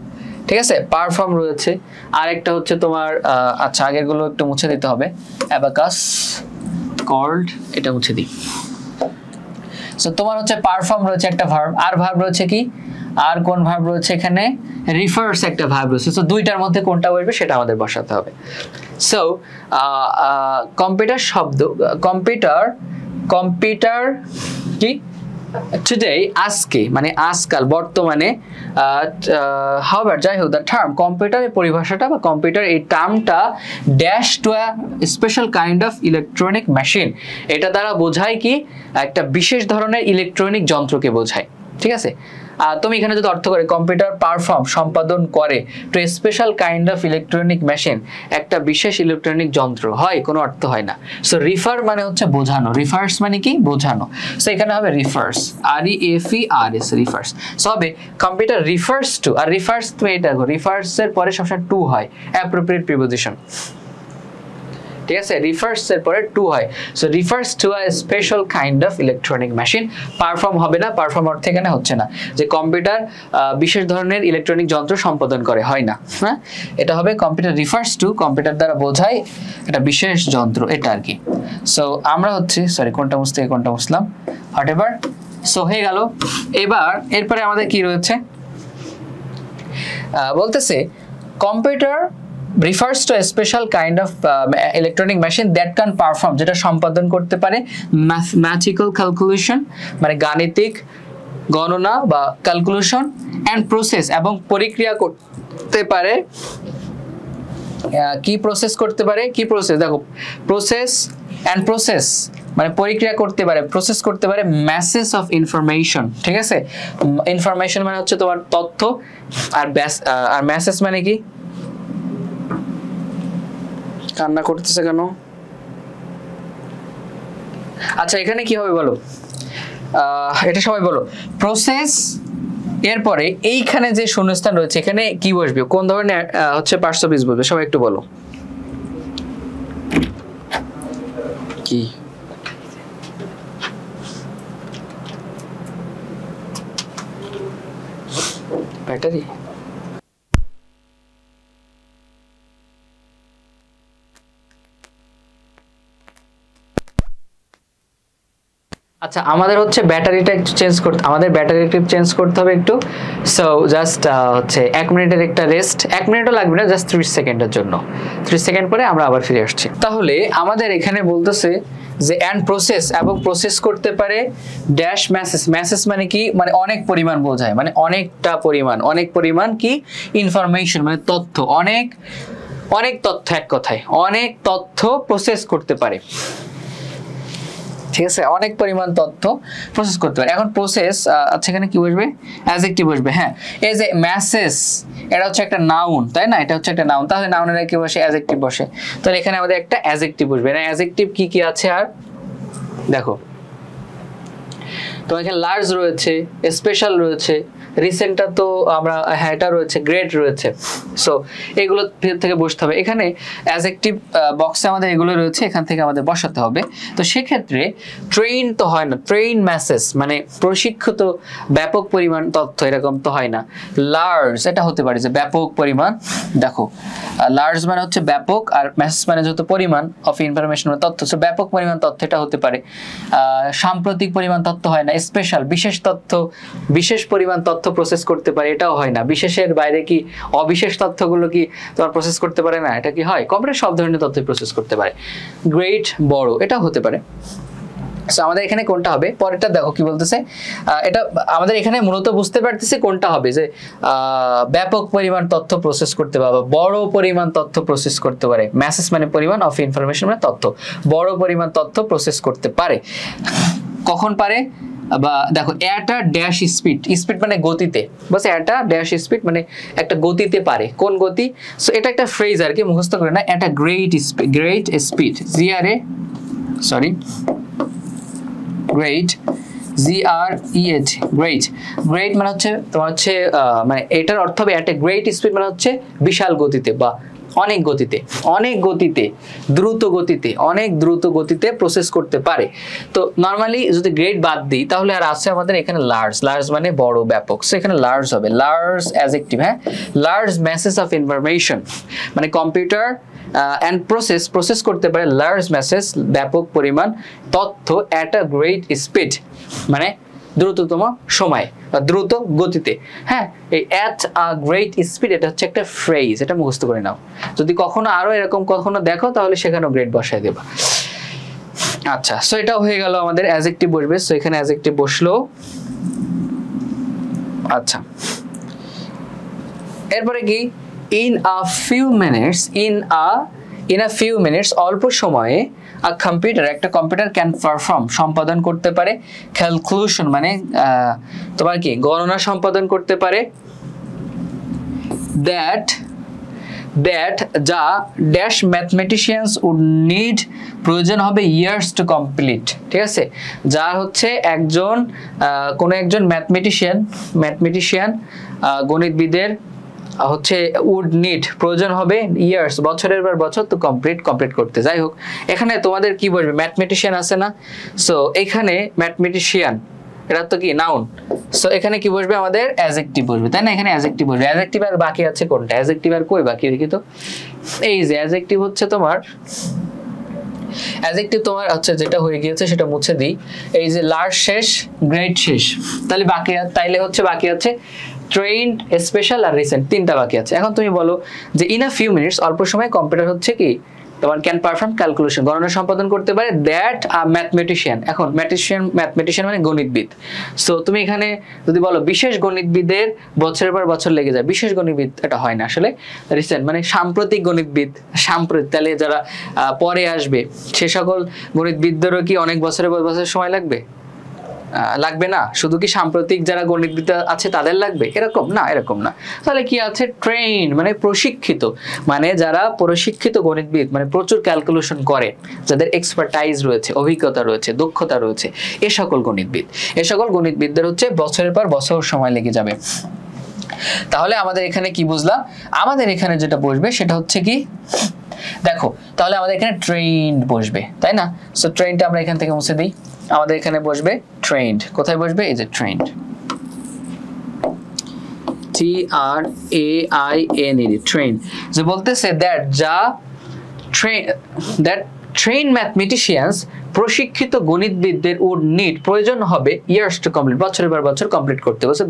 ঠিক আছে? পারফর্ম রয়েছে। আরেকটা হচ্ছে তোমার আচ্ছা, আগের গুলো একটু মুছে দিতে হবে। অ্যাবাকাস, কল্ড, এটা মুছে দিই। সো তোমার হচ্ছে পারফর্ম রয়েছে একটা ভার্ব, আর ভার্ব রয়েছে কি? আর কোন ভার্ব রয়েছে এখানে? রিফার্স একটা ভার্ব রয়েছে। সো দুইটার মধ্যে কোনটা বসবে সেটা আমাদের বসাতে হবে। সো কম্পিউটার শব্দ, কম্পিউটার কি টুডে আজকে মানে আজকাল বর্তমানে হাউএভার যাই হোক দ্য টার্ম কম্পিউটারের পরিভাষাটা বা কম্পিউটার এই টার্মটা dash to a special kind of electronic machine, এটা দ্বারা বোঝায় কি একটা বিশেষ ধরনের ইলেকট্রনিক যন্ত্রকে বোঝায়। ঠিক আছে, তুমি এখানে যদি অর্থ করে কম্পিউটার পারফর্ম সম্পাদন করে to special kind of electronic machine, একটা বিশেষ ইলেকট্রনিক যন্ত্র হয়, কোনো অর্থ হয় না। সো রিফার মানে হচ্ছে বোঝানো, রিফার্স মানে কি বোঝানো। সো এখানে হবে রিফার্স, REFERS রিফার্স। সো হবে কম্পিউটার রিফার্স টু, আর রিফার্স তো এটা রিফার্স এর পরে সবসময় টু হয়, অ্যাপ্রোপ্রিয়েট প্রিপোজিশন। ঠিক আছে, রিফার্স এর পরে টু হয়। So refers to a special kind of electronic machine. Perform হবে না, পারফর্ম অর্থ এখানে হচ্ছে না যে কম্পিউটার বিশেষ ধরনের ইলেকট্রনিক যন্ত্র সম্পাদন করে, হয় না। হ্যাঁ, এটা হবে কম্পিউটার রিফার্স টু, কম্পিউটার দ্বারা বোঝায় এটা বিশেষ যন্ত্র, এটা আর কি। সো আমরা হচ্ছে সরি কোনটা মুছতে কোনটা মুছলাম, হোয়াটএভার। সো হয়ে গেল। এবার এরপরে আমাদের কি রয়েছে, বলতেছে computer refers to a special kind of electronic machine that can perform, যেটা সম্পাদন করতে পারে mathematical calculation মানে গাণিতিক গণনা বা ক্যালকুলেশন and process এবং প্রক্রিয়া করতে পারে। কি প্রসেস করতে পারে, কি প্রসেস, দেখো প্রসেস and process মানে প্রক্রিয়া করতে পারে, প্রসেস করতে পারে ম্যাসেজ অফ ইনফরমেশন। ঠিক আছে, ইনফরমেশন মানে হচ্ছে তোমার তথ্য, আর ম্যাসেজ মানে কি, কান্না করতেছে কেন? আচ্ছা এখানে কি হবে বলো, এটা সবাই বলো। প্রসেস এরপরে এইখানে যে শূন্যস্থান রয়েছে এখানে কি বসবে, কোন ধরনের হচ্ছে পার্টস অফ স্পিচ বসবে, সবাই একটু বলো। কি ব্যাটারি? আচ্ছা আমাদের হচ্ছে ব্যাটারিটা একটু চেঞ্জ করতে, আমাদের ব্যাটারিটা চেঞ্জ করতে হবে একটু। সো জাস্ট হচ্ছে 1 মিনিটের একটা রেস্ট, 1 মিনিটও লাগবে না, জাস্ট 30 সেকেন্ডের জন্য। 30 সেকেন্ড পরে আমরা আবার ফিরে আসছি। তাহলে আমাদের এখানে বলতেছে যে অ্যান্ড প্রসেস, এবং প্রসেস করতে পারে ড্যাশ ম্যাসেজ। ম্যাসেজ মানে কি, মানে অনেক পরিমাণ বোঝায়, মানে অনেকটা পরিমাণ, অনেক পরিমাণ কি ইনফরমেশন মানে তথ্য, অনেক অনেক তথ্য, এক কথায় অনেক তথ্য প্রসেস করতে পারে। ঠিক আছে, অনেক পরিমাণ তথ্য প্রসেস করতে পারে। এখন প্রসেস, আচ্ছা এখানে কি বসবে, অ্যাডজেক্টিভ বসবে। হ্যাঁ, এই যে মেসেজ এটা হচ্ছে একটা নাউন, তাই না, এটা হচ্ছে একটা নাউন, তাহলে নাউনের কি বসে, অ্যাডজেক্টিভ বসে। তাহলে এখানে আমাদের একটা অ্যাডজেক্টিভ বসবে। না অ্যাডজেক্টিভ কি কি আছে, আর দেখো তো এখানে লার্জ রয়েছে, স্পেশাল রয়েছে, রিসেন্টটা তো আমরা, হ্যাঁ এটা রয়েছে, গ্রেট রয়েছে। সো এগুলো থেকে বসতে হবে। এখানে অ্যাডজেক্টিভ বক্সে আমাদের এগুলো রয়েছে, এখান থেকে আমাদের বসাতে হবে। তো সেক্ষেত্রে ট্রেন তো হয় না, ট্রেন মেসেজ মানে প্রশিক্ষিত ব্যাপক পরিমাণ তথ্য, এরকম তো হয় না। লার্জ এটা হতে পারে যে ব্যাপক পরিমাণ, দেখো লার্জ মানে হচ্ছে ব্যাপক, আর মেসেজ মানে যেহেতু পরিমাণ অফ ইনফরমেশন মানে তথ্য, সো ব্যাপক পরিমাণ তথ্য এটা হতে পারে। সাম্প্রতিক পরিমাণ তথ্য হয় না। স্পেশাল বিশেষ তথ্য, বিশেষ পরিমাণ তথ্য প্রসেস করতে পারে, এটাও হয় না। বিশেষের বাইরে কি অবিশেষ তথ্যগুলো কি তোমার প্রসেস করতে পারে না, এটা কি হয়? কম্পিউটার সব ধরনের তথ্য প্রসেস করতে পারে। গ্রেট বড় এটাও হতে পারে। সো আমাদের এখানে কোনটা হবে, পরেরটা দেখো কি বলতেছে। এটা আমাদের এখানে মূলত বুঝতে পারতেছে কোনটা হবে, যে ব্যাপক পরিমাণ তথ্য প্রসেস করতে পারে, বড় পরিমাণ তথ্য প্রসেস করতে পারে। মেসেজ মানে পরিমাণ, অফ ইনফরমেশন মানে তথ্য, বড় পরিমাণ তথ্য প্রসেস করতে পারে। কখন পারে, বা দেখো at a dash speed, speed মানে গতিতে, বলছে অ্যাট আ ড্যাশ স্পিড মানে একটা গতিতে পারে। কোন গতি? সো এটা একটা ফ্রেজ আর কি, মুখস্থ করে না। At a great speed, great speed, great GREAT, great. Great মানে হচ্ছে তোমার হচ্ছে মানে এটার অর্থ হবে অ্যাট এ গ্রেট স্পিড মানে হচ্ছে বিশাল গতিতে বা অনেক গতিতে, অনেক গতিতে, দ্রুত গতিতে, অনেক দ্রুত গতিতে প্রসেস করতে পারে। তো নর্মালি যদি গ্রেট বাদ দিই তাহলে আর আছে আমাদের এখানে লার্জ, লার্জ মানে বড় ব্যাপক। সো এখানে লার্জ হবে, লার্জ অ্যাডজেক্টিভ। হ্যাঁ, লার্জ মেসেজ অফ ইনফরমেশন মানে কম্পিউটার অ্যান্ড প্রসেস করতে পারে লার্জ মেসেজ ব্যাপক পরিমাণ তথ্য অ্যাট আ গ্রেট স্পিড মানে দ্রুততম সময় বা দ্রুত গতিতে। হ্যাঁ, এই অ্যাট আ গ্রেট স্পিড এটা হচ্ছে একটা ফ্রেজ, এটা মুখস্থ করে নাও। যদি কখনো আরো এরকম কখনো দেখো তাহলে সেখানেও গ্রেট বসায় দেবা। আচ্ছা, সো এটা হয়ে গেল আমাদের অ্যাডজেক্টিভ বসবে, সো এখানে অ্যাডজেক্টিভ বসলো। আচ্ছা, এরপরে কি ইন আ ফিউ মিনিটস অল্প সময়ে একটা কম্পিউটার ক্যান পারফর্ম সম্পাদন করতে পারে, ক্যালকুলেশন মানে তোমার কি গণনা সম্পাদন করতে পারে, দ্যাট যা ড্যাশ ম্যাথমেটিশিয়ানস উড নিড প্রয়োজন হবে ইয়ার্স টু কমপ্লিট। ঠিক আছে, যা হচ্ছে কোনো একজন ম্যাথমেটিশিয়ান গণিতবিদের হচ্ছে উড নিড প্রয়োজন হবে ইয়ার্স বছরের পর বছর তো কমপ্লিট করতে। যাই হোক, এখানে তোমাদের কি বলবে, ম্যাথমেটিশিয়ান আছে না, সো এখানে ম্যাথমেটিশিয়ান এটা তো কি নাউন, সো এখানে কি বসবে আমাদের অ্যাডজেক্টিভ বসবে, তাই না? এখানে অ্যাডজেক্টিভ বসবে। অ্যাডজেক্টিভ আর বাকি আছে কোনটা? অ্যাডজেক্টিভ আর কই বাকি দেখি তো। এই যে অ্যাডজেক্টিভ হচ্ছে তোমার, অ্যাডজেক্টিভ তোমার হচ্ছে যেটা হয়ে গিয়েছে সেটা মুছে দিই। এই যে লার্জ শেষ, গ্রেট শেষ, তাহলে বাকি আছে ট্রেন্ড, স্পেশাল আর রিসেন্ট, তিনটা বাকি আছে। এখন তুমি বলো যে ইন আ ফিউ মিনিটস অল্প সময় কম্পিউটার হচ্ছে কি তোমার ক্যান পারফর্ম ক্যালকুলেশন গণনা সম্পাদন করতে পারে, দ্যাট আ ম্যাথমেটিশিয়ান। এখন ম্যাথমেটিশিয়ান মানে গণিতবিদ। সো তুমি এখানে যদি বলো বিশেষ গণিতবিদের বছরের পর বছর লেগে যায়, বিশেষ গণিতবিদ এটা হয় না আসলে, রিসেন্ট মানে সাম্প্রতিক গণিতবিদ, তাহলে যারা পরে আসবে সে সকল গণিতবিদদেরও কি অনেক বছরের পর বছর সময় লাগবে? লাগবে না। শুধু কি সাম্প্রতিক যারা গণিতবিদ আছে তাদের লাগবে? এরকম না। তাহলে কি আছে? ট্রেন মানে প্রশিক্ষিত, মানে যারা প্রশিক্ষিত গণিতবিদ, মানে প্রচুর ক্যালকুলেশন করে, যাদের এক্সপার্টাইজ রয়েছে, অভিজ্ঞতা রয়েছে, দক্ষতা রয়েছে, এ সকল গণিতবিদদের হচ্ছে বছরের পর বছর সময় লেগে যাবে। তাহলে আমাদের এখানে কি বুঝলাম? আমাদের এখানে যেটা বসবে সেটা হচ্ছে কি, দেখো তাহলে আমাদের এখানে ট্রেন্ড বসবে, তাই না? সো ট্রেন্ডটা আমরা এখান থেকে মুছে দিই। আমাদের এখানে বসবে ট্রেন্ড। কোথায় বসবে? এই যে ট্রেন্ড, TRAINED, ট্রেন্ড। যে বলতেছে দ্যাট ট্রেন ম্যাথমেটিশিয়ানস প্রশিক্ষিত গণিতবিদদের উড নিড প্রয়োজন হবে ইয়ার্স টু কমপ্লিট, বছরের পর বছর কমপ্লিট করতে। বলছে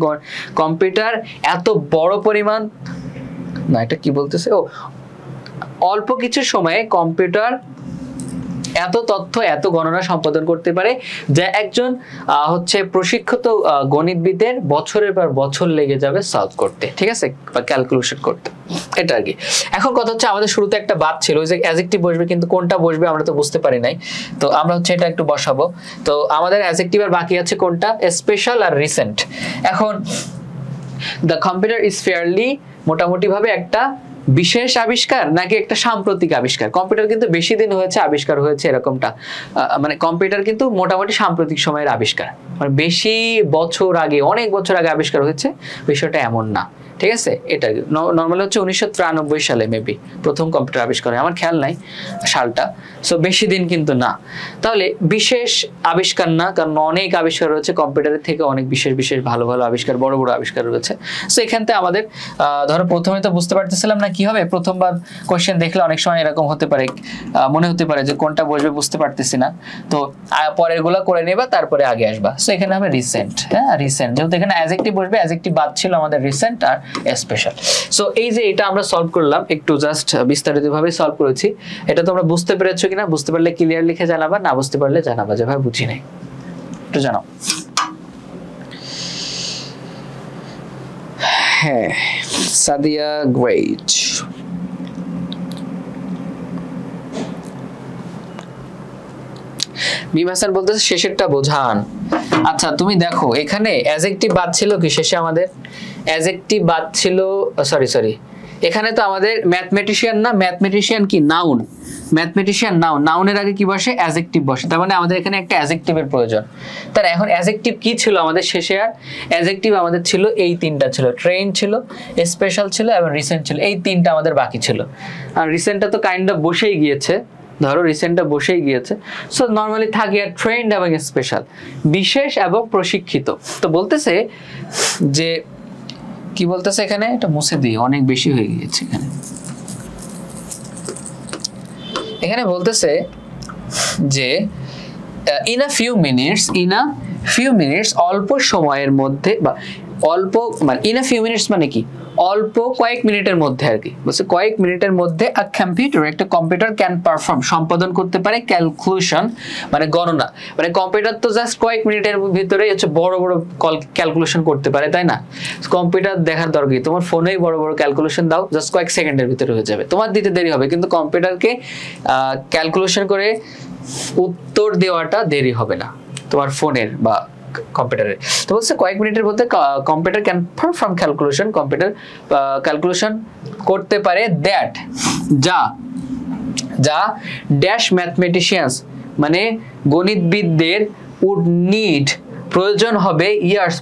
কম্পিউটার এত বড় পরিমাণ না, এটা কি বলতেছে, অল্প কিছু সময়ে কম্পিউটার এত তথ্য, এত গণনা সম্পাদন করতে পারে যা একজন হচ্ছে প্রশিক্ষিত গণিতবিদের বছরের পর বছর লেগে যাবে সলভ করতে, ঠিক আছে, বা ক্যালকুলেশন করতে। এটা আর কি। এখন কথা হচ্ছে আমাদের শুরুতে একটা বাদ ছিল, ওই যে অ্যাডজেক্টিভ বসবে, কিন্তু কোনটা বসবে আমরা তো বুঝতে পারি নাই, তো আমরা হচ্ছে এটা একটু বসাবো। তো আমাদের অ্যাডজেক্টিভ আর বাকি আছে কোনটা? স্পেশাল আর রিসেন্ট। এখন দ্য কম্পিউটার ইজ ফেয়ারলি মোটামুটি ভাবে একটা বিশেষ আবিষ্কার নাকি একটা সাম্প্রতিক আবিষ্কার? কম্পিউটার কিন্তু বেশি দিন হয়েছে আবিষ্কার হয়েছে এরকমটা, মানে কম্পিউটার কিন্তু মোটামুটি সাম্প্রতিক সময়ের আবিষ্কার, মানে বেশি বছর আগে, অনেক বছর আগে আবিষ্কার হয়েছে, বিষয়টা এমন না, ঠিক আছে। এটা নর্মালি হচ্ছে 1993 সালে মেবি প্রথম কম্পিউটার আবিষ্কার হয়, আমার খেয়াল নাই সালটা, সো বেশি দিন কিন্তু না। তাহলে বিশেষ আবিষ্কার না, কারণ অনেক আবিষ্কার রয়েছে কম্পিউটারের থেকে, অনেক বিশেষ ভালো আবিষ্কার, বড় আবিষ্কার রয়েছে। সো এখান থেকে আমাদের ধরো প্রথমে তো বুঝতে পারতেছিলাম না কি হবে, প্রথমবার কোশ্চেন দেখলে অনেক সময় এরকম হতে পারে, মনে হতে পারে যে কোনটা বসবে বুঝতে পারতেছি না, তো পরের গুলা করে নেবা, তারপরে আগে আসবা। সো এখানে হবে রিসেন্ট, হ্যাঁ রিসেন্ট, যেহেতু এখানে অ্যাডজেক্টিভ বসবে, অ্যাডজেক্টিভ বাদ ছিল আমাদের রিসেন্ট আর স্পেশাল। সো এই যে এটা আমরা সলভ করলাম, একটু জাস্ট বিস্তারিতভাবে সলভ করেছি। এটা তোমরা বুঝতে পেরেছো কিনা? বুঝতে পারলে ক্লিয়ার লিখে জানাবা, না বুঝতে পারলে জানাবা যে ভাই বুঝি নাই, একটু জানাও। হ্যাঁ, সাদিয়া গ্রেট। মিম হাসান বলতেছে শেষেরটা বোঝান। আচ্ছা তুমি দেখো এখানে অ্যাডজেক্টিভ বাদ ছিল কি শেষে? আমাদের অ্যাডজেক্টিভ বাদ ছিল, সরি এখানে তো আমাদের ম্যাথমেটিশিয়ান না, ম্যাথমেটিশিয়ান কি নাউন, ম্যাথমেটিশিয়ান নাউনের আগে কি বসে? অ্যাডজেক্টিভ বসে। তার মানে আমাদের এখানে একটা অ্যাডজেক্টিভের প্রয়োজন। তার এখন অ্যাডজেক্টিভ কি ছিল আমাদের শেষে? আর অ্যাডজেক্টিভ আমাদের ছিল এই তিনটা ছিল, ট্রেন ছিল, স্পেশাল ছিল এবং রিসেন্ট ছিল, এই তিনটা আমাদের বাকি ছিল। আর রিসেন্টটা তো কাইন্ড অফ বসেই গিয়েছে, ধরো রিসেন্টটা বসেই গিয়েছে। সো নর্মালি থাকে আর ট্রেন্ড এবং স্পেশাল, বিশেষ এবং প্রশিক্ষিত। তো বলতেছে যে কি বলতেছে এখানে, এটা মুছে দিই, অনেক বেশি হয়ে গিয়েছে এখানে। এখানে বলতেছে যে in a few few minutes অল্প সময়ের মধ্যে, বা অল্প মানে ইন আ ফিউ মিনিটস মানে কি, অল্প কয়েক মিনিটের মধ্যে আর কি বলছে, কয়েক মিনিটের মধ্যে আ কম্পিউটার, একটা কম্পিউটার ক্যান পারফর্ম, সম্পাদন করতে পারে ক্যালকুলেশন মানে গণনা, মানে কম্পিউটার তো জাস্ট কয়েক মিনিটের ভিতরে হচ্ছে বড় বড় ক্যালকুলেশন করতে পারে, তাই না? কম্পিউটার দেখার দরকার, তোমার ফোনেই বড় বড় ক্যালকুলেশন দাও, জাস্ট কয়েক সেকেন্ডের ভিতরে হয়ে যাবে, তোমার দিতে দেরি হবে, কিন্তু কম্পিউটারকে ক্যালকুলেশন করে উত্তর দেওয়াটা দেরি হবে না তোমার ফোনের বা কম্পিউটারে। তো বলছে কয়েক মিনিটের মধ্যে computer can perform calculation, computer calculation করতে পারে দ্যাট, যা ড্যাশ ম্যাথমেটিশিয়ানস মানে গণিতবিদদের উড নিড প্রয়োজন হবে ইয়ার্স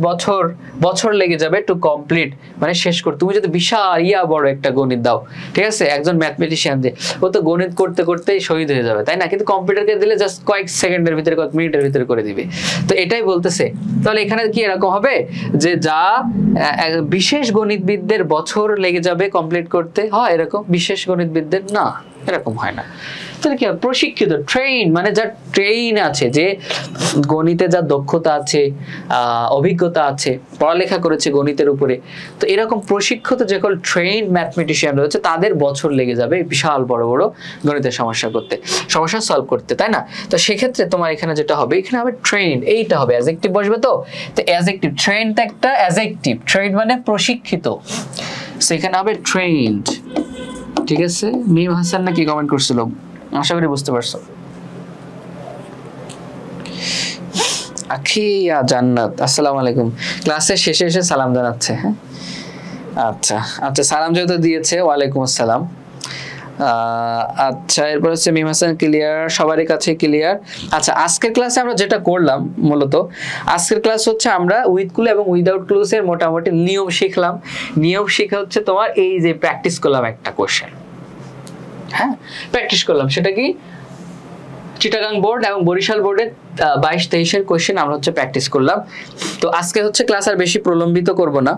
বছর লেগে যাবে টু কমপ্লিট মানে শেষ করতে। তুমি যদি বিশাল বড় একটা গণিত দাও, ঠিক আছে, একজন ম্যাথমেটিশিয়ান যে ও তো গণিত করতে করতেই শহীদ হয়ে যাবে, তাই না? কিন্তু কম্পিউটারকে দিলে জাস্ট কয়েক সেকেন্ডের ভিতরে, কয়েক মিনিটের ভিতরে করে দিবে। তো এটাই বলতেছে। তাহলে এখানে কি এরকম হবে যে যা বিশেষ গণিতবিদদের বছর লেগে যাবে কমপ্লিট করতে, হয় এরকম? বিশেষ গণিতবিদদের না, এরকম হয় না। তাহলে কি প্রশিক্ষিত, ট্রেন মানে যার ট্রেন আছে, যে গণিতে যার দক্ষতা আছে, অভিজ্ঞতা আছে, পড়ালেখা করেছে গণিতের উপরে, তো এরকম প্রশিক্ষিত যে সকল ট্রেন ম্যাথমেটিশিয়ান রয়েছে তাদের বছর লেগে যাবে বিশাল বড় বড় গণিতের সমস্যা সলভ করতে, তাই না? তো সেক্ষেত্রে তোমার এখানে যেটা হবে, এখানে হবে ট্রেন, এইটা হবে অ্যাডজেক্টিভ বসবে। তো অ্যাডজেক্টিভ, ট্রেনটা একটা অ্যাডজেক্টিভ, ট্রেন মানে প্রশিক্ষিত, সেখানে হবে ট্রেন্ড। ঠিক আছে, মিম হাসান না কি কমেন্ট করছিল, আশা করি বুঝতে পারছো। আখিয়া জান্নাত আসসালামু আলাইকুম, ক্লাসের শেষে এসে সালাম জানাচ্ছে। হ্যাঁ আচ্ছা আচ্ছা, সালাম যেহেতু দিয়েছে, ওয়ালাইকুম আসসালাম। আচ্ছা, এরপর হচ্ছে মিম হাসান ক্লিয়ার, সবারই কাছে ক্লিয়ার। আচ্ছা, আজকের ক্লাসে আমরা যেটা করলাম, মূলত আজকের ক্লাস হচ্ছে আমরা উইথ ক্লু এবং উইদাউট ক্লুজ এর মোটামুটি নিয়ম শিখলাম। নিয়ম শিখা হচ্ছে তোমার এই যে প্র্যাকটিস করলাম একটা কোশ্চেন, হ্যাঁ প্র্যাকটিস করলাম, সেটা কি চিটাগাং বোর্ড এবং বরিশাল বোর্ডের 22-23 কোশ্চেন আমরা হচ্ছে প্র্যাকটিস করলাম। তো আজকে হচ্ছে ক্লাস আর বেশি প্রলম্বিত করব না,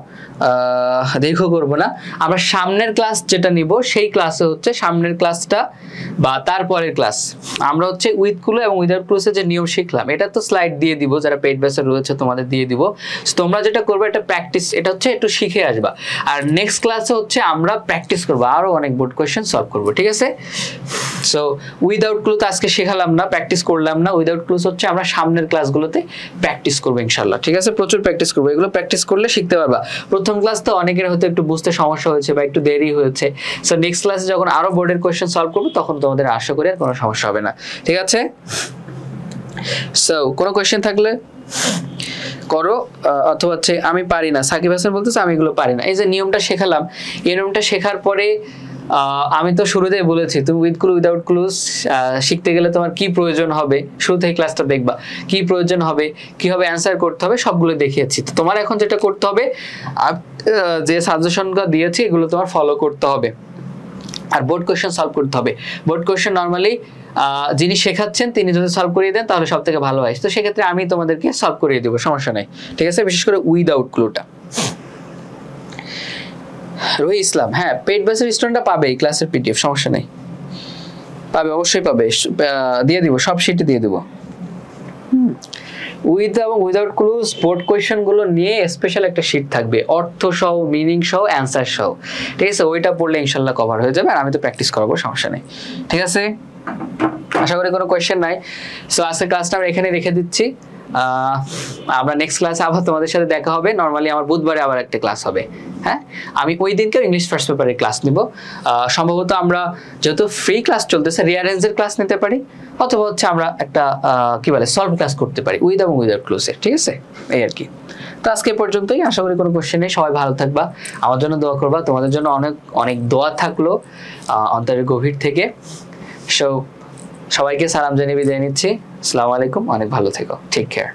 দীর্ঘ করব না। আমরা সামনের ক্লাস যেটা নিব, সেই ক্লাসে হচ্ছে সামনের ক্লাসটা বা তারপরের ক্লাস আমরা হচ্ছে উইথ ক্লু এবং উইদাউট ক্লুজে যে নিয়ম শিখলাম, এটা তো স্লাইড দিয়ে দিব, যারা পেইড ব্যাচে রয়েছে তোমাদের দিয়ে দিব। তোমরা যেটা করবে এটা প্র্যাকটিস, এটা হচ্ছে একটু শিখে আসবা। আর নেক্সট ক্লাসে হচ্ছে আমরা প্র্যাকটিস করবো, আরো অনেক বোর্ড কোশ্চেন সলভ করবো, ঠিক আছে? সো উইদাউট ক্লু তো আজকে শেখালাম না, প্র্যাকটিস করলাম না। উইদাউট ক্লুজ হচ্ছে আমরা সামনের ক্লাসগুলোতে প্র্যাকটিস করবো ইনশাআল্লাহ, ঠিক আছে? প্রচুর প্র্যাকটিস করবো, এগুলো প্র্যাকটিস করলে শিখতে পারবা। প্রথম ক্লাস তো অনেকের হয়তো একটু বুঝতে সমস্যা হয়েছে বা একটু দেরি হয়েছে, সো নেক্সট ক্লাসে যখন আরো বোর্ডের কোশ্চেন সলভ করবো তখন তোমাদের আশা করি আর কোনো সমস্যা হবে না, ঠিক আছে? সো কোনো কোশ্চেন থাকলে করো, অথবা হচ্ছে আমি পারি না, সাকিব হাসান বলতেছে আমি এগুলো পারি না। এই যে নিয়মটা শেখালাম, এই নিয়মটা শেখার পরে আমি তো শুরুতেই বলেছি তুমি উইথ ক্লু উইদাউট ক্লুজ শিখতে গেলে তোমার কি প্রয়োজন হবে, শুরুতেই ক্লাসটা দেখবা কি প্রয়োজন হবে, কিভাবে অ্যান্সার করতে হবে, সবগুলো দেখিয়েছি। তো তোমার এখন যেটা করতে হবে, যে সাজেশনটা দিয়েছি এগুলো তোমার ফলো করতে হবে, আর বোর্ড কোশ্চেন সলভ করতে হবে। বোর্ড কোশ্চেন নর্মালি যিনি শেখাচ্ছেন তিনি যদি সলভ করিয়ে দেন তাহলে সব থেকে ভালো হয়, তো সেক্ষেত্রে আমি তোমাদেরকে সলভ করিয়ে দেবো, সমস্যা নেই, ঠিক আছে? বিশেষ করে উইদাউট ক্লুটা। রহি ইসলাম, হ্যাঁ পেইড ব্যাচের স্টুডেন্টরা পাবে এই ক্লাসের পিডিএফ, সমস্যা নেই, পাবে, অবশ্যই পাবে, দিয়ে দিব, সব শিটে দিয়ে দিব। উইথ এবং উইদাউট ক্লুজ বোর্ড কোয়েশ্চেন গুলো নিয়ে স্পেশাল একটা শিট থাকবে, অর্থ সহ, মিনিং সহ, অ্যান্সার সহ, ঠিক আছে? ওইটা পড়লে ইনশাল্লাহ কভার হয়ে যাবে, আর আমি তো প্র্যাকটিস করাবো, সমস্যা নেই, ঠিক আছে? আশা করি কোনো কোয়েশ্চেন নাই। সো আজকের ক্লাসটা আমরা এখানে রেখে দিচ্ছি। আমরা নেক্সট ক্লাসে আবার তোমাদের সাথে দেখা হবে। নর্মালি আমার বুধবারে আবার একটা ক্লাস হবে, হ্যাঁ? আমি ওই দিনকে ইংলিশ ফার্স্ট পেপারের ক্লাস নিব। সম্ভবত আমরা যেহেতু ফ্রি ক্লাস চলতেছে, রিয়ারেঞ্জের ক্লাস নিতে পারি, অথবা হচ্ছে আমরা একটা কি বলে সলভ ক্লাস করতে পারি উইথ এবং উইদাউট ক্লোজের, ঠিক আছে? এই আর কি। তো আজকে পর্যন্তই, আশা করি কোনো কোশ্চেন নেই। সবাই ভালো থাকবা, আমার জন্য দোয়া করবা, তোমাদের জন্য অনেক অনেক দোয়া থাকলো অন্তরের গভীর থেকে। সো সবাইকে সালাম জানিয়ে বিদায় নিচ্ছি। আসসালামু আলাইকুম, অনেক ভালো থেকো, টেক কেয়ার।